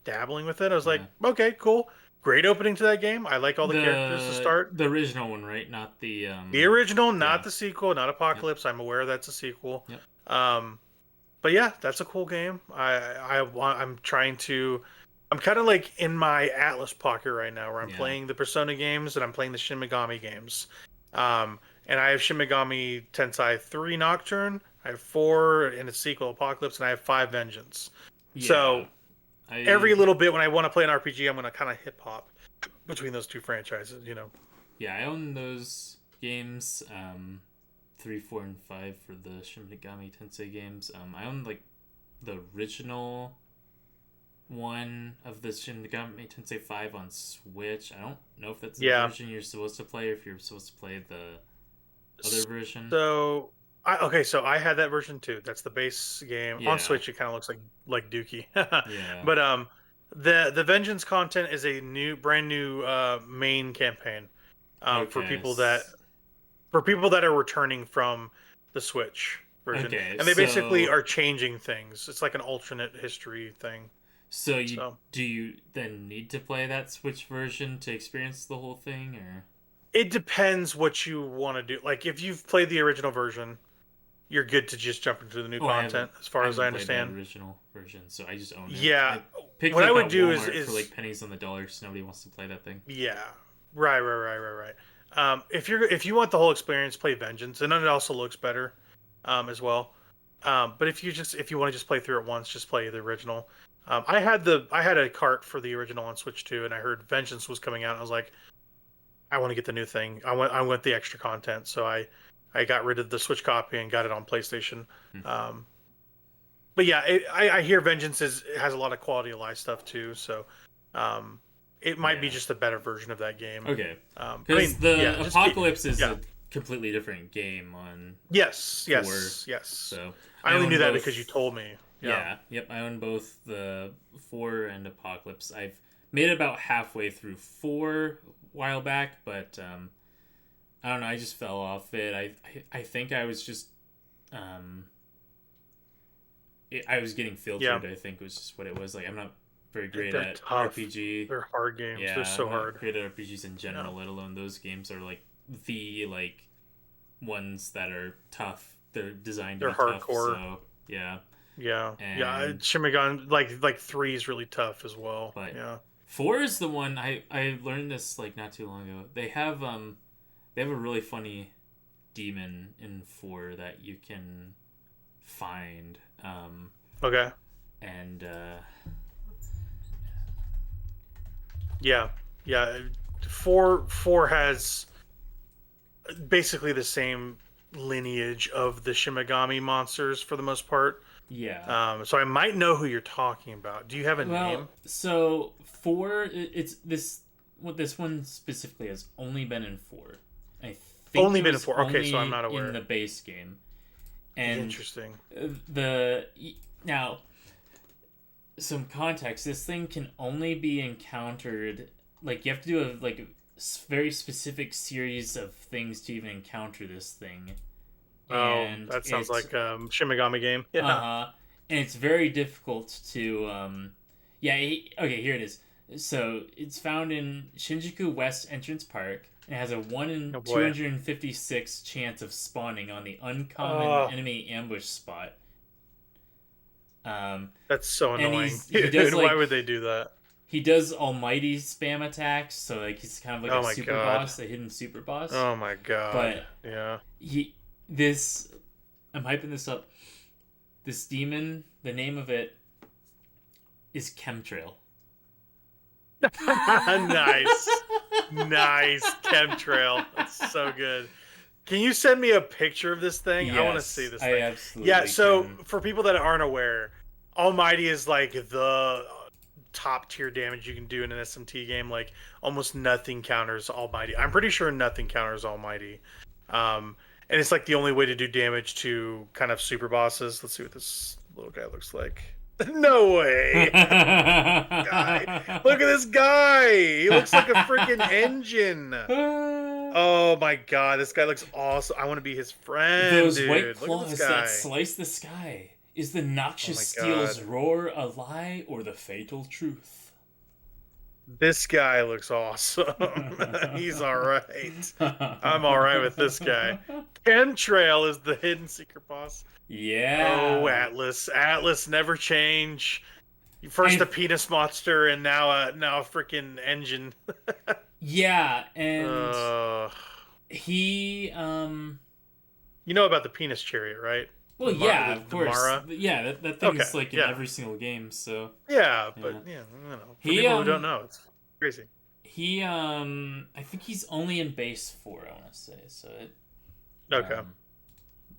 dabbling with it. I was like, okay, cool. Great opening to that game. I like all the characters to start. The original one, right? Not the original, not the sequel, not Apocalypse. Yep. I'm aware that's a sequel. Yep. But yeah, that's a cool game. I'm kind of like in my Atlas pocket right now where I'm playing the Persona games and I'm playing the Shin Megami games. And I have Shin Megami Tensei 3 Nocturne, I have 4 in its sequel Apocalypse, and I have 5 Vengeance. Yeah. So every little bit when I want to play an RPG, I'm going to kind of hip hop between those two franchises, you know. Yeah, I own those games, 3, 4, and 5 for the Shin Megami Tensei games. I own like the original one of the Shin Megami Tensei 5 on Switch. I don't know if that's the version you're supposed to play, or if you're supposed to play the other version. So I had that version too. That's the base game on Switch. It kind of looks like Dookie. Yeah. But the Vengeance content is a brand new main campaign for people that are returning from the Switch version. Okay, and they basically are changing things. It's like an alternate history thing. So do you then need to play that Switch version to experience the whole thing, or? It depends what you want to do. Like, if you've played the original version, you're good to just jump into the new content, as far as I understand. The original version, so I just own it. Yeah. What I would do is for like pennies on the dollar, because nobody wants to play that thing. Yeah. Right. If you want the whole experience, play Vengeance, and then it also looks better, as well. But if you want to just play through it once, just play the original. I had a cart for the original on Switch too, and I heard Vengeance was coming out. And I was like, I want to get the new thing. I want the extra content, so I got rid of the Switch copy and got it on PlayStation. But yeah, I hear Vengeance has a lot of quality of life stuff too, so it might be just a better version of that game. Okay, because the Apocalypse is a completely different game on. Yes. 4, So I only knew that because you told me. Yep. I own both the 4 and Apocalypse. I've made it about halfway through 4 a while back, but I don't know. I just fell off it. I think I was just I was getting filtered. I think was just what it was. Like, I'm not very great at tough. RPG. They're hard games. They're so hard. Great at RPGs in general, let alone those games are like the ones that are tough. They're designed to be hardcore. Tough, so yeah. Shin Megami like 3 is really tough as well. But 4 is the one I learned this like not too long ago. They have a really funny demon in 4 that you can find. Okay. And 4 has basically the same lineage of the Shin Megami monsters for the most part. Yeah. So I might know who you're talking about. Do you have a name? So 4, it's this one specifically has only been in 4. I think only been in 4. Okay, so I'm not aware. In the base game. And interesting. Now, some context. This thing can only be encountered. Like, you have to do a very specific series of things to even encounter this thing. And that sounds like Shin Megami game. Yeah. And it's very difficult to okay, here it is. So it's found in Shinjuku West Entrance Park. It has a 1 in 256 chance of spawning on the uncommon enemy ambush spot. That's so annoying. He does, why would they do that? He does almighty spam attacks, so like he's kind of like a super boss, a hidden super boss. Oh my god! But yeah, I'm hyping this up. This demon, the name of it is Chemtrail. Nice Chemtrail. That's so good. Can you send me a picture of this thing? Yes, I want to see this thing. I absolutely can. For people that aren't aware, Almighty is like the top tier damage you can do in an SMT game. Like almost nothing counters Almighty. I'm pretty sure nothing counters Almighty. And it's like the only way to do damage to kind of super bosses. Let's see what this little guy looks like. No way. Guy. Look at this guy. He looks like a freaking engine. Oh my god, this guy looks awesome. I want to be his friend. Those white claws that slice the sky. Is the noxious steel's roar a lie or the fatal truth? This guy looks awesome. He's alright. I'm alright with this guy. Chemtrail is the hidden secret boss. Yeah. Oh, Atlas. Atlas never change. First a penis monster and now a freaking engine. Yeah, and he you know about the penis chariot, right? Well, yeah, of course. Mara? Yeah, that thing is like in every single game, so yeah, but you know, for people who don't know, it's crazy. He I think he's only in base 4, I want to say. So it okay.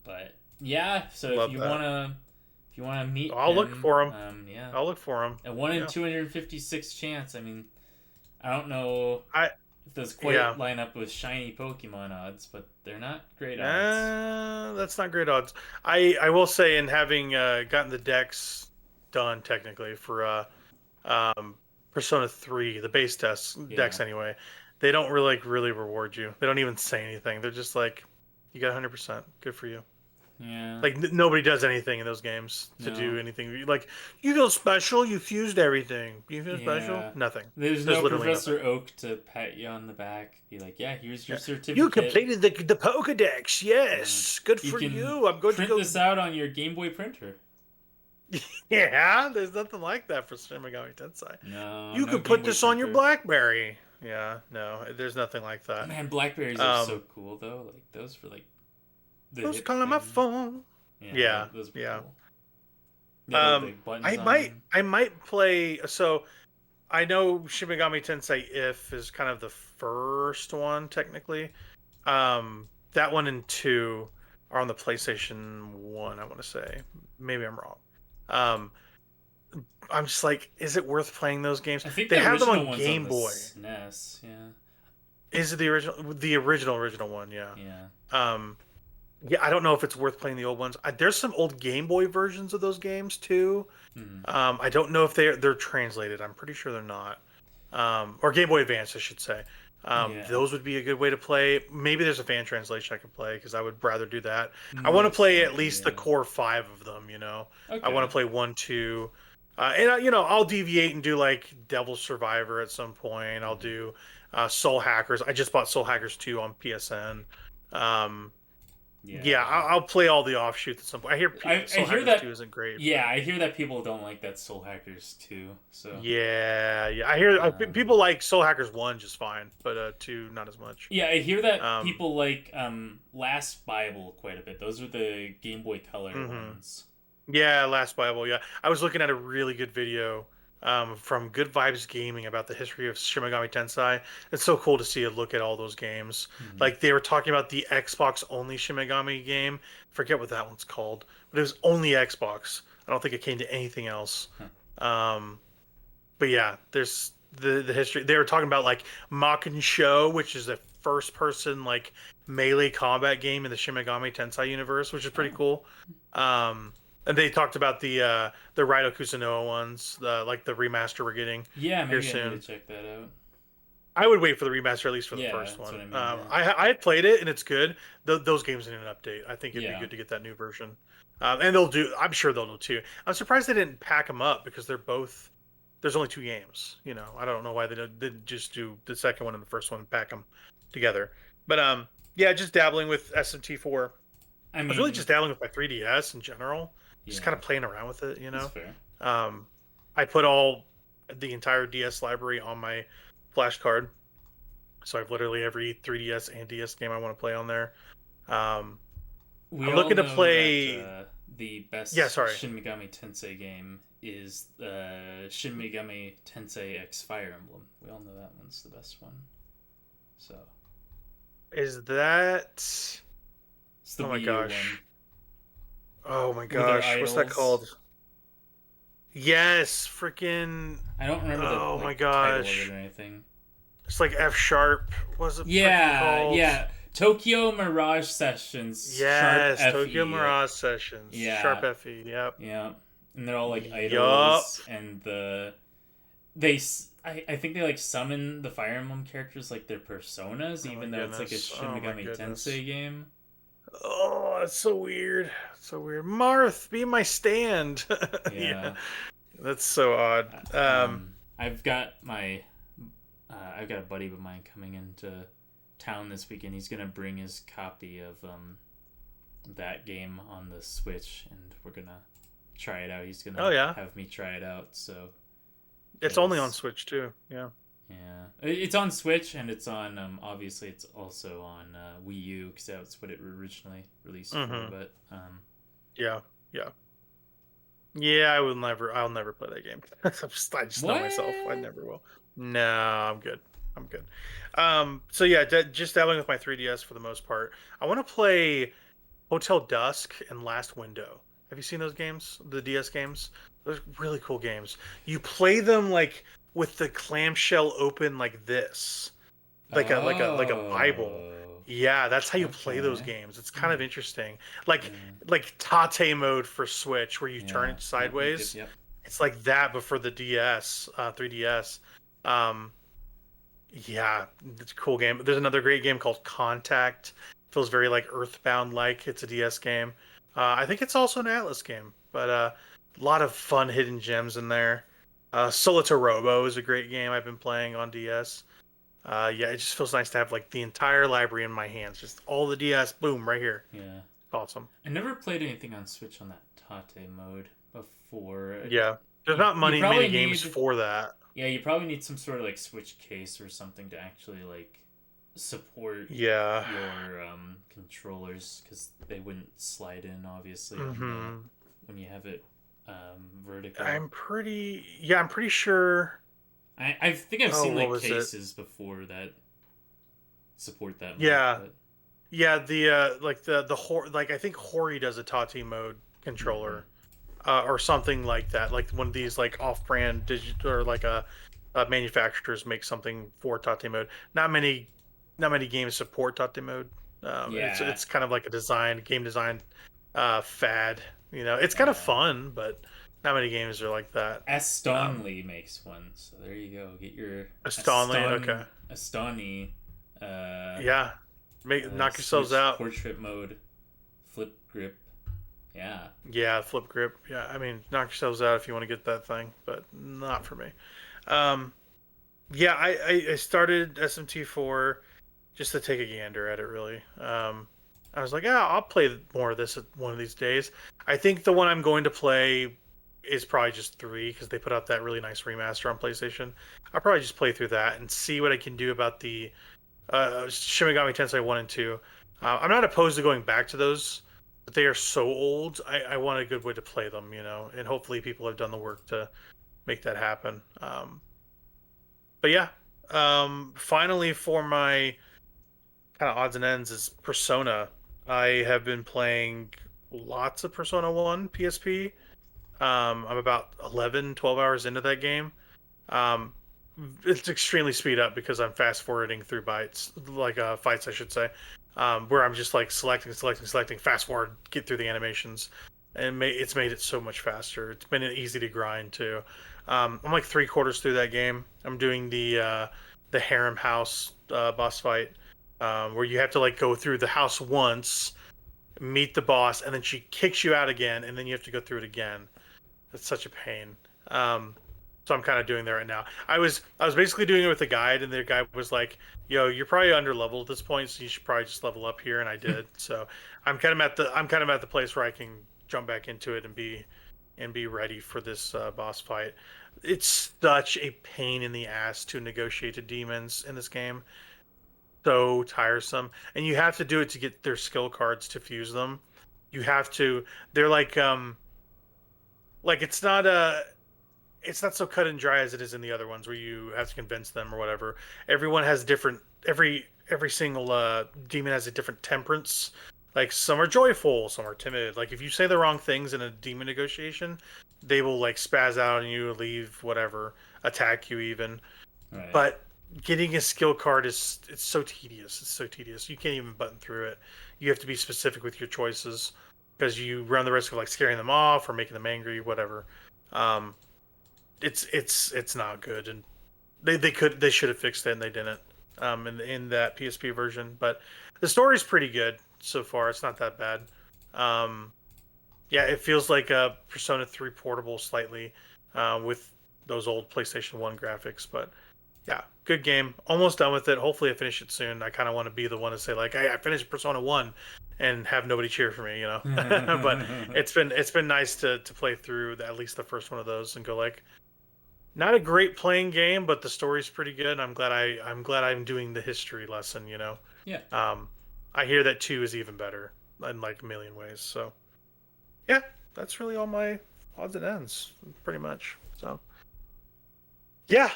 But yeah, so if you wanna meet I'll look for him. Yeah. I'll look for him. A 1 in 256 chance. I mean, I don't know if those quite line up with shiny Pokemon odds, but they're not great odds. That's not great odds. I will say, in having gotten the decks done technically for Persona 3, the base decks anyway, they don't really reward you. They don't even say anything. They're just like, you got 100%. Good for you. Yeah. Like nobody does anything in those games to do anything. Like, you feel special. You fused everything. You feel special. Nothing. There's no Professor Oak to pat you on the back. Be like, yeah, here's your certificate. You completed the Pokedex. Yes, good for you. I'm going to go print this out on your Game Boy printer. Yeah, there's nothing like that for Shin Megami Tensei. No, you could put this on your BlackBerry. Yeah, no, there's nothing like that. Man, Blackberries are so cool though. Like those for like. Who's calling my phone? Yeah, those yeah. Cool. I might play. So, I know Shin Megami Tensei If is kind of the first one technically. That 1 and 2 are on the PlayStation 1. I want to say. Maybe I'm wrong. I'm just like, is it worth playing those games? I think they have them on Game Boy. SNES, yeah. Is it the original? The original one, yeah. Yeah. Yeah, I don't know if it's worth playing the old ones. There's some old Game Boy versions of those games too. Mm-hmm. I don't know if they're translated. I'm pretty sure they're not. Or Game Boy Advance, I should say. Those would be a good way to play. Maybe there's a fan translation I could play because I would rather do that. I want to play at least the core 5 of them. You know, okay. I want to play 1, 2, and you know, I'll deviate and do like Devil Survivor at some point. I'll do Soul Hackers. I just bought Soul Hackers 2 on PSN. Yeah, I'll play all the offshoots at some point. I hear Soul Hackers that 2 isn't great. Yeah, I hear that people don't like that Soul Hackers 2. So yeah, I hear people like Soul Hackers 1 just fine, but 2 not as much. Yeah, I hear that people like Last Bible quite a bit. Those are the Game Boy Color ones. Yeah, Last Bible. Yeah, I was looking at a really good video from Good Vibes Gaming about the history of Shin Megami Tensei. It's so cool to see a look at all those games. Like they were talking about the Xbox only Shin Megami game. Forget what that one's called, but it was only Xbox. I don't think it came to anything else. But yeah, there's the history. They were talking about like Makin Show, which is a first person like melee combat game in the Shin Megami Tensei universe, which is pretty cool. And they talked about the Raito Kusunoa ones, like the remaster we're getting. Yeah, maybe here soon. I need to check that out. I would wait for the remaster at least for the Yeah, first that's one. what I mean, I had played it and it's good. Those games need an update. I think it'd be good to get that new version. And they'll do. I'm sure they'll do too. I'm surprised they didn't pack them up because they're both. There's only 2 games. You know, I don't know why they didn't just do the second one and the first one and pack them together. But yeah, just dabbling with SMT4. I was really just dabbling with my 3DS in general, just kind of playing around with it. You know, I put the entire DS library on my flash card, so I've literally every 3DS and DS game I want to play on there. I'm looking to play that, the best Shin Megami Tensei game is Shin Megami Tensei X Fire Emblem. We all know that one's the best one. So, is that? It's the oh my Wii U gosh! one. Oh my gosh! What's that called? Yes, freaking. I don't remember the oh like, my gosh title of it or anything. It's like F sharp. Was it? Yeah. Tokyo Mirage Sessions. Yes, Sharp Tokyo FE. Mirage Sessions. Yeah. Sharp FE. Yep. Yeah, and they're all like idols, and I think they like summon the Fire Emblem characters like their personas, even though it's like a Shin Megami Tensei game. Oh, that's so weird. So weird. Marth, be my stand. Yeah. That's so odd. I've got a buddy of mine coming into town this weekend. He's gonna bring his copy of that game on the Switch, and we're gonna try it out. He's gonna have me try it out. So it's only on Switch too. Yeah. Yeah, it's on Switch, and it's on obviously it's also on Wii U because that's what it originally released for. But yeah. I'll never play that game. I just know myself. I never will. No, I'm good. So yeah, just dabbling with my 3DS for the most part. I want to play Hotel Dusk and Last Window. Have you seen those games? The DS games? Those really cool games. You play them like with the clamshell open like this, like a Bible. Yeah, that's how you play those games. It's kind of interesting. Like Tate mode for Switch, where you turn it sideways. Yep. It's like that, but for the DS, 3DS. Yeah, it's a cool game. There's another great game called Contact. Feels very like Earthbound like. It's a DS game. I think it's also an Atlas game, but a lot of fun hidden gems in there. Solitaire Robo is a great game I've been playing on DS. Yeah, it just feels nice to have like the entire library in my hands. Just all the DS, boom, right here. Yeah. Awesome. I never played anything on Switch on that Tate mode before. Yeah. There's not many games for that. Yeah, you probably need some sort of like Switch case or something to actually like support your controllers, because they wouldn't slide in obviously when you have it vertical. I'm pretty sure. I think I've seen like cases before that support that mode. Yeah. Yeah, I think Hori does a Tate mode controller. Or something like that, like one of these like off-brand digital or like manufacturers make something for Tate mode. Not many games support Tate mode. It's kind of like a game design fad. You know, it's kind of fun, but not many games are like that. Astonly makes one, so there you go. Get your Astonly, Astoni. Knock yourselves out. Portrait mode, flip grip. Yeah, flip grip. Yeah, I mean, knock yourselves out if you want to get that thing, but not for me. Yeah, I started SMT4 just to take a gander at it, really. I was like, I'll play more of this one of these days. I think the one I'm going to play is probably just 3, because they put out that really nice remaster on PlayStation. I'll probably just play through that and see what I can do about the Shin Megami Tensei 1 and 2. I'm not opposed to going back to those, but they are so old. I want a good way to play them, you know, and hopefully people have done the work to make that happen. But yeah, finally for my kind of odds and ends is Persona. I have been playing lots of Persona 1 PSP. I'm about 12 hours into that game. It's extremely speed up because I'm fast forwarding through fights, I should say. Where I'm just like selecting, fast forward, get through the animations, and it's made it so much faster. It's been easy to grind too. I'm like 3/4 through that game. I'm doing the the harem house boss fight, where you have to like go through the house once, meet the boss, and then she kicks you out again, and then you have to go through it again. It's such a pain. So I'm kind of doing that right now. I was basically doing it with a guide, and the guy was like, "Yo, you're probably under leveled at this point, so you should probably just level up here." And I did. So I'm kind of at the place where I can jump back into it and be ready for this boss fight. It's such a pain in the ass to negotiate the demons in this game. So tiresome, and you have to do it to get their skill cards to fuse them. You have to. They're like it's not so cut and dry as it is in the other ones where you have to convince them or whatever. Everyone has different every single demon has a different temperance. Like some are joyful, some are timid. Like if you say the wrong things in a demon negotiation, they will like spaz out on you, leave, whatever, attack you even. Right. But getting a skill card it's so tedious. It's so tedious. You can't even button through it. You have to be specific with your choices because you run the risk of like scaring them off or making them angry, whatever. It's not good, and they should have fixed it and they didn't in that PSP version. But the story's pretty good so far. It's not that bad. Yeah, it feels like a Persona 3 portable slightly with those old PlayStation 1 graphics, but yeah, good game. Almost done with it. Hopefully I finish it soon. I kind of want to be the one to say like, "Hey, I finished Persona 1." And have nobody cheer for me, you know. But it's been nice to play through at least the first one of those and go like, not a great playing game, but the story's pretty good. I'm glad I'm doing the history lesson, you know. Yeah. I hear that 2 is even better in like a million ways. So yeah, that's really all my odds and ends, pretty much. So yeah,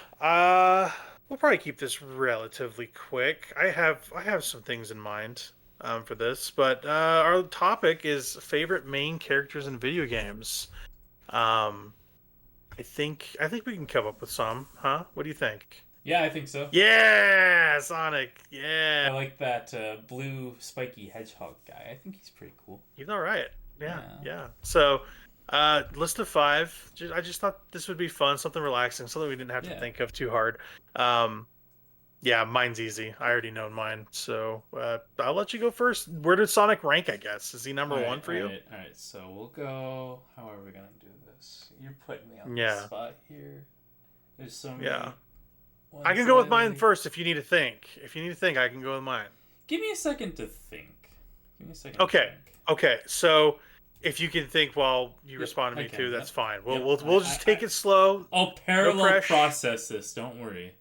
we'll probably keep this relatively quick. I have some things in mind for this, but our topic is favorite main characters in video games. I think we can come up with some, huh? What do you think? Yeah, I think so. Yeah, Sonic. Yeah, I like that blue spiky hedgehog guy. I think he's pretty cool. he's all right. Yeah. So, list of 5. I just thought this would be fun, something relaxing, something we didn't have to think of too hard. Yeah, mine's easy. I already know mine, so I'll let you go first. Where did Sonic rank? I guess is he number 1 for you? All right. So we'll go. How are we gonna do this? You're putting me on the spot here. There's so many. Yeah. I can go with mine first if you need to think. If you need to think, I can go with mine. Give me a second to think. Okay. So if you can think while you respond to me too, that's fine. We'll just take it slow. I'll parallel process this. Don't worry.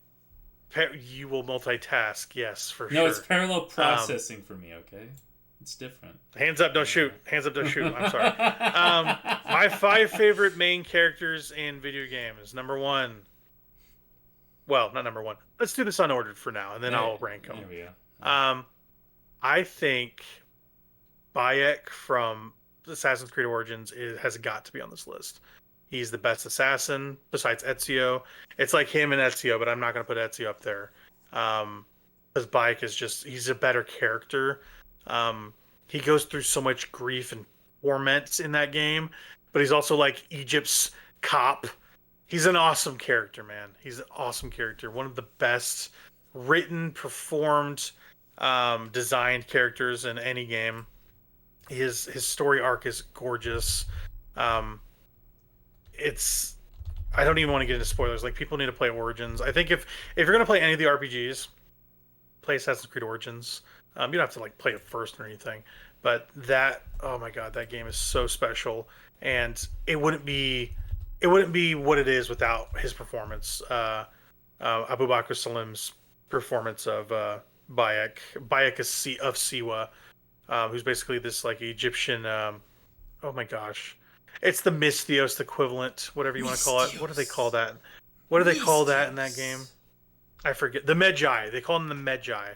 You will multitask, yes, for sure. No, it's parallel processing for me, okay? It's different. Hands up, don't shoot. Hands up, don't shoot. I'm sorry. My 5 favorite main characters in video games. Number 1. Well, not number 1. Let's do this unordered for now, and then I'll rank them. There we go. I think Bayek from Assassin's Creed Origins has got to be on this list. He's the best assassin besides Ezio. It's like him and Ezio, but I'm not going to put Ezio up there. Because Bayek is he's a better character. He goes through so much grief and torment in that game, but he's also like Egypt's cop. He's an awesome character, man. He's an awesome character. One of the best written, performed, designed characters in any game. His story arc is gorgeous. I don't even want to get into spoilers. Like, people need to play Origins. I think if you're gonna play any of the RPGs, play Assassin's Creed Origins. You don't have to like play it first or anything, but oh my god, that game is so special, and it wouldn't be what it is without his performance. Abu Bakr Salim's performance of Bayek of Siwa, who's basically this like Egyptian. Oh my gosh. It's the Misthios equivalent, whatever you want to call it. What do they call that? What do they call that in that game? I forget. The Medjai. They call them the Medjai.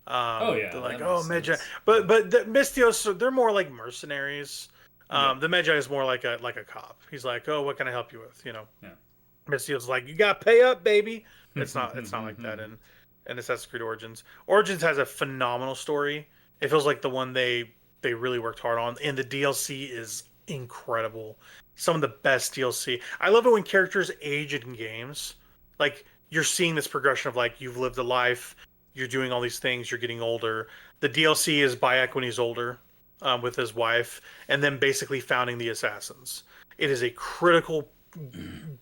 They're like, Medjai. But the Misthios, they're more like mercenaries. The Medjai is more like a cop. He's like, oh, what can I help you with? You know. Yeah. Misthios is like, you got to pay up, baby. It's not like that in Assassin's Creed Origins. Origins has a phenomenal story. It feels like the one they really worked hard on, and the DLC is incredible. Some of the best DLC. I love it when characters age in games. Like you're seeing this progression of like you've lived a life, you're doing all these things, you're getting older. The DLC is Bayek when he's older, with his wife, and then basically founding the assassins. It is a critical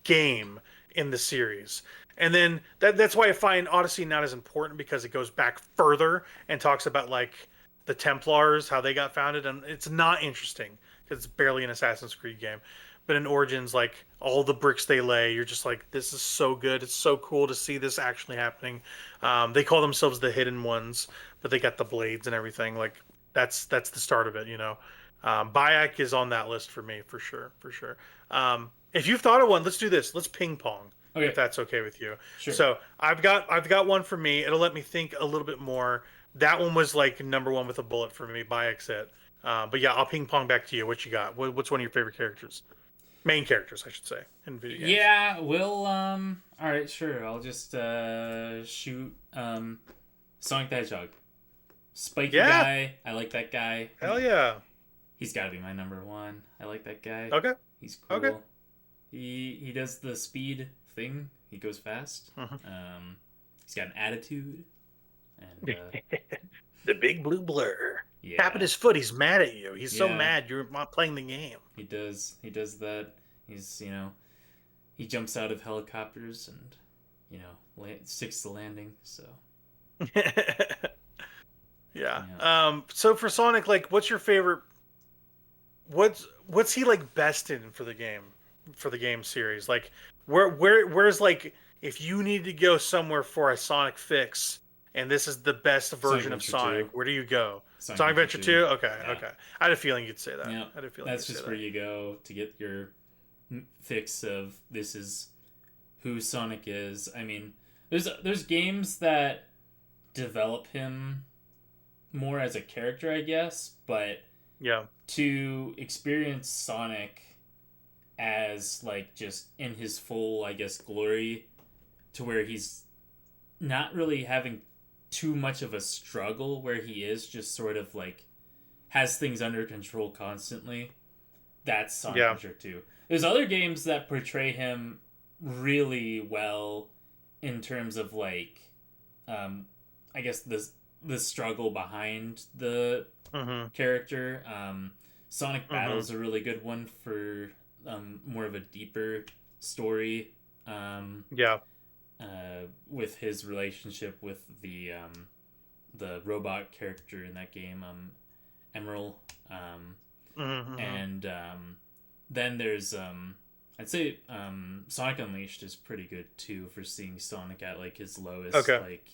game in the series. And then that's why I find Odyssey not as important, because it goes back further and talks about like the Templars, how they got founded, and it's not interesting because it's barely an Assassin's Creed game. But in Origins, like all the bricks they lay, you're just like, this is so good. It's so cool to see this actually happening. They call themselves the Hidden Ones, but they got the blades and everything. Like that's the start of it, you know. Bayek is on that list for me, for sure, for sure. If you've thought of one, let's do this. Let's ping pong. Okay. If that's okay with you. Sure. So I've got one for me. It'll let me think a little bit more. That one was like number one with a bullet for me. Bayek's it. But yeah, I'll ping pong back to you. What you got? What's one of your favorite characters? Main characters, I should say, in video games. Yeah, we'll all right, sure. I'll just shoot Sonic the Hedgehog. Spiky guy. I like that guy. Hell yeah. He's got to be my number one. I like that guy. Okay. He's cool. Okay. He does the speed thing. He goes fast. He's got an attitude. And the big blue blur. Yeah. Tapping his foot. He's mad at you. He's so mad you're not playing the game. He does that. He's, he jumps out of helicopters and, sticks the landing. So. Yeah. So for Sonic, like, what's your favorite? What's he like best in for the game series? Like, where's like, if you need to go somewhere for a Sonic fix, and this is the best version of Sonic, where do you go? Sonic Adventure 2? Okay, yeah. Okay. I had a feeling you'd say that. Yeah. I had a feeling that's just where you go to get your fix of this is who Sonic is. I mean, there's games that develop him more as a character, I guess, but to experience Sonic as like just in his full, I guess, glory, to where he's not really having too much of a struggle, where he is just sort of like has things under control constantly. That's Sonic Adventure 2. There's other games that portray him really well in terms of like I guess the struggle behind the character. Sonic Battle's a really good one for more of a deeper story. With his relationship with the robot character in that game, Emerald. And then there's I'd say Sonic Unleashed is pretty good too for seeing Sonic at like his lowest. Okay. Like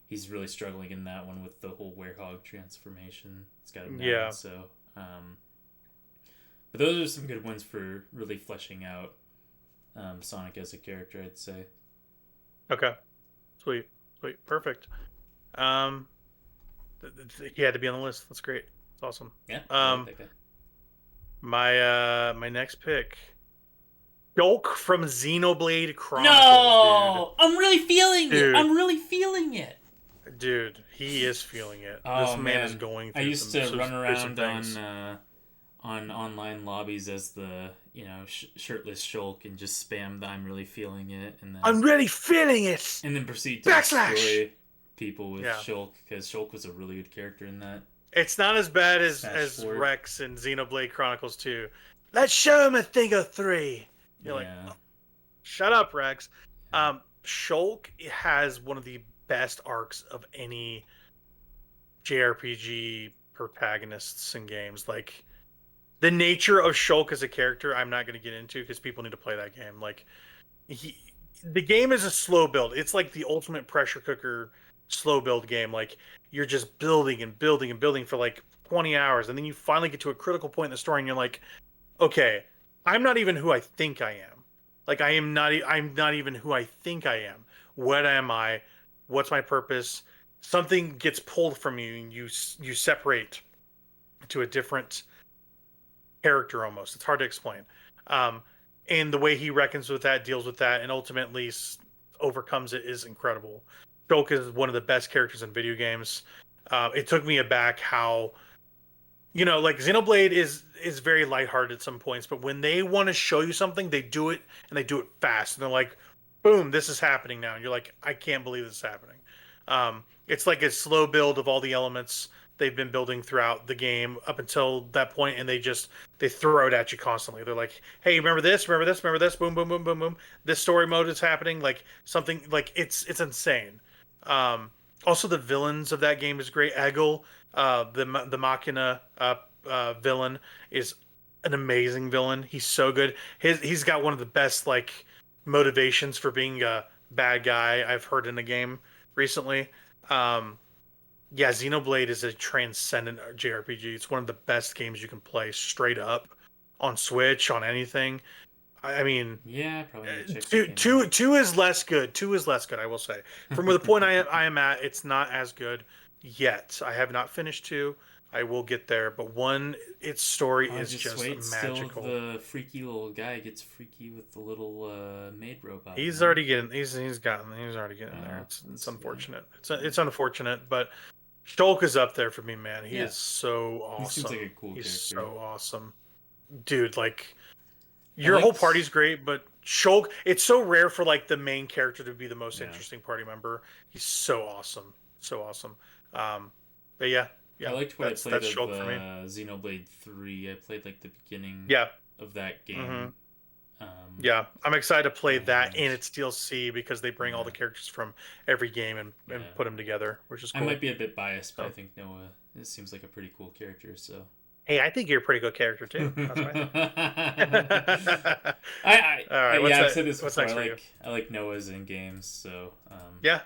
he's really struggling in that one with the whole werehog transformation. It's got him down. So but those are some good ones for really fleshing out Sonic as a character, I'd say. Okay. Sweet. Perfect. He had to be on the list. That's great. That's awesome. Yeah. My next pick, Shulk from Xenoblade Chronicles. No, dude. I'm really feeling it. Dude, he is feeling it. Oh, this man is going through. I used to run around on online lobbies as the shirtless Shulk and just spam the "I'm really feeling it" and then I'm really feeling it, and then proceed to destroy people with Shulk, because Shulk was a really good character in that. It's not as bad as Rex in Xenoblade Chronicles 2. Let's show him a thing of 3. You're like, oh, shut up, Rex. Shulk has one of the best arcs of any JRPG protagonists in games. Like, the nature of Shulk as a character, I'm not going to get into because people need to play that game. Like, the game is a slow build. It's like the ultimate pressure cooker slow build game. Like, you're just building and building and building for like 20 hours, and then you finally get to a critical point in the story, and you're like, okay, I'm not even who I think I am. Like, I'm not even who I think I am. What am I? What's my purpose? Something gets pulled from you, and you separate to a different character almost. It's hard to explain. And the way he reckons with that, deals with that, and ultimately overcomes it is incredible. Shulk is one of the best characters in video games. It took me aback how, like Xenoblade is very lighthearted at some points, but when they want to show you something, they do it, and they do it fast. And they're like, boom, this is happening now, and you're like, I can't believe this is happening. It's like a slow build of all the elements they've been building throughout the game up until that point, and they throw it at you constantly. They're like, hey, remember this, remember this, remember this, boom, boom, boom, boom, boom. This story mode is happening, like something like it's insane. Also, the villains of that game is great. Eggle, the Machina villain, is an amazing villain. He's so good. He's got one of the best like motivations for being a bad guy I've heard in a game recently. Yeah, Xenoblade is a transcendent JRPG. It's one of the best games you can play straight up on Switch, on anything. I mean, yeah, probably two is less good. Two is less good, I will say. From the point I am at, it's not as good yet. I have not finished two. I will get there, but one, its story is just magical. The freaky little guy gets freaky with the little maid robot. He's already getting. He's already getting there. It's unfortunate. It's unfortunate, but Shulk is up there for me, man. He is so awesome. He seems like a cool character. He's so awesome, dude. Like your whole party's great, but Shulk. It's so rare for like the main character to be the most interesting party member. He's so awesome, so awesome. But yeah. Yeah, I liked what I played of Xenoblade 3. I played like the beginning of that game. Yeah, I'm excited to play that in its DLC because they bring all the characters from every game and put them together, which is cool. I might be a bit biased, but I think Noah seems like a pretty cool character. So hey, I think you're a pretty good character too. That's right. All right, I've said this before. I like Noah's in games, so yeah.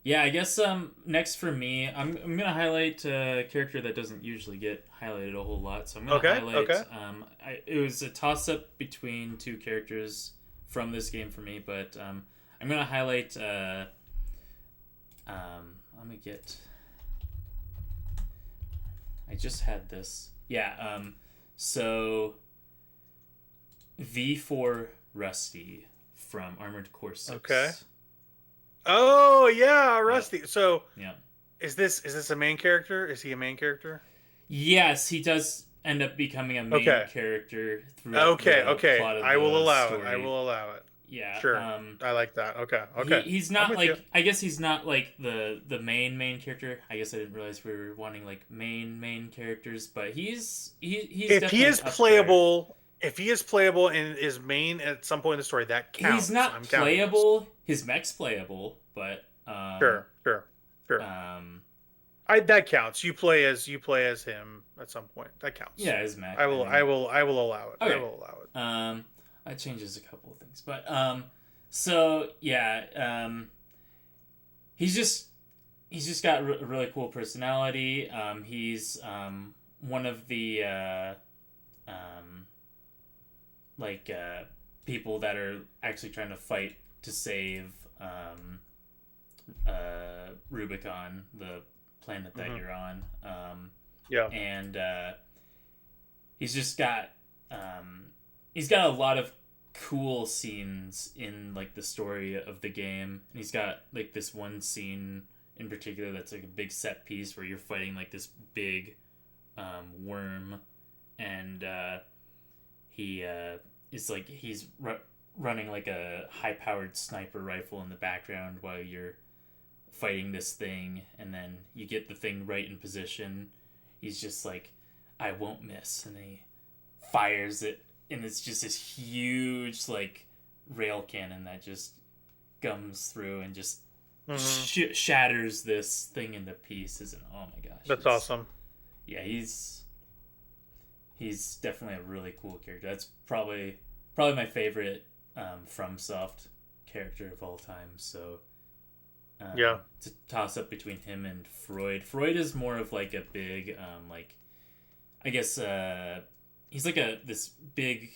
Yeah, I guess next for me, I'm gonna highlight a character that doesn't usually get highlighted a whole lot. So I'm gonna highlight. It was a toss up between two characters from this game for me, but I'm gonna highlight. Let me get. I just had this. Yeah. So. V4 Rusty from Armored Core 6. Okay. Oh yeah, Rusty. So is this a main character? Is he a main character? Yes, he does end up becoming a main character throughout the plot of I will the allow story. it. I will allow it. Yeah, sure. I like that. Okay. He's not like I guess he's not like the main character. I guess I didn't realize we were wanting like main characters, but he's if he is playable. There. If he is playable and is main at some point in the story, that counts. He's not playable. His mech's playable, but sure. That counts. You play as him at some point. That counts. Yeah, his mech. I will allow it. Okay. I will allow it. That changes a couple of things, but so yeah, he's just got a really cool personality. He's one of the people that are actually trying to fight to save Rubicon, the planet that you're on. And he's just got a lot of cool scenes in like the story of the game. And he's got like this one scene in particular that's like a big set piece where you're fighting like this big worm, and he is like he's running like a high-powered sniper rifle in the background while you're fighting this thing, and then you get the thing right in position. He's just like, I won't miss, and he fires it, and it's just this huge like rail cannon that just gums through and just shatters this thing into pieces. And oh my gosh, that's awesome. Yeah, he's definitely a really cool character. That's probably my favorite FromSoft character of all time. So it's a toss up between him and Freud. Freud is more of like a big like, I guess he's like this big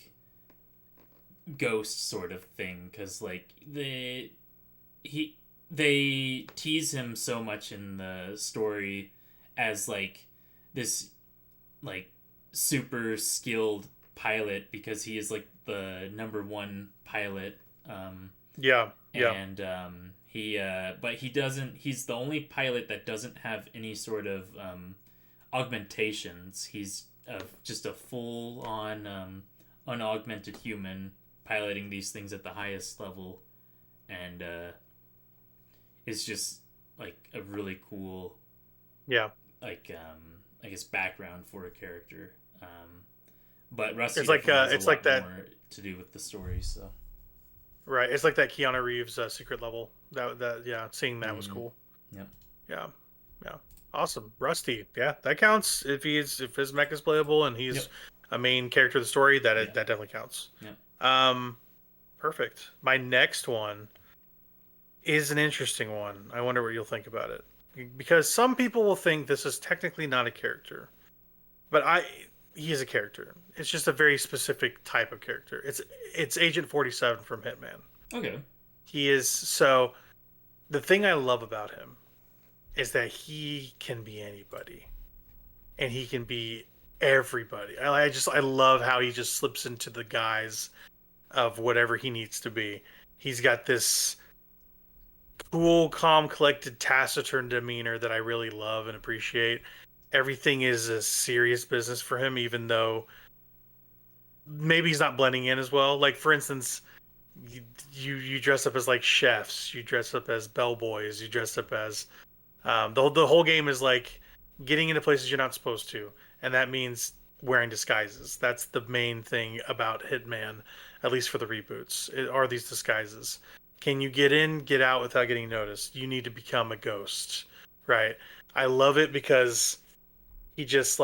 ghost sort of thing, because like they tease him so much in the story as like this like super skilled pilot, because he is like the #1 pilot. And he's the only pilot that doesn't have any sort of augmentations. He's just a full on unaugmented human piloting these things at the highest level, and it's just like a really cool, like I guess background for a character. But Rusty it's like has it's a lot like that more to do with the story. So right, it's like that Keanu Reeves secret level. That seeing that was cool. Yep. Yeah, yeah, awesome. Rusty, yeah, that counts if his mech is playable and he's a main character of the story. That definitely counts. Yeah. Perfect. My next one is an interesting one. I wonder what you'll think about it, because some people will think this is technically not a character, but he is a character. It's just a very specific type of character. It's Agent 47 from Hitman. Okay. He is so. The thing I love about him is that he can be anybody, and he can be everybody. I love how he just slips into the guise of whatever he needs to be. He's got this cool, calm, collected, taciturn demeanor that I really love and appreciate. Everything is a serious business for him, even though maybe he's not blending in as well. Like, for instance, you dress up as like chefs, you dress up as bellboys, you dress up as the whole game is like getting into places you're not supposed to, and that means wearing disguises. That's the main thing about Hitman, at least for the reboots. Are these disguises? Can you get in, get out without getting noticed? You need to become a ghost, right? I love it because he just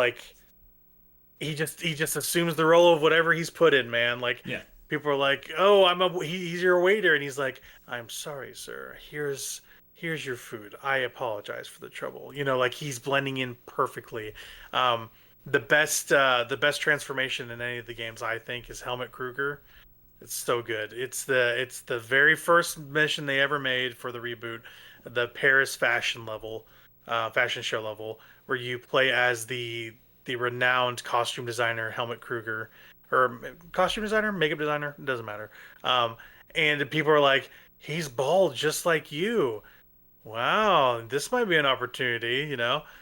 assumes the role of whatever he's put in, man. Like, people are like, "Oh, he's your waiter," and he's like, "I'm sorry, sir. Here's your food. I apologize for the trouble." Like, he's blending in perfectly. The best transformation in any of the games, I think, is Helmut Kruger. It's so good. It's the very first mission they ever made for the reboot, the Paris fashion show level, where you play as the renowned costume designer Helmut Kruger, or costume designer, makeup designer, it doesn't matter. And people are like, "He's bald just like you. Wow, this might be an opportunity,"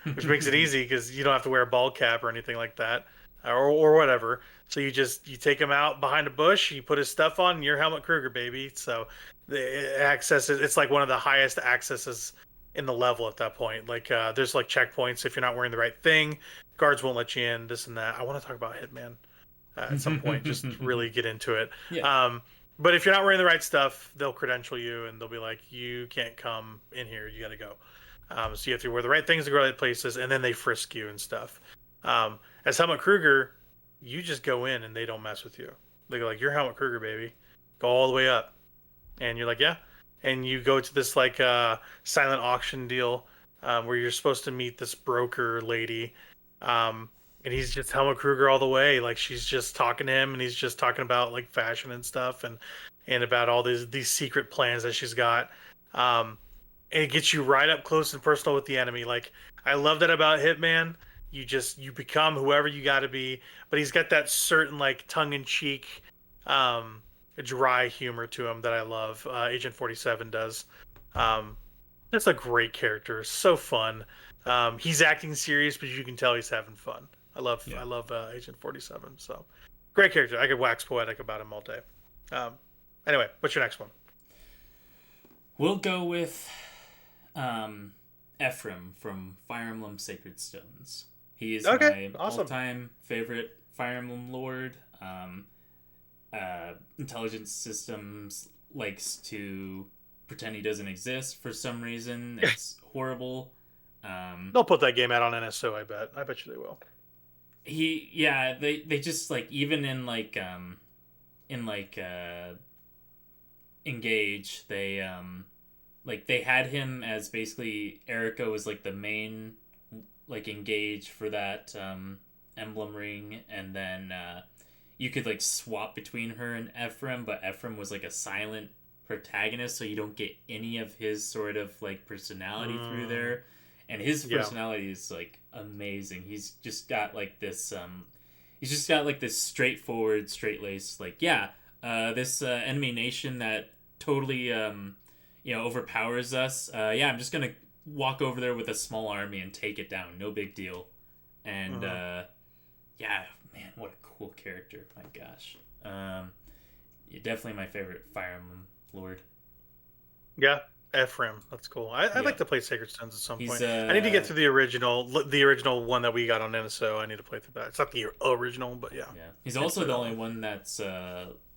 which makes it easy because you don't have to wear a bald cap or anything like that, or whatever. So you take him out behind a bush, you put his stuff on, and you're Helmut Kruger, baby. So the access it's like one of the highest accesses in the level at that point. Like, there's like checkpoints if you're not wearing the right thing, guards won't let you in, this and that. I want to talk about Hitman at some point, just really get into it. But if you're not wearing the right stuff, they'll credential you and they'll be like, "You can't come in here, you got to go." So you have to wear the right things to go to the right places, and then they frisk you and stuff. As Helmut Kruger, you just go in and they don't mess with you. They're like, "You're Helmut Kruger, baby. Go all the way up." And you're like, "Yeah." And you go to this like silent auction deal where you're supposed to meet this broker lady. And he's just Helmut Kruger all the way. Like, she's just talking to him, and he's just talking about like fashion and stuff, and about all these secret plans that she's got. And it gets you right up close and personal with the enemy. Like, I love that about Hitman. You become whoever you got to be, but he's got that certain like tongue-in-cheek, dry humor to him that I love. Agent 47 does. That's a great character. So fun. He's acting serious, but you can tell he's having fun. I love Agent 47. So great character. I could wax poetic about him all day. Anyway, what's your next one? We'll go with Ephraim from Fire Emblem Sacred Stones. He is my all-time favorite Fire Emblem lord. Intelligence Systems likes to pretend he doesn't exist for some reason. It's horrible. They'll put that game out on NSO, I bet. I bet you they will. They just like, even in like Engage, they they had him as basically Erica was like the main like Engage for that emblem ring, and then you could like swap between her and Ephraim, but Ephraim was like a silent protagonist, so you don't get any of his sort of like personality through there. And his personality is like amazing. He's just got like this straightforward, straight-laced, like, this enemy nation that totally overpowers us. I'm just gonna walk over there with a small army and take it down. No big deal. And man, what a cool character. My gosh. definitely my favorite Fire Emblem Lord. Yeah, Ephraim. That's cool. I'd like to play Sacred Stones at some point. I need to get through the original one that we got on NSO. I need to play through that. It's not the original, but yeah. Yeah. He's also the only one that's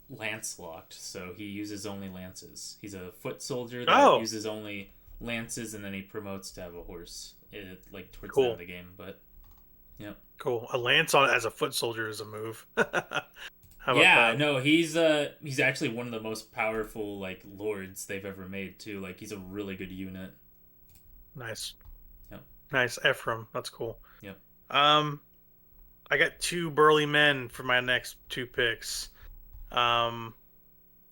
lance locked, so he uses only lances. He's a foot soldier that uses only lances, and then he promotes to have a horse towards the end of the game. But yeah, cool. A lance on as a foot soldier is a move. How about yeah, that? no, he's actually one of the most powerful lords they've ever made too. He's a really good unit. Nice. Yep. Nice, Ephraim. That's cool. Yep. I got 2 burly men for my next 2 picks. I'll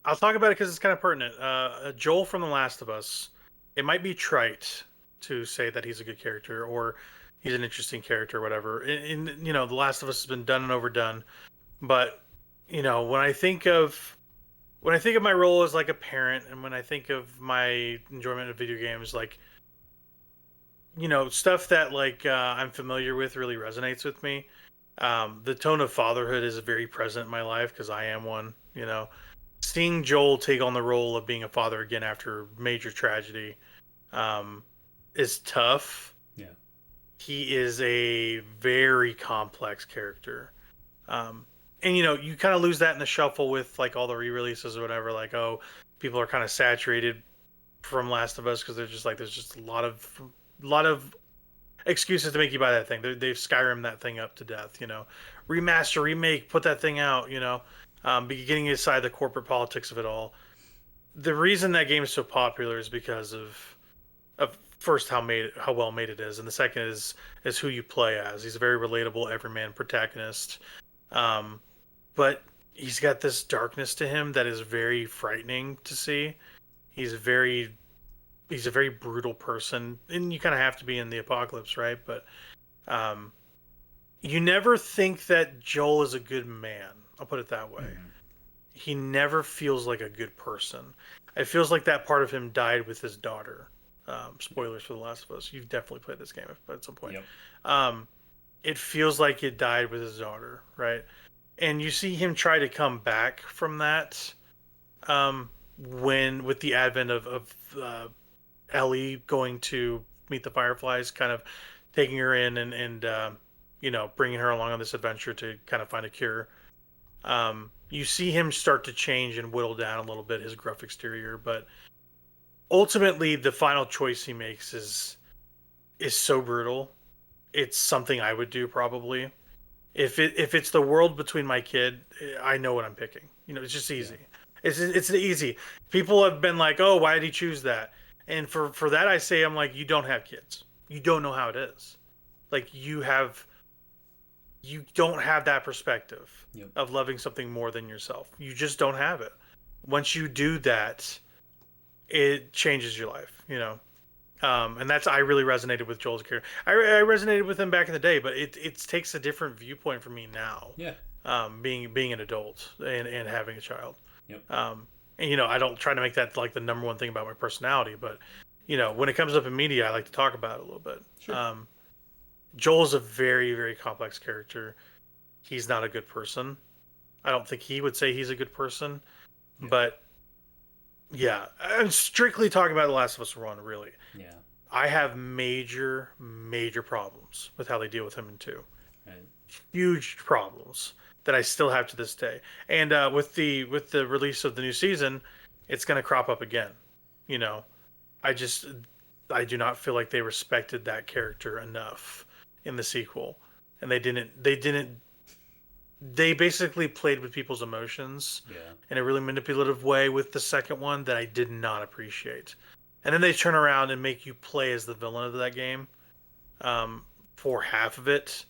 talk about it because it's kind of pertinent. Joel from The Last of Us. It might be trite to say that he's a good character or he's an interesting character or whatever. In The Last of Us has been done and overdone, but when I think of my role as a parent, and when I think of my enjoyment of video games, stuff that I'm familiar with really resonates with me. The tone of fatherhood is very present in my life because I am one. Seeing Joel take on the role of being a father again after major tragedy is tough. Yeah, he is a very complex character. And you kind of lose that in the shuffle with all the re-releases or whatever. People are kind of saturated from Last of Us because there's just a lot of excuses to make you buy that thing. They've Skyrim that thing up to death. Remaster, remake, put that thing out. Getting aside the corporate politics of it all. The reason that game is so popular is because of first how well made it is, and the second is who you play as. He's a very relatable everyman protagonist. But he's got this darkness to him that is very frightening to see. He's a very brutal person, and you kind of have to be in the apocalypse, right? But you never think that Joel is a good man. I'll put it that way. Mm-hmm. He never feels like a good person. It feels like that part of him died with his daughter. Spoilers for The Last of Us. You've definitely played this game at some point. Yep. It feels like it died with his daughter, right? And you see him try to come back from that with the advent of Ellie going to meet the Fireflies, kind of taking her in and bringing her along on this adventure to kind of find a cure. You see him start to change and whittle down a little bit his gruff exterior, but ultimately the final choice he makes is so brutal. It's something I would do probably. If it's the world between my kid, I know what I'm picking. It's just easy. Yeah. It's easy. People have been like, "Oh, why did he choose that?" And for that, I say, I'm like, you don't have kids. You don't know how it is. You don't have that perspective of loving something more than yourself. You just don't have it. Once you do that, it changes your life. And I really resonated with Joel's character. I resonated with him back in the day, but it takes a different viewpoint for me now. Yeah. Being an adult and having a child. Yep. And I don't try to make that the number one thing about my personality, but when it comes up in media, I like to talk about it a little bit. Sure. Joel's a very, very complex character. He's not a good person. I don't think he would say he's a good person, but yeah, I'm strictly talking about The Last of Us 1, really. Yeah. I have major, major problems with how they deal with him in 2. Right. Huge problems that I still have to this day. And with the release of the new season, it's going to crop up again. I do not feel like they respected that character enough in the sequel, and they basically played with people's emotions in a really manipulative way with the second one that I did not appreciate. And then they turn around and make you play as the villain of that game for half of it.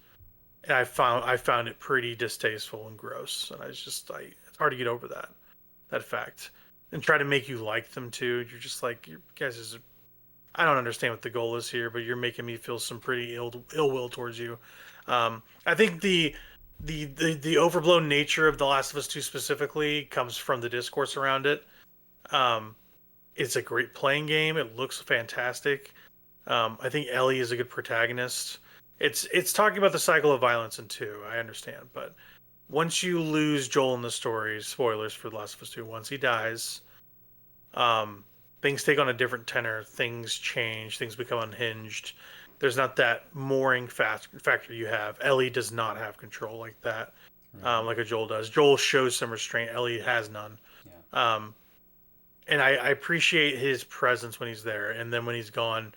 And I found it pretty distasteful and gross. And it's hard to get over that fact. And try to make you like them too. You're just like, you guys I don't understand what the goal is here, but you're making me feel some pretty ill will towards you. I think the overblown nature of The Last of Us 2 specifically comes from the discourse around it. It's a great playing game. It looks fantastic. I think Ellie is a good protagonist. It's talking about the cycle of violence in 2. I understand, but once you lose Joel in the story, spoilers for The Last of Us 2, once he dies, things take on a different tenor. Things change. Things become unhinged. There's not that mooring factor you have. Ellie does not have control like that, like a Joel does. Joel shows some restraint. Ellie has none. Yeah. And I appreciate his presence when he's there. And then when he's gone,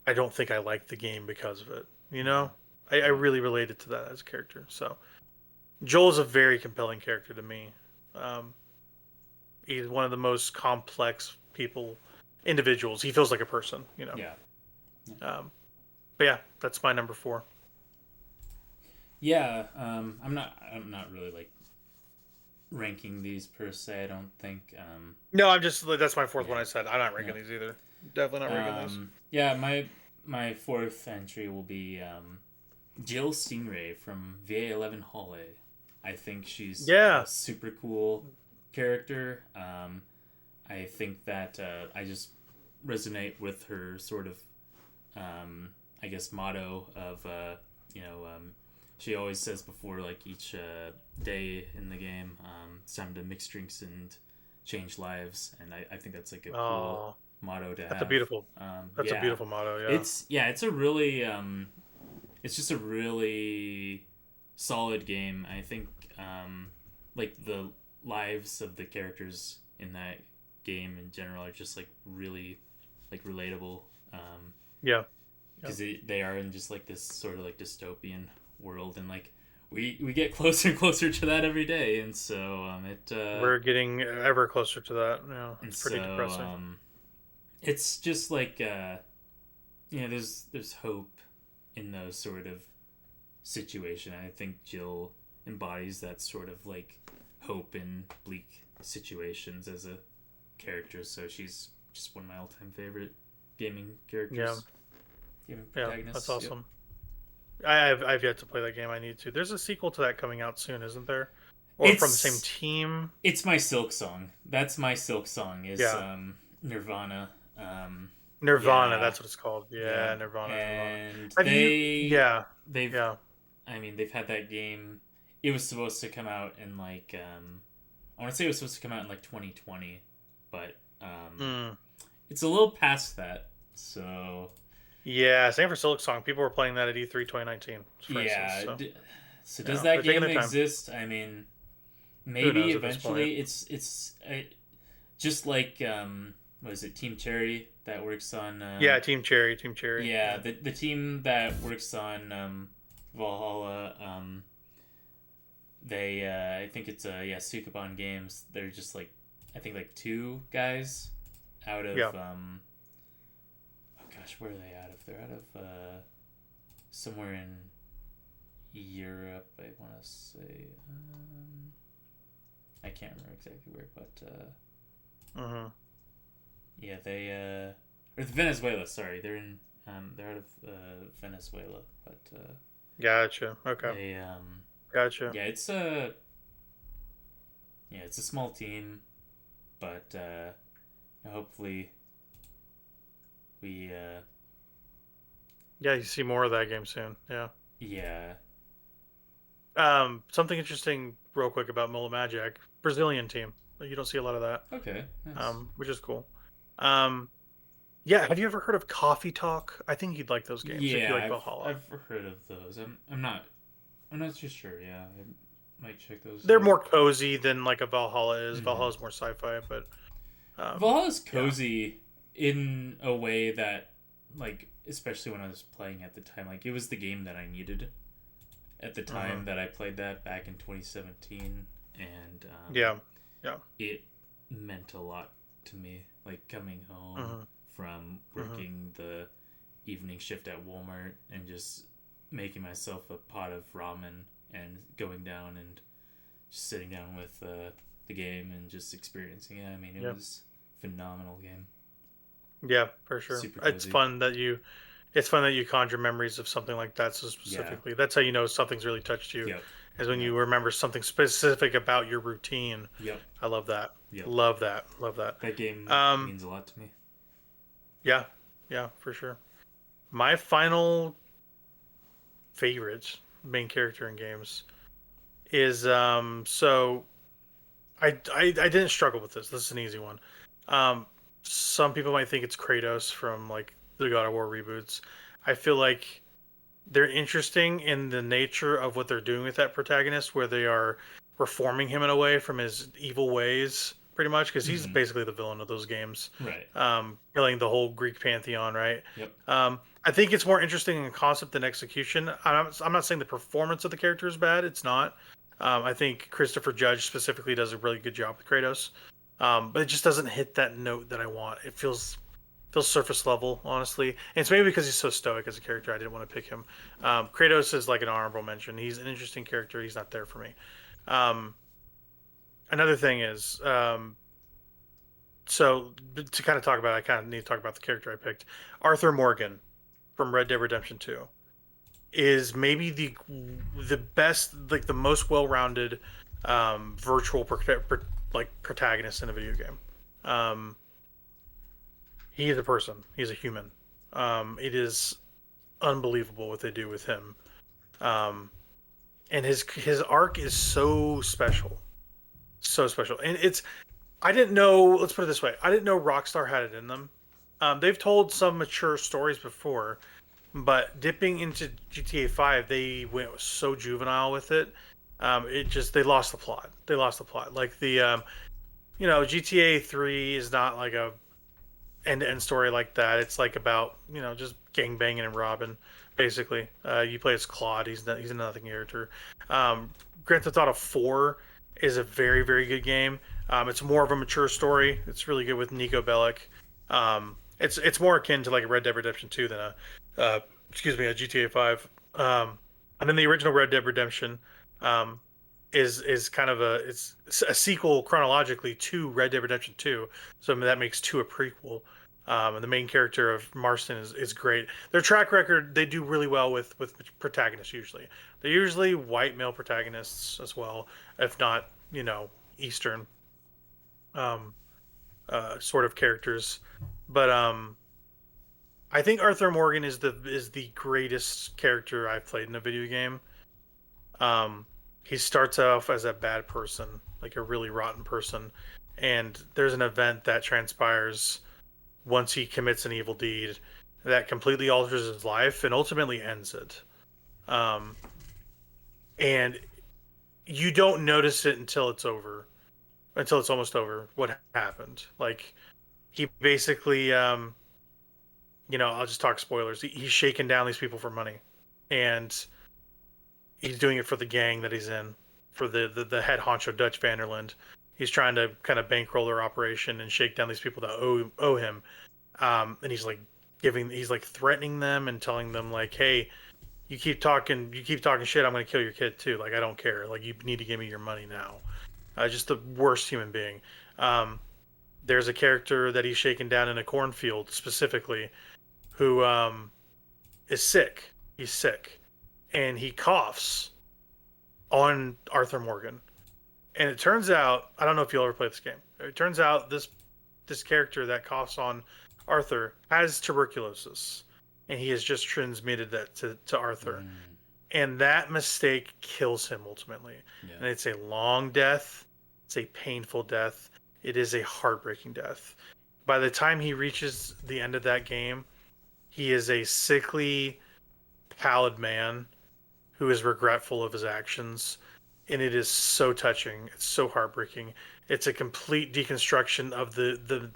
I don't think I like the game because of it. You know? I really related to that as a character. So Joel's a very compelling character to me. He's one of the most complex individuals. He feels like a person, you know? Yeah. But yeah, that's my number 4. Yeah, I'm not really like ranking these per se. I don't think. No, that's my 4th one. I said I'm not ranking these either. Definitely not ranking these. Yeah, my 4th entry will be Jill Stingray from VA11 Hallway. I think she's a super cool character. I think that I just resonate with her sort of, I guess, motto of she always says before like each day in the game, it's time to mix drinks and change lives, and I think that's like a cool motto to have. That's a beautiful motto. Yeah, it's a really it's just a really solid game. I think like the lives of the characters in that game in general are just like really like relatable. Because they are in just like this sort of like dystopian world, and like we get closer and closer to that every day, and so we're getting ever closer to that. Yeah, it's pretty depressing. It's just like there's hope in those sort of situation. I think Jill embodies that sort of like hope in bleak situations as a character, so she's just one of my all-time favorite gaming characters. Yeah, that's awesome. Yep. I've yet to play that game. I need to. There's a sequel to that coming out soon, isn't there? Or from the same team? It's my Silk Song. That's my Silk Song. Is Nirvana. Nirvana, that's what it's called. Yeah, Nirvana. And they've I mean, they've had that game. It was supposed to come out in like I want to say it was supposed to come out in like 2020, but it's a little past that. So yeah, same for Silk Song. People were playing that at E3 2019. So does that game exist? I mean, maybe eventually. It's just like what is it, Team Cherry that works on Team Cherry. Yeah, the team that works on Valhalla, they I think it's Sukaban Games. They're just like, I think like 2 guys out of oh gosh, where are they out of? They're out of somewhere in Europe, I want to say. I can't remember exactly where, but yeah, they or Venezuela. Sorry, they're in they're out of Venezuela, but gotcha. Okay. They gotcha. Yeah, it's a small team, but hopefully we you see more of that game soon. Yeah. Something interesting real quick about Mullet Madjack, Brazilian team. You don't see a lot of that. Okay. Nice. Which is cool. Have you ever heard of Coffee Talk? I think you'd like those games if you like Valhalla. I've heard of those. I'm not too sure. Yeah, I might check those. They're more cozy than like a Valhalla is. Valhalla's more sci-fi, but Valhalla's cozy in a way that, like, especially when I was playing at the time, like it was the game that I needed at the time that I played that back in 2017, and it meant a lot to me. Like coming home from working the evening shift at Walmart and just making myself a pot of ramen and going down and just sitting down with the game and just experiencing it. I mean, it was a phenomenal game. Yeah, for sure. It's fun that you conjure memories of something like that so specifically. That's how you know something's really touched you. Is when you remember something specific about your routine. I love that. Love that. That game means a lot to me. Yeah, for sure. My final favorite main character in games is so I didn't struggle with this. This is an easy one. Um, some people might think it's Kratos from like the God of War reboots. I feel like they're interesting in the nature of what they're doing with that protagonist, where they are reforming him in a way from his evil ways, pretty much, because he's basically the villain of those games. Right. Killing the whole Greek pantheon, right? Yep. I think it's more interesting in concept than execution. I'm not saying the performance of the character is bad. It's not. I think Christopher Judge specifically does a really good job with Kratos, but it just doesn't hit that note that I want. It feels surface level, honestly. And it's maybe because he's so stoic as a character. I didn't want to pick him. Kratos is like an honorable mention. He's an interesting character. He's not there for me. Um, Another thing is, so to kind of talk about, I kind of need to talk about the character I picked. Arthur Morgan from Red Dead Redemption 2 is maybe the best, like the most well-rounded like protagonist in a video game. He is a person. He's a human. It is unbelievable what they do with him. And his arc is so special, so special. And I didn't know. Let's put it this way: I didn't know Rockstar had it in them. They've told some mature stories before, but dipping into GTA 5, they went so juvenile with it. They lost the plot. They lost the plot. Like GTA 3 is not like a end-to-end story like that. It's like about just gang banging and robbing, basically. You play as Claude. He's a nothing character. Grand Theft Auto 4 is a very, very good game. It's more of a mature story. It's really good with Nico Bellic. It's more akin to like a Red Dead Redemption 2 than a GTA 5. And then the original Red Dead Redemption is kind of it's a sequel chronologically to Red Dead Redemption 2, so that makes 2 a prequel. And the main character of Marston is great. Their track record, they do really well with protagonists usually. They're usually white male protagonists as well, if not Eastern sort of characters. But I think Arthur Morgan is the greatest character I've played in a video game. He starts off as a bad person, like a really rotten person, and there's an event that transpires once he commits an evil deed that completely alters his life and ultimately ends it. And you don't notice it until it's over, until it's almost over, what happened. Like, he basically, I'll just talk spoilers. He's shaking down these people for money, and he's doing it for the gang that he's in, for the head honcho Dutch Vanderland. He's trying to kind of bankroll their operation and shake down these people that owe him. And he's like threatening them and telling them like, hey, you keep talking shit, I'm gonna kill your kid too. Like, I don't care. Like, you need to give me your money now. Just the worst human being. There's a character that he's shaken down in a cornfield specifically, who is sick. He's sick, and he coughs on Arthur Morgan. And it turns out, I don't know if you'll ever play this game. It turns out this character that coughs on Arthur has tuberculosis, and he has just transmitted that to Arthur. And that mistake kills him ultimately. Yeah. And it's a long death. It's a painful death. It is a heartbreaking death. By the time he reaches the end of that game, he is a sickly, pallid man who is regretful of his actions. And it is so touching. It's so heartbreaking. It's a complete deconstruction of the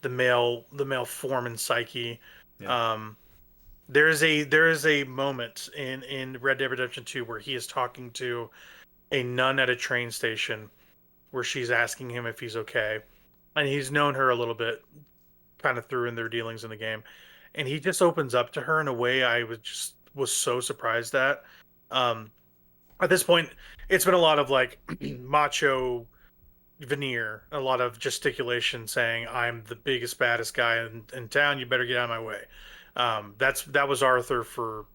male form and psyche. Yeah. There is a moment in Red Dead Redemption 2 where he is talking to a nun at a train station, where she's asking him if he's okay, and he's known her a little bit, kind of through in their dealings in the game, and he just opens up to her in a way I was so surprised at. At this point, it's been a lot of like macho veneer, a lot of gesticulation saying, I'm the biggest, baddest guy in town, you better get out of my way. That was Arthur for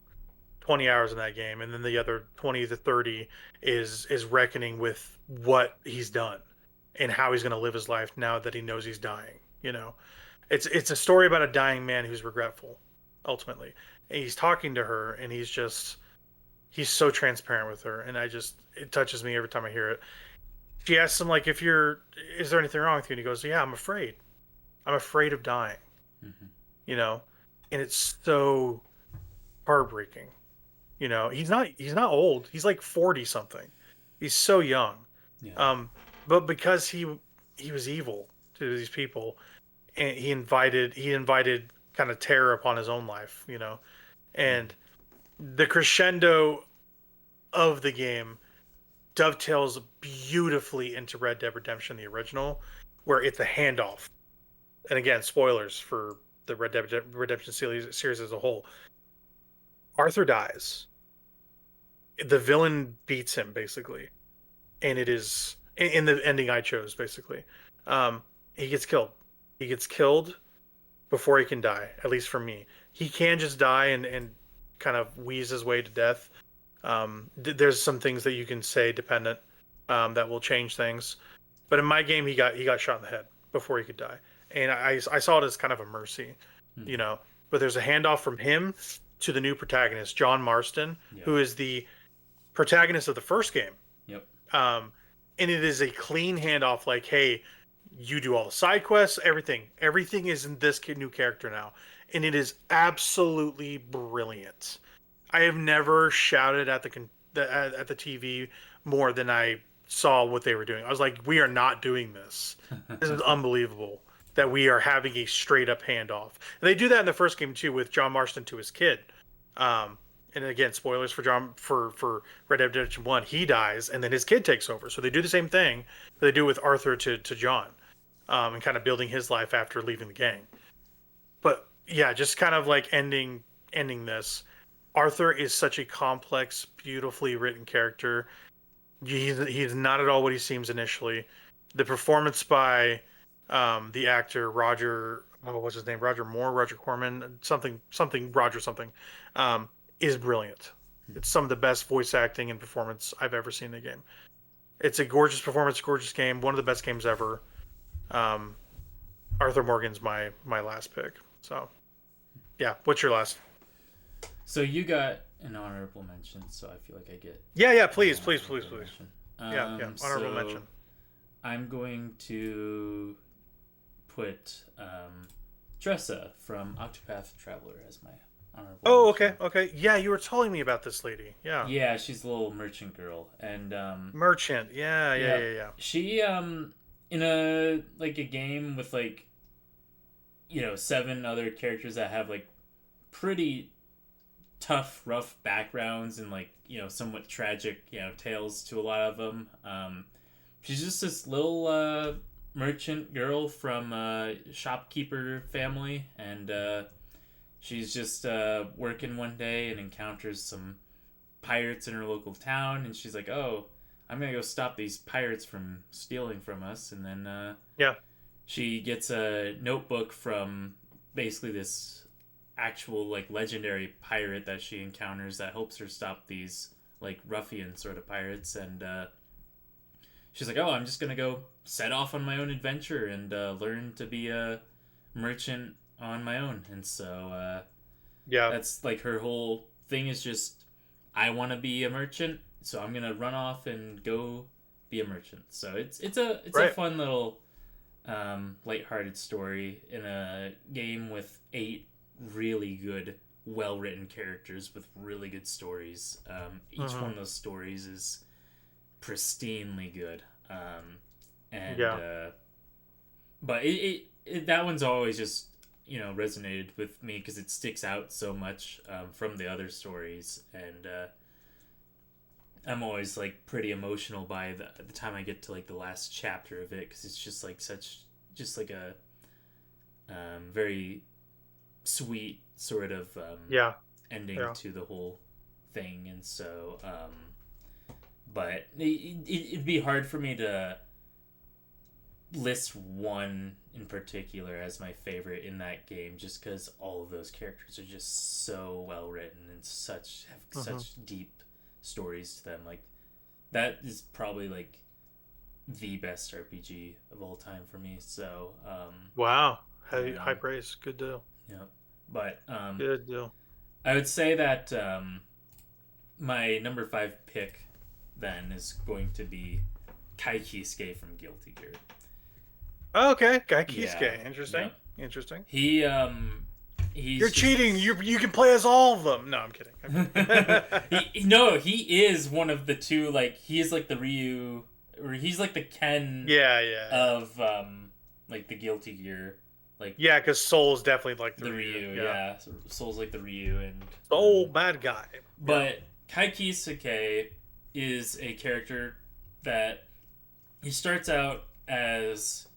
20 hours in that game, and then the other 20 to 30 is reckoning with what he's done and how he's going to live his life now that he knows he's dying. It's a story about a dying man who's regretful ultimately, and he's talking to her, and he's just he's so transparent with her, and it touches me every time I hear it. She asks him, like, is there anything wrong with you? And he goes, yeah, I'm afraid. I'm afraid of dying. Mm-hmm. You know, and it's so heartbreaking. You know, he's not old. He's like 40 something. He's so young. Yeah. But because he was evil to these people, and he invited kind of terror upon his own life, you know. And the crescendo of the game dovetails beautifully into Red Dead Redemption, the original, where it's a handoff. And again, spoilers for the Red Dead Redemption series as a whole. Arthur dies. The villain beats him, basically. And it is in the ending I chose, basically. He gets killed. He gets killed before he can die, at least for me. He can just die and kind of wheeze his way to death. There's some things that you can say dependent that will change things. But in my game, he got shot in the head before he could die. And I saw it as kind of a mercy, you know. But there's a handoff from him to the new protagonist, John Marston, who is the protagonist of the first game. Yep. And it is a clean handoff, like, hey, you do all the side quests, everything. Everything is in this new character now. And it is absolutely brilliant. I have never shouted at the TV more than I saw what they were doing. I was like, we are not doing this. This is unbelievable that we are having a straight up handoff. And they do that in the first game too, with John Marston to his kid. And again, spoilers for Red Dead Redemption 1. He dies, and then his kid takes over. So they do the same thing that they do with Arthur to John, and kind of building his life after leaving the gang. But yeah, just kind of like ending this. Arthur is such a complex, beautifully written character. He's not at all what he seems initially. The performance by the actor Roger, what's his name? Roger Moore, Roger Corman, something, Roger something, is brilliant. It's some of the best voice acting and performance I've ever seen in a game. It's a gorgeous performance, gorgeous game, one of the best games ever. Arthur Morgan's my last pick. So, yeah, what's your last? So you got an honorable mention, so I feel like I get... Yeah, please. Yeah, honorable mention. I'm going to put Tressa from Octopath Traveler as my honorable mention. Okay. Yeah, you were telling me about this lady. Yeah. Yeah, she's a little merchant girl. And merchant. Yeah. She in a game with 7 other characters that have pretty tough, rough backgrounds and somewhat tragic, tales to a lot of them. She's just this little merchant girl from a shopkeeper family, and she's just working one day and encounters some pirates in her local town, and she's like, "Oh, I'm gonna go stop these pirates from stealing from us." And then she gets a notebook from basically this actual legendary pirate that she encounters that helps her stop these ruffian sort of pirates, and she's like, "Oh, I'm just gonna go set off on my own adventure and learn to be a merchant on my own." And so that's her whole thing is just, I want to be a merchant, so I'm gonna run off and go be a merchant. So it's a fun little lighthearted story in a game with 8 really good, well-written characters with really good stories. Each one of those stories is pristinely good. But it that one's always just resonated with me because it sticks out so much from the other stories, and I'm always pretty emotional by the time I get to the last chapter of it, because it's just a very sweet sort of ending to the whole thing. And so but it'd be hard for me to list one in particular as my favorite in that game, just because all of those characters are just so well written and have such deep stories to them. That is probably the best RPG of all time for me. So wow, high praise, good deal. Yeah, but good deal. I would say that my number 5 pick then is going to be Kai Kisuke from Guilty Gear. Oh, okay, Kai Kisuke. Yeah. Interesting. Yep. Interesting. You're cheating. You can play as all of them. No, I'm kidding. He is one of the two. Like, he is like the Ryu, or he's like the Ken. Yeah. Of like the Guilty Gear. Like, yeah, because Soul's definitely like the Ryu. Yeah. Soul's like the Ryu and Soul bad guy. But Kai Kisuke is a character that he starts out as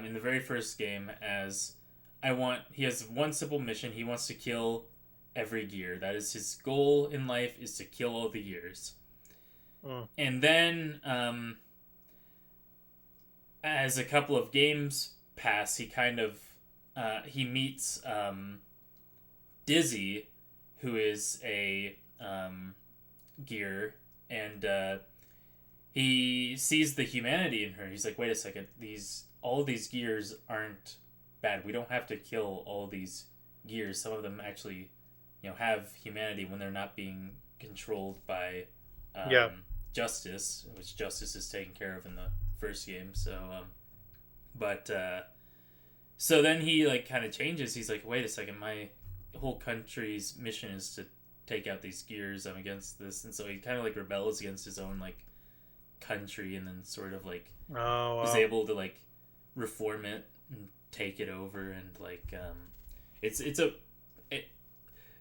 in the very first game as he has one simple mission. He wants to kill every gear. That is his goal in life, is to kill all the gears. And then as a couple of games pass, he kind of he meets Dizzy, who is a gear, and he sees the humanity in her. He's like, wait a second, all these gears aren't bad. We don't have to kill all these gears. Some of them actually, have humanity when they're not being controlled by justice, which justice is taken care of in the first game. So, so then he like kind of changes. He's like, wait a second, my whole country's mission is to take out these gears. I'm against this, and so he kind of like rebels against his own like country, and then sort of like is able to like reform it and take it over, and like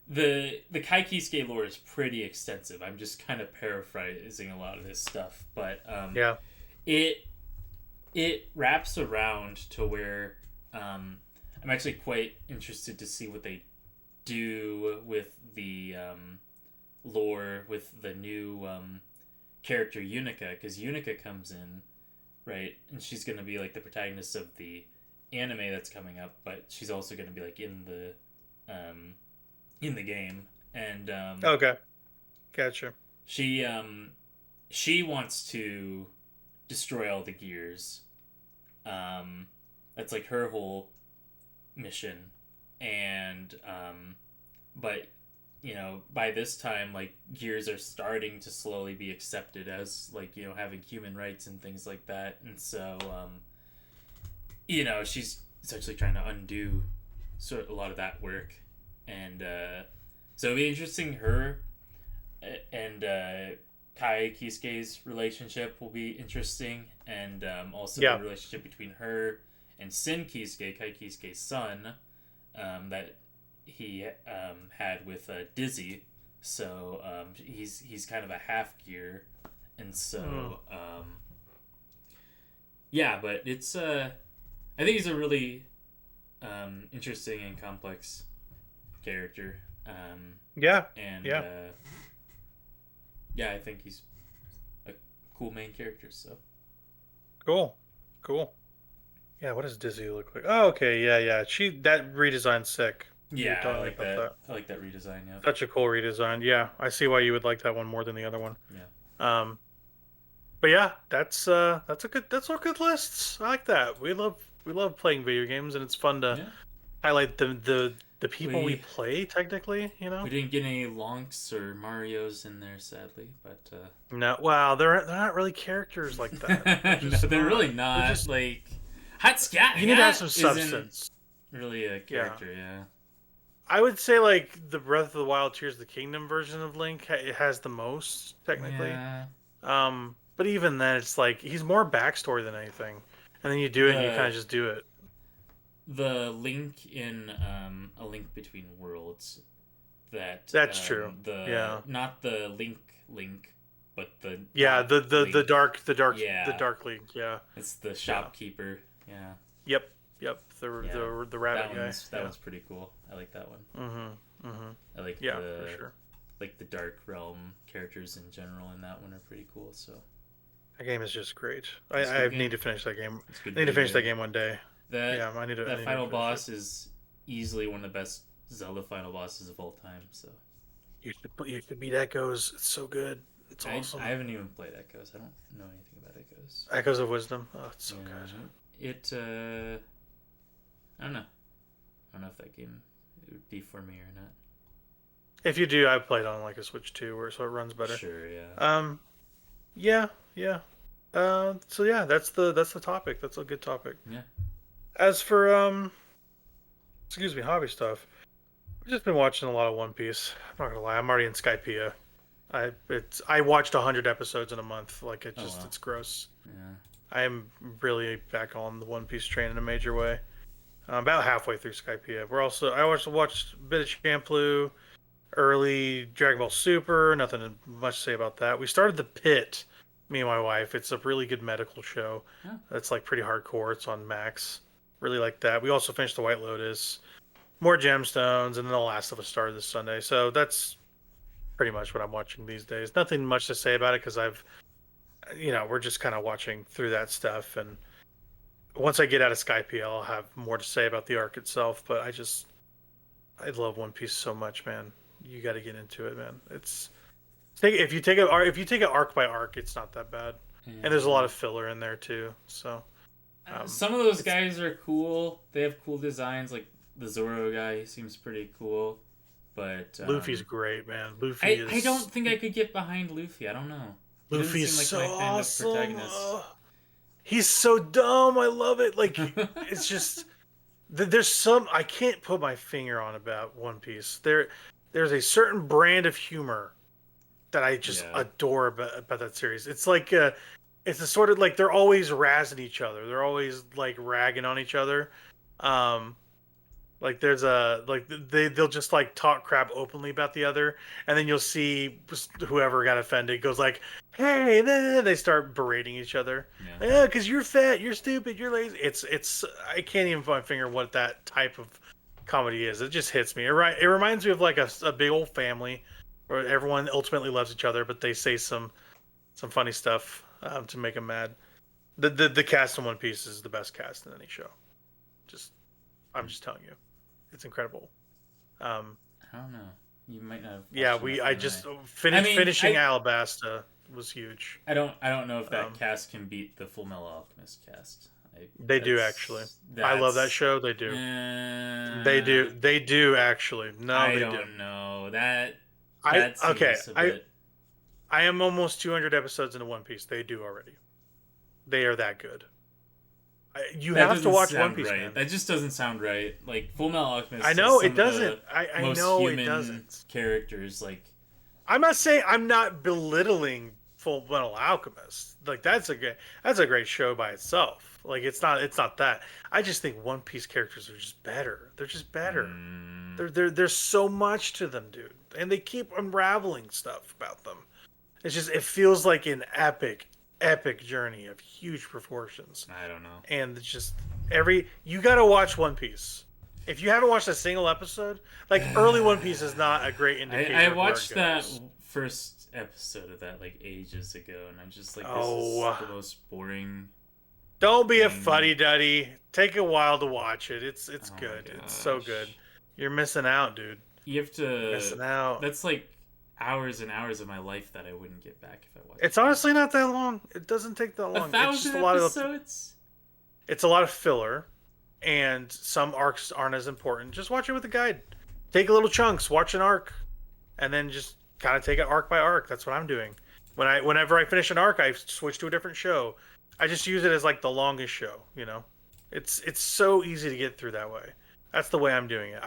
the Kai Kisuke lore is pretty extensive. I'm just kind of paraphrasing a lot of this stuff, but it wraps around to where I'm actually quite interested to see what they do with the lore with the new character Yunica, because Yunica comes in, right, and she's going to be like the protagonist of the anime that's coming up, but she's also going to be like in the game, and okay, gotcha. She wants to destroy all the gears. That's like her whole mission, and but by this time, like, gears are starting to slowly be accepted as like having human rights and things like that, and so she's essentially trying to undo sort of a lot of that work, and so it'd be interesting. Her and Kai Kisuke's relationship will be interesting, and also the relationship between her and Shin Kisuke, Kai Kisuke's son, that he had with Dizzy. So he's kind of a half gear, and so but it's I think he's a really interesting and complex character. I think he's a cool main character. So cool. Yeah, what does Dizzy look like? Oh, okay, yeah. That redesign's sick. Yeah, I like that. I like that redesign. Yeah, such a cool redesign. Yeah, I see why you would like that one more than the other one. Yeah. But yeah, that's all good lists. I like that. We love playing video games, and it's fun to highlight the people we play. Technically, we didn't get any Lonks or Marios in there, sadly. But no, wow, they're not really characters like that. They're really not. Just, like Hatsuki. You need to have some substance. Really a character, yeah. I would say like the Breath of the Wild Tears of the Kingdom version of Link, it has the most technically. Yeah. But even then, it's like he's more backstory than anything, and then you do it, and you kind of just do it. The Link in A Link Between Worlds, that's true. Not the Link, but the the dark Link. Yeah, it's the shopkeeper. Yeah. Yep. The rabbit guy. That one's pretty cool. I like that one. I like for sure. Like the Dark Realm characters in general in that one are pretty cool. So that game is just great. I need to finish that game. I need to finish that game one day. That final boss is easily one of the best Zelda final bosses of all time. So you should beat Echoes. It's so good. It's awesome. I haven't even played Echoes. I don't know anything about Echoes. Echoes of Wisdom. Oh, it's so good. I don't know. I don't know if that game would be for me or not. If you do, I played on like a Switch 2, so it runs better. Sure, yeah. Yeah, yeah. So yeah, that's the topic. That's a good topic. Yeah. As for excuse me, hobby stuff. I've just been watching a lot of One Piece. I'm not gonna lie, I'm already in Skypiea. I watched 100 episodes in a month. Like Wow. it's gross. Yeah. I am really back on the One Piece train in a major way. I'm about halfway through Skypiea. I also watched a bit of Champloo, early Dragon Ball Super. Nothing much to say about that. We started The Pit, me and my wife. It's a really good medical show. Huh. It's like pretty hardcore. It's on Max. Really like that. We also finished The White Lotus, more Gemstones, and then The Last of Us started this Sunday. So that's pretty much what I'm watching these days. Nothing much to say about it because we're just kind of watching through that stuff. And once I get out of Skype, I'll have more to say about the arc itself. But I love One Piece so much, man. You got to get into it, man. If you take it arc by arc, it's not that bad. Yeah. And there's a lot of filler in there too. So some of those guys are cool. They have cool designs. Like the Zoro guy seems pretty cool. But Luffy's great, man. I don't think I could get behind Luffy. I don't know. Luffy's so my kind awesome. of protagonist. He's so dumb. I love it. Like it's just there's some I can't put my finger on about One Piece. There's a certain brand of humor that I just adore about that series. It's like it's a sort of like they're always razzing each other. They're always like ragging on each other. Like they'll just like talk crap openly about the other, and then you'll see whoever got offended goes like, "Hey," they start berating each other. Yeah, because you're fat, you're stupid, you're lazy. It's I can't even put my finger on what that type of comedy is. It just hits me. It reminds me of like a big old family where everyone ultimately loves each other, but they say some funny stuff to make them mad. The cast in One Piece is the best cast in any show. I'm just telling you. It's incredible. I don't know. You might not have. Yeah, finishing Alabasta was huge. I don't know if that cast can beat the Full Metal Alchemist cast. They do actually. I love that show. They do. They do actually. No, I don't know that. Okay. I am almost 200 episodes into One Piece. They do already. They are that good. You have to watch One Piece, right. man. That just doesn't sound right. Like Full Metal Alchemist. I know it doesn't. I know it doesn't. Characters like. I'm not belittling Full Metal Alchemist. Like that's a great show by itself. Like it's not that. I just think One Piece characters are just better. They're just better. There's so much to them, dude, and they keep unraveling stuff about them. It feels like an epic journey of huge proportions. I don't know. And it's just you gotta watch One Piece. If you haven't watched a single episode, like early One Piece is not a great indicator. I watched that first episode of that like ages ago, and I'm just like, this is the most boring. Don't be a fuddy-duddy. Take a while to watch it. It's good. It's so good. You're missing out, dude. You have to. You're missing out. That's like hours and hours of my life that I wouldn't get back if I watched. It's honestly not that long. It doesn't take that long. 1,000 episodes? It's a lot of filler, and some arcs aren't as important. Just watch it with a guide. Take little chunks, watch an arc, and then just kind of take it arc by arc. That's what I'm doing. Whenever I finish an arc, I switch to a different show. I just use it as like the longest show. You know, it's so easy to get through that way. That's the way I'm doing it.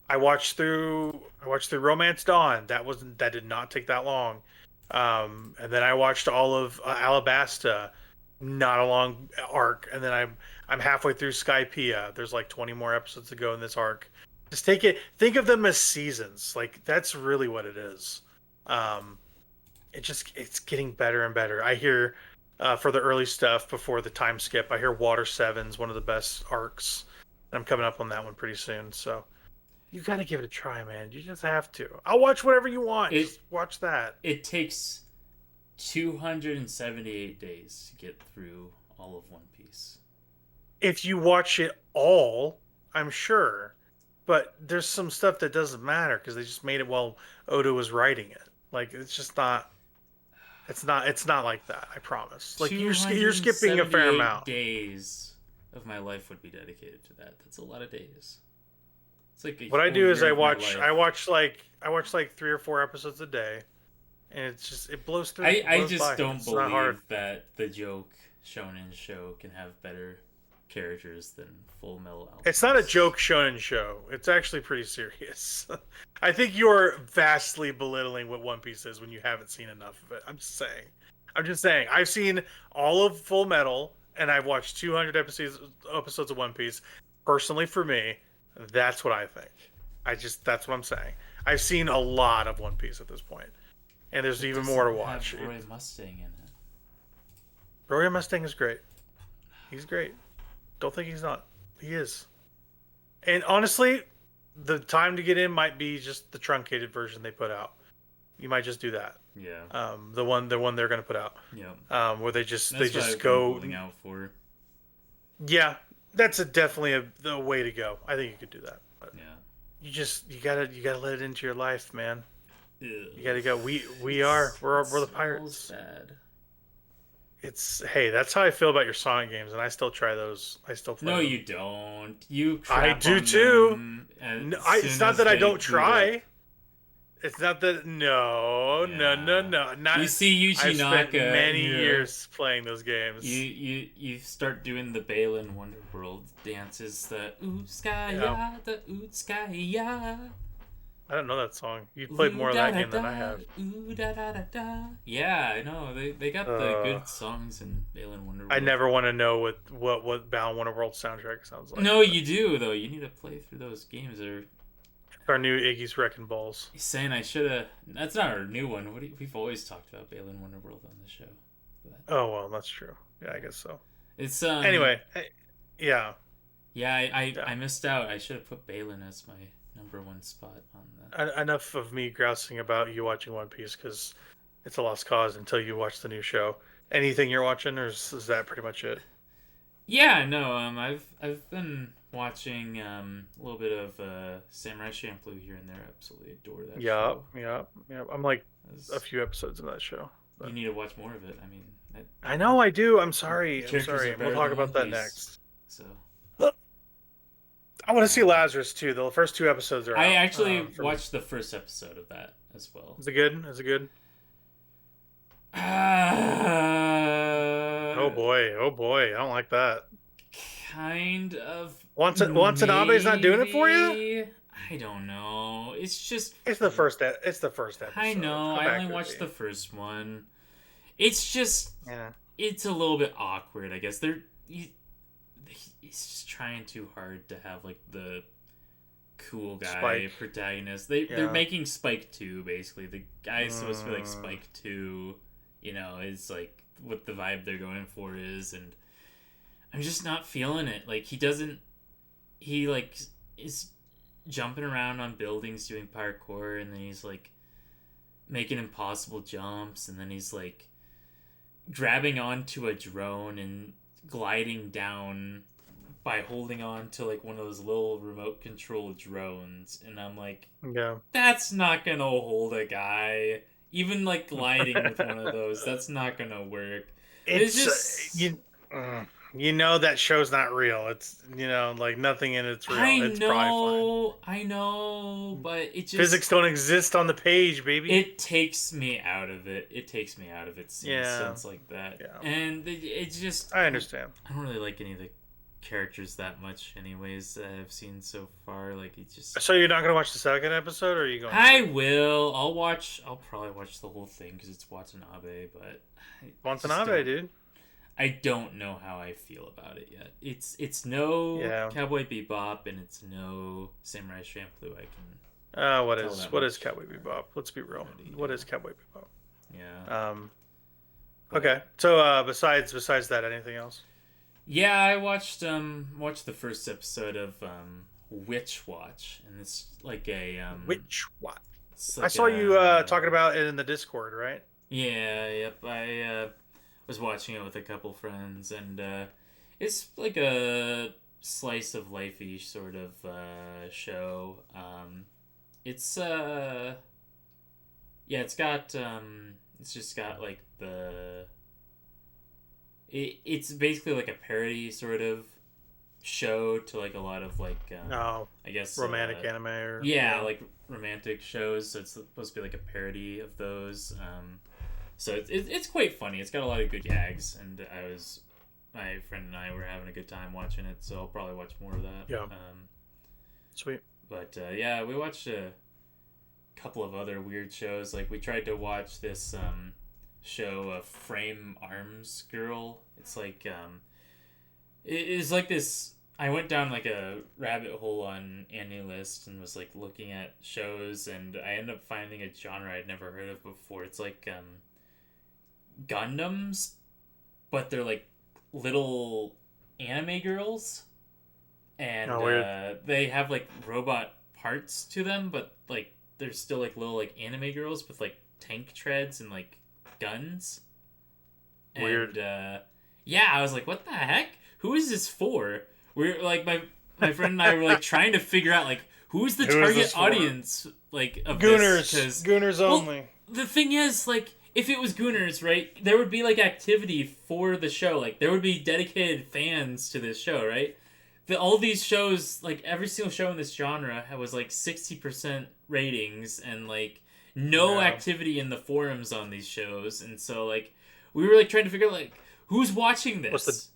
I watched through Romance Dawn. That did not take that long. And then I watched all of Alabasta, not a long arc. And then I'm halfway through Skypiea. There's like 20 more episodes to go in this arc. Just think of them as seasons. Like that's really what it is. It's getting better and better. I hear for the early stuff before the time skip, I hear Water 7's one of the best arcs. And I'm coming up on that one pretty soon. So you got to give it a try, man. You just have to. I'll watch whatever you want. Just watch that. It takes 278 days to get through all of One Piece. If you watch it all, I'm sure. But there's some stuff that doesn't matter because they just made it while Oda was writing it. Like it's just not. It's not like that. I promise. Like you're skipping a fair amount. Days of my life would be dedicated to that. That's a lot of days. It's like what I do is I watch like 3 or 4 episodes a day, and it's just it blows through. I just don't believe that the joke shonen show can have better characters than Full Metal Alchemist. It's not a joke shonen show. It's actually pretty serious. I think you're vastly belittling what One Piece is when you haven't seen enough of it. I'm just saying. I've seen all of Full Metal, and I've watched 200 episodes of One Piece. Personally, for me, that's what I think. That's what I'm saying. I've seen a lot of One Piece at this point, and there's even more to watch. Have Roy Mustang in it. Roy Mustang is great. He's great. Don't think he's not. He is. And honestly, the time to get in might be just the truncated version they put out. You might just do that. Yeah. The one they're going to put out. Yeah. Where they just That's go. What I've been holding out for. Yeah, that's definitely the way to go. I think you could do that. But yeah. You gotta let it into your life, man. Ew. You gotta go. We're the pirates. Bad. Hey, that's how I feel about your Sonic games, and I still try those. I still play. No, them. you don't. You. I do too. It's not that I don't try. It's not that. No. Not. You see Yuji I've Naka. spent many years playing those games. You start doing the Balan Wonderworld dances. The Utskaya, the Utskaya. I don't know that song. You played more of that game than I have. Yeah, I know. They got the good songs in Balan Wonderworld. I never want to know what Balan Wonderworld soundtrack sounds like. No, you do though. You need to play through those games. Or our new Iggy's Wrecking Balls. He's saying I should have. That's not our new one. We've always talked about Balan Wonderworld on the show. But... Oh well, that's true. Yeah, I guess so. It's anyway. Yeah. Yeah, I missed out. I should have put Balan as my number 1 spot on that. Enough of me grousing about you watching One Piece, because it's a lost cause until you watch the new show. Anything you're watching, or is that pretty much it? Yeah, no. I've been watching a little bit of Samurai Champloo here and there. I absolutely adore that show. Yeah. I'm like a few episodes of that show. But... You need to watch more of it. I mean, I know I do. I'm sorry. We'll talk about that next. So. I want to see Lazarus too. The first 2 episodes are out. I actually watched the first episode of that as well. Is it good? Oh boy, I don't like that. Kind of. Watanabe's not doing it for you? I don't know. It's the first episode. I know. I only watched the first one. It's just it's a little bit awkward, I guess. He's just trying too hard to have like the cool guy protagonist. They're making Spike 2 basically. The guy's supposed to be like Spike 2, is like what the vibe they're going for is, and I'm just not feeling it. Like he like is jumping around on buildings doing parkour, and then he's like making impossible jumps, and then he's like grabbing onto a drone and gliding down by holding on to like one of those little remote control drones, and I'm like, that's not gonna hold a guy. Even like gliding with one of those, that's not gonna work. It's just that show's not real. It's like nothing in it's real. I know, but it just physics don't exist on the page, baby. It takes me out of it. Seeing sense like that, and it's just I understand. I don't really like any of the characters that much anyways that I've seen so far. Like it's just... So you're not gonna watch the second episode, or are you going I will. I'll probably watch the whole thing because it's Watanabe, but Watanabe, dude. I don't know how I feel about it yet. It's no Cowboy Bebop, and it's no Samurai Champloo. I can what is Cowboy Bebop? Let's be real. What is Cowboy Bebop? Yeah. Okay. So besides that, anything else? Yeah, I watched the first episode of Witch Watch, and it's like a Witch Watch. Like I saw you talking about it in the Discord, right? Yeah, yep. I was watching it with a couple friends, and it's like a slice of life-y sort of show. It's just got like it's basically like a parody sort of show to like a lot of like I guess romantic anime or like romantic shows. So it's supposed to be like a parody of those. So it's quite funny. It's got a lot of good gags, and my friend and I were having a good time watching it. So I'll probably watch more of that. Yeah. Sweet. But yeah, we watched a couple of other weird shows. Like we tried to watch this show, Frame Arms Girl. It's like it's like this. I went down like a rabbit hole on AniList and was like looking at shows, and I ended up finding a genre I'd never heard of before. It's like Gundams, but they're like little anime girls, and they have like robot parts to them, but like they're still like little like anime girls with like tank treads and like guns. Weird. And yeah, I was like, what the heck? Who is this for? We're like my friend and I were like trying to figure out like who's the target audience like of Gooners. This, Gooners only. The thing is, like, if it was Gooners, right, there would be like activity for the show. Like there would be dedicated fans to this show, right? All these shows, like every single show in this genre was like 60% ratings and like no activity in the forums on these shows. And so like we were like trying to figure out like who's watching this.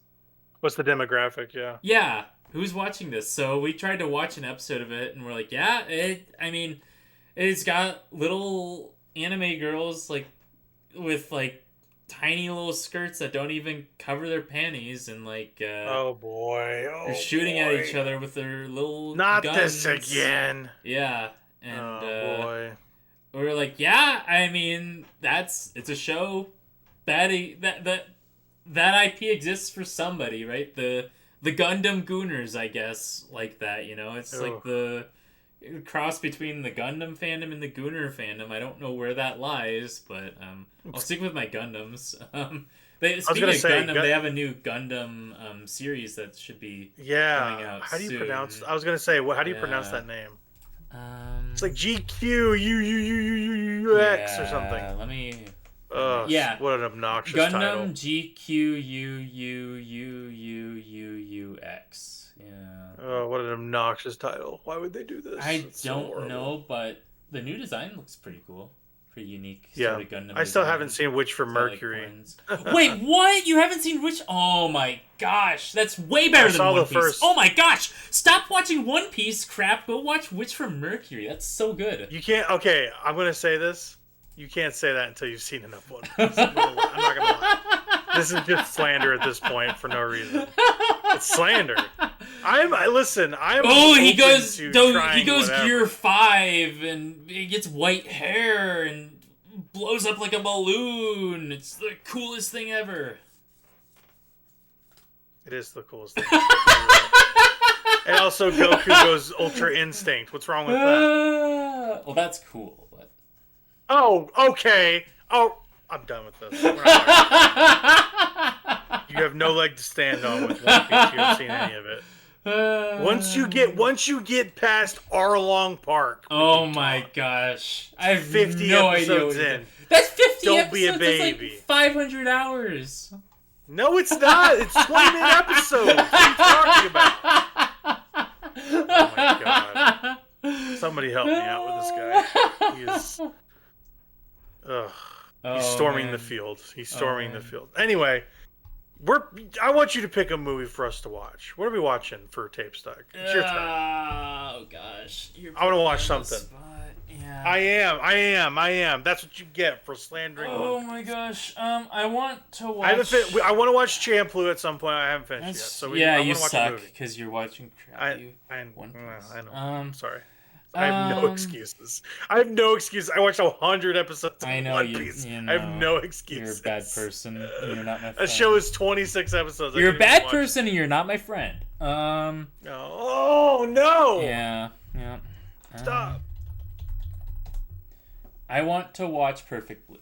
What's the demographic? Yeah. Yeah, who's watching this? So we tried to watch an episode of it, and we're like, yeah, it's got little anime girls like with like tiny little skirts that don't even cover their panties, and like they're shooting at each other with their little not guns. this again. Yeah, and boy, we were like, yeah, I mean it's a show that IP exists for somebody, right? The Gundam Gooners, I guess, like that, you know? It's like the cross between the Gundam fandom and the Gooner fandom. I don't know where that lies, but I'll stick with my Gundams. Speaking of Gundam, they have a new Gundam series that should be coming out How do you soon. pronounce... I was going to say, how do you pronounce that name? It's like GQUUUUX or something. Let me... what an obnoxious title. Gundam GQUUUUUUX. Yeah. Oh, what an obnoxious title. Why would they do this? I don't know, but the new design looks pretty cool. Pretty unique. Yeah. Sort of Gundam I still design. haven't seen Witch from Mercury. Like wait, what? You haven't seen Witch? Oh my gosh. That's way better than One Piece. First... Oh my gosh. Stop watching One Piece crap. Go watch Witch from Mercury. That's so good. You can't... Okay, I'm going to say this. You can't say that until you've seen enough One Piece. I'm not gonna lie. This is just slander at this point for no reason. It's slander. Listen. He goes whatever. Gear 5 and he gets white hair and blows up like a balloon. It's the coolest thing ever. It is the coolest thing ever. And also Goku goes Ultra Instinct. What's wrong with that? Well, that's cool. Oh, okay. Oh, I'm done with this. You have no leg to stand on with One Piece. You haven't seen any of it. Once you get past Arlong Park. Oh my gosh! I have 50 no episodes idea. in. That's 50 Don't episodes. be a baby. That's like 500 hours. No, it's not. It's 20-minute episodes. What are you talking about? Oh my god! Somebody help me out with this guy. He is. He's storming the field. He's storming the field. Anyway, I want you to pick a movie for us to watch. What are we watching for Tape Stuck? It's your turn. Oh gosh. I want to watch something. Yeah. I am. That's what you get for slandering. Oh my gosh. I want to watch. I want to watch Champloo at some point. I haven't finished yet. So you suck because you're watching crap. I know. I'm sorry. I have no excuses. I watched 100 episodes of One Piece. I have no excuses. You're a bad person. You're not my friend. A show is 26 episodes. You're a bad person and you're not my friend. Oh, no! Yeah. Stop. I want to watch Perfect Blue.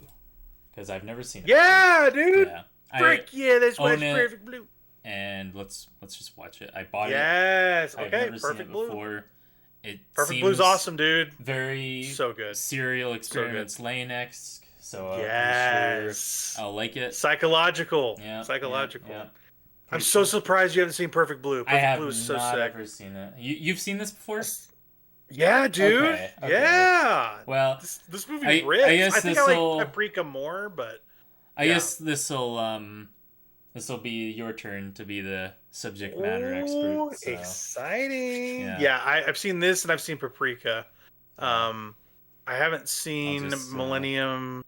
Because I've never seen it. Yeah, dude! Yeah. Let's watch Perfect Blue. And let's just watch it. I bought it. Yes, I've okay, never Perfect seen it Blue. before. Perfect Blue's awesome, dude. Very so good. Serial Experiments Lane-esque. So yes, I'm sure I'll like it. Psychological. Yeah. Psychological. Yeah. I'm so surprised you haven't seen Perfect Blue. Perfect Blue is so sick. I have not ever seen it. You've seen this before? Yeah, dude. Okay. Yeah. Well, this movie rips. I guess I think I like Paprika more, but I guess this'll be your turn to be the subject matter expert. So. Exciting! Yeah, I've seen this and I've seen Paprika. I haven't seen Millennium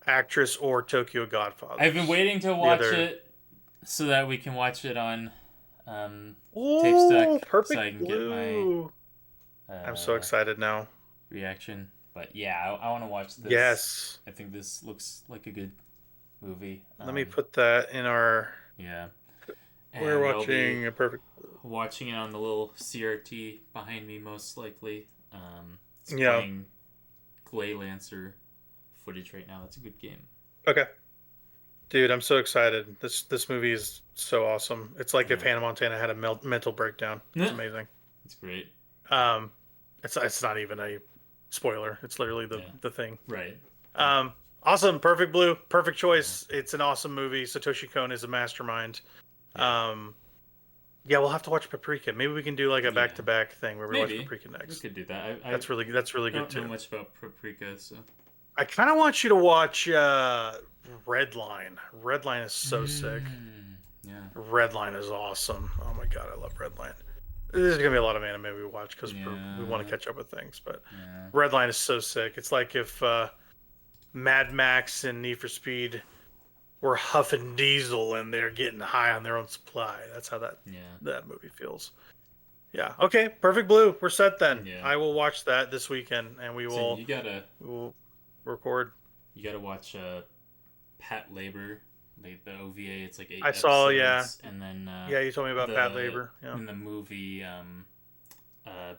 Actress or Tokyo Godfather. I've been waiting to watch it so that we can watch it on Tape Stuck, so I can get my. I'm so excited now. Reaction, but yeah, I want to watch this. Yes, I think this looks like a good movie. Let me put that in our. Yeah. We're watching a Perfect. Watching it on the little CRT behind me, most likely. It's playing Glay Lancer footage right now. It's a good game. Okay. Dude, I'm so excited. This movie is so awesome. It's like if Hannah Montana had a mental breakdown. It's amazing. It's great. It's not even a spoiler. It's literally the thing. Right. Awesome. Perfect Blue. Perfect choice. It's an awesome movie. Satoshi Kon is a mastermind. We'll have to watch Paprika. Maybe we can do like a back-to-back thing where we watch Paprika next. We could do that. That's really good too. I don't know much about Paprika, so I kind of want you to watch Redline. Redline is so sick. Yeah. Redline is awesome. Oh my god, I love Redline. There's gonna be a lot of anime we watch because we want to catch up with things. But Redline is so sick. It's like if Mad Max and Need for Speed were huffing diesel and they're getting high on their own supply. That's how that movie feels. Yeah. Okay. Perfect Blue. We're set then. Yeah. I will watch that this weekend, and we will. We'll record. You gotta watch Pat Labor. The OVA. It's like 8 I episodes, saw. Yeah. And then. You told me about Pat Labor. Yeah. In the movie,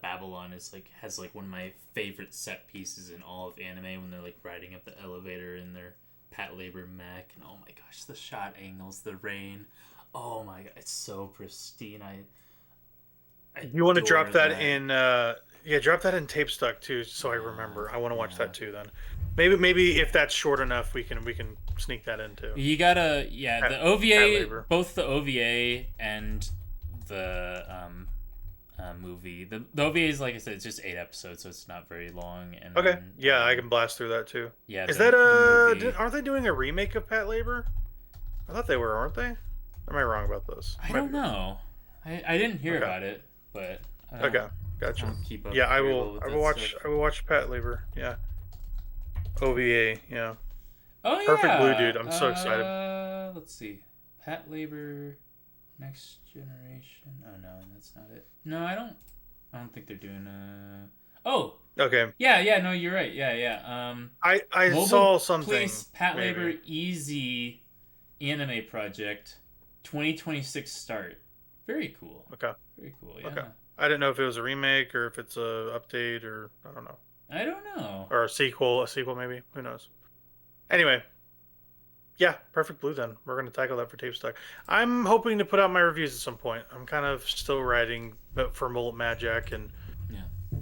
Babylon has one of my favorite set pieces in all of anime when they're like riding up the elevator in their Pat Labor mech, and oh my gosh, the shot angles, the rain, oh my god, it's so pristine. I you want to drop that in drop that in Tape Stuck too, so I remember. I want to watch that too. Then maybe if that's short enough, we can sneak that in too. You gotta the OVA, both the OVA and the movie. The OVA is, like I said, it's just 8 episodes, so it's not very long. And then, I can blast through that too. Yeah, is aren't they doing a remake of Pat Labor? I thought they were, aren't they? Am I wrong about this? I don't know. I didn't hear about it, but gotcha. Keep up. I will watch Pat Labor. Yeah. OVA. Yeah. Oh yeah. Perfect Blue, dude. I'm so excited. Let's see. Pat Labor. Next Generation. Oh no, that's not it. No, I don't think they're doing Oh. Okay. Yeah. No, you're right. Yeah. I saw something. Please, Pat Labor Easy Anime Project, 2026 start. Very cool. Okay. Very cool. Yeah. Okay. I didn't know if it was a remake or if it's a update or I don't know. I don't know. Or a sequel maybe. Who knows? Anyway. Yeah, Perfect Blue then. We're going to tackle that for Tape Stuck. I'm hoping to put out my reviews at some point. I'm kind of still writing for Mullet Madjack, and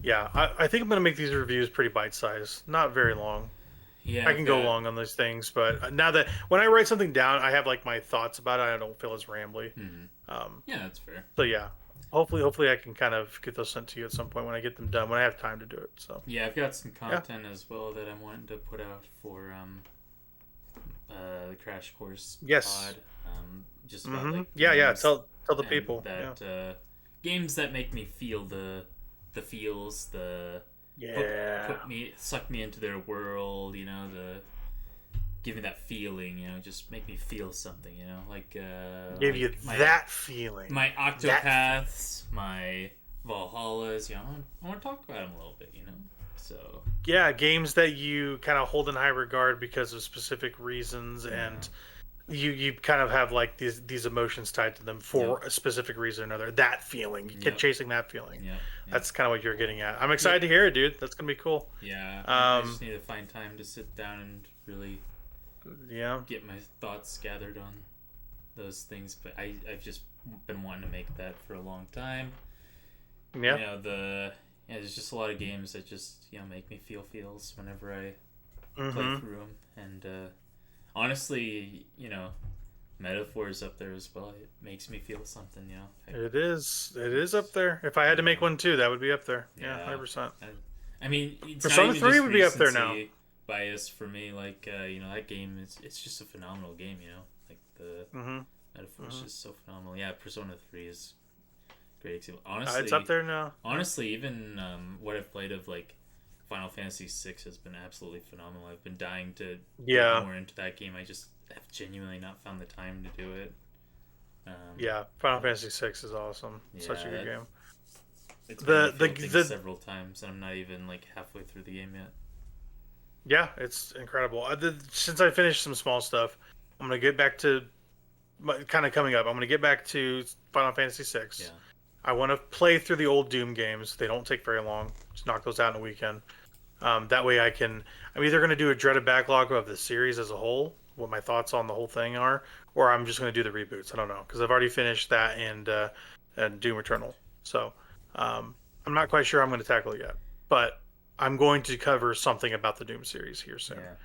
I think I'm going to make these reviews pretty bite-sized. Not very long. Yeah, I can go long on these things, but now that when I write something down, I have like my thoughts about it. I don't feel as rambly. Yeah, that's fair. So yeah, hopefully I can kind of get those sent to you at some point when I get them done, when I have time to do it. So yeah, I've got some content as well that I'm wanting to put out for the Crash Course pod. Just about, tell the people that games that make me feel the feels, suck me into their world, give me that feeling, just make me feel something, that feeling. My Octopaths, my Valhallas, I want to talk about them a little bit, So yeah, games that you kind of hold in high regard because of specific reasons, and you kind of have like these emotions tied to them for a specific reason or another. That feeling, you keep chasing that feeling. That's kind of what you're getting at. I'm excited to hear it, dude. That's gonna be cool. Yeah, I just need to find time to sit down and really get my thoughts gathered on those things. But I've just been wanting to make that for a long time. Yeah. There's just a lot of games that just make me feel feels whenever I play through them, and honestly, Metaphor's up there as well. It makes me feel something, It is up there. If I had to make one too, that would be up there. Yeah, 100%. I mean, it's Persona not even 3 just would be up there now. Bias for me, like that game it's just a phenomenal game. Like the metaphor is just so phenomenal. Yeah, Persona 3 is a great example. Honestly, it's up there now. Honestly, even what I've played of like Final Fantasy VI has been absolutely phenomenal. I've been dying to get more into that game. I just have genuinely not found the time to do it. Final Fantasy VI is awesome. Such a good game. It's been several times, and I'm not even like halfway through the game yet. Yeah, it's incredible. Since I finished some small stuff, I'm gonna get back to kind of coming up. I'm gonna get back to Final Fantasy VI. Yeah. I want to play through the old Doom games. They don't take very long. Just knock those out in a weekend. That way I'm either going to do a dreaded backlog of the series as a whole, what my thoughts on the whole thing are, or I'm just going to do the reboots. I don't know, because I've already finished that and Doom Eternal. So I'm not quite sure I'm going to tackle it yet. But I'm going to cover something about the Doom series here soon. Yeah.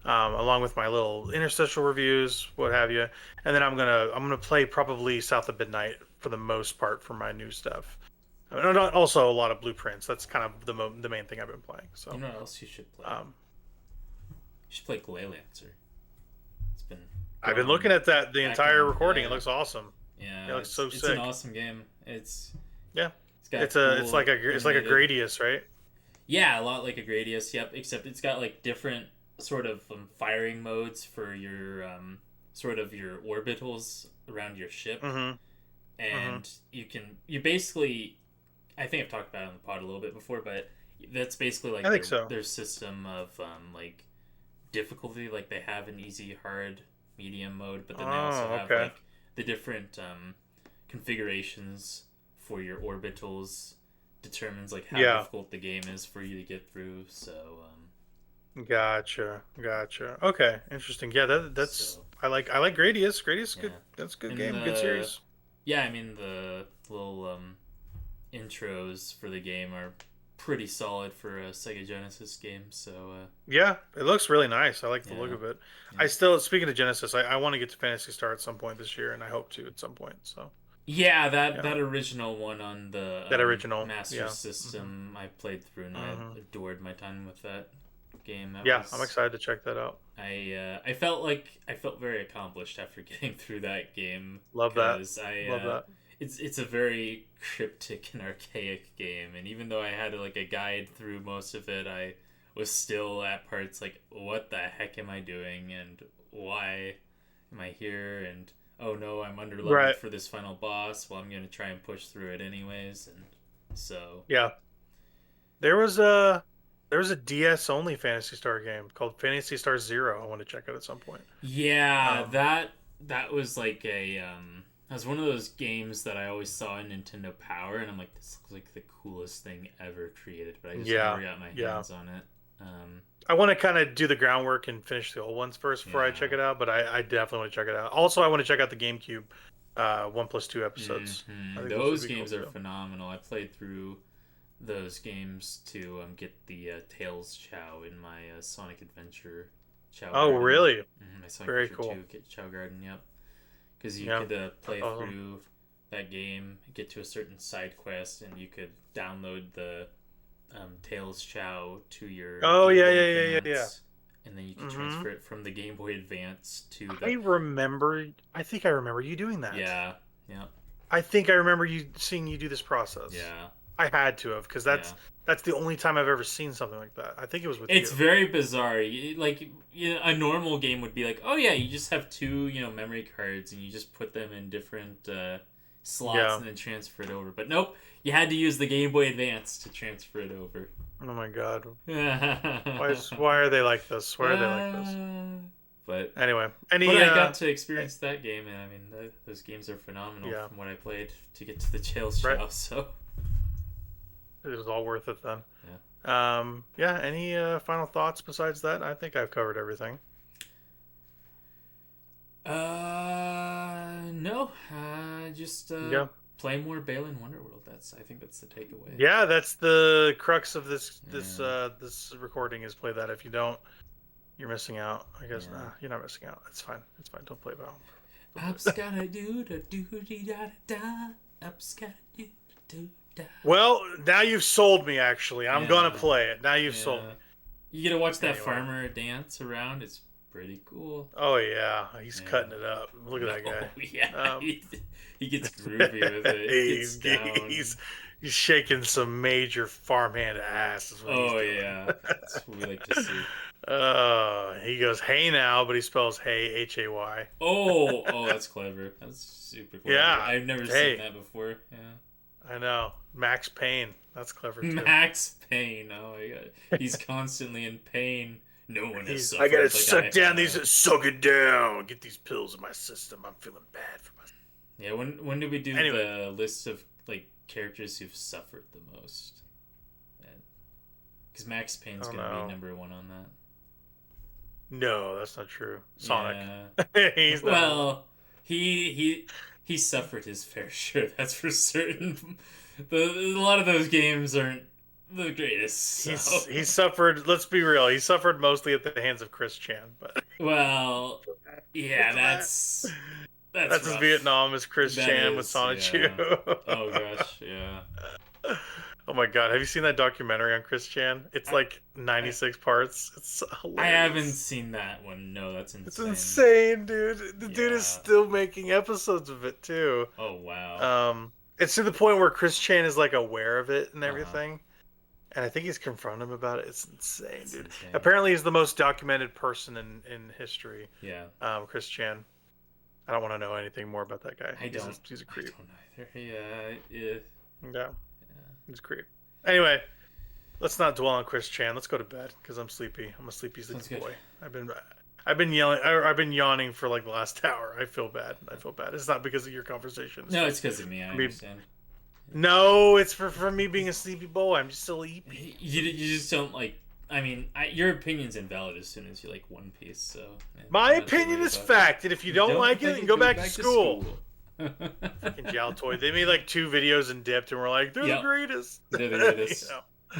Along with my little interstitial reviews, what have you. And then I'm gonna play probably South of Midnight for the most part for my new stuff. Also a lot of Blueprints. That's kind of the main thing I've been playing. So you know what else you should play? You should play Glaylancer. I've been looking at that the entire recording. It looks awesome. Yeah, it looks so sick. It's an awesome game. It's like a Gradius, right? Yeah, a lot like a Gradius. Yep, except it's got like different sort of firing modes for your sort of your orbitals around your ship, and you basically, I think I've talked about it on the pod a little bit before, but that's basically like their system of like difficulty. Like they have an easy, hard, medium mode, but then they also have like the different configurations for your orbitals determines like how difficult the game is for you to get through. So Gotcha. Okay, interesting. Yeah, that's I like Gradius. Gradius, good. That's a good game. Good series. Yeah, I mean the little intros for the game are pretty solid for a Sega Genesis game. So yeah, it looks really nice. I like the look of it. Yeah. Speaking of Genesis, I want to get to Phantasy Star at some point this year, and I hope to at some point. So. Yeah, that original one on the original Master System I played through, and I adored my time with that game. I'm excited to check that out. I felt very accomplished after getting through that game. Love that. Love that. It's a very cryptic and archaic game, and even though I had like a guide through most of it, I was still at parts like, what the heck am I doing, and why am I here, and oh no, I'm underleveled for this final boss. Well, I'm going to try and push through it anyways. And so there was a DS only Phantasy Star game called Phantasy Star Zero. I want to check out at some point. Yeah, that was like that was one of those games that I always saw in Nintendo Power, and I'm like, this looks like the coolest thing ever created, but I just never got my hands on it. I want to kind of do the groundwork and finish the old ones first before I check it out, but I definitely want to check it out. Also, I want to check out the GameCube 1+2 episodes. Those games are phenomenal. I played through those games to get the Tails Chow in my Sonic Adventure Chow Garden. Really? My Sonic Very Adventure cool. 2 Chow Garden, yep. Because you could play through that game, get to a certain side quest, and you could download the Tails Chow to your Game Boy Advance, and then you can transfer it from the Game Boy Advance to the... I think I remember you doing that. Yeah. I think I remember seeing you do this process. Yeah. I had to have, because that's the only time I've ever seen something like that. I think it was with you. It's very bizarre. A normal game would be like, oh yeah, you just have two, memory cards, and you just put them in different slots and then transfer it over. But nope, you had to use the Game Boy Advance to transfer it over. Oh my god. Why are they like this? Why are they like this? But anyway, I got to experience that game, and I mean, those games are phenomenal from what I played to get to the Tails Chow, so... It was all worth it then. Yeah. Any final thoughts besides that? I think I've covered everything. No. Just play more Balan Wonderworld. I think that's the takeaway. Yeah, that's the crux of this recording is play that. If you don't, you're missing out. I guess you're not missing out. It's fine. Don't play Balan. Ups gotta do da do dee da da da. Ups gotta do do da. Well, now you've sold me. Actually, I'm gonna play it. Now you've sold me. You gotta watch that farmer dance around. It's pretty cool. Oh yeah, he's cutting it up. Look at that guy. Yeah, he gets groovy with it. He's shaking some major farmhand ass. Oh yeah, that's what we like to see. He goes, "Hey now," but he spells "hey" Hay. Oh, that's clever. That's super clever. Yeah, I've never seen that before. Yeah, I know. Max Payne. That's clever too. Max Payne. Oh my god, he's constantly in pain. No one has suffered. I gotta suck down these. Suck it down. Get these pills in my system. I'm feeling bad for myself. Yeah. When do we do the list of like characters who've suffered the most? Because Max Payne's gonna be number 1 on that. No, that's not true. Sonic. Yeah. He's well, he suffered his fair share. That's for certain. A lot of those games aren't the greatest. So. He suffered. Let's be real. He suffered mostly at the hands of Chris Chan. But well, yeah, that's as Vietnam as Chris Chan with Sonic Chu. Oh gosh, yeah. Oh my god, have you seen that documentary on Chris Chan? It's like 96 parts. It's hilarious. I haven't seen that one. No, that's insane. It's insane, dude. The dude is still making episodes of it too. Oh wow. It's to the point where Chris Chan is like aware of it and everything. And I think he's confronted him about it. It's insane, dude. Insane. Apparently he's the most documented person in history. Yeah. Chris Chan. I don't want to know anything more about that guy. He's a creep. I don't either. Yeah. Yeah. He's a creep. Anyway, let's not dwell on Chris Chan. Let's go to bed because I'm sleepy. I'm a sleepy boy. I've been yelling. I've been yawning for like the last hour. I feel bad. It's not because of your conversation. No, it's because of me. I understand. No, it's for me being a sleepy boy. I'm just sleepy. You just don't like. I mean, your opinion's invalid as soon as you like One Piece. So my opinion is fact, and if you don't like it, then go back to school. Fucking Jal Toy. They made like 2 videos and dipped, and we're like, they're the greatest. They're the greatest.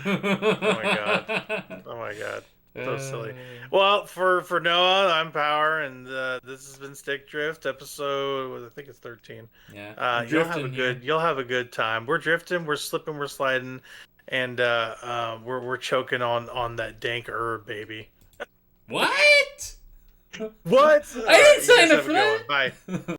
Oh my god. So silly. Well, for Noah, I'm Power, and this has been Stick Drift episode. I think it's 13. Yeah. You'll have a good time. We're drifting. We're slipping. We're sliding, and we're choking on that dank herb, baby. What? What? I didn't sign up for that. Bye.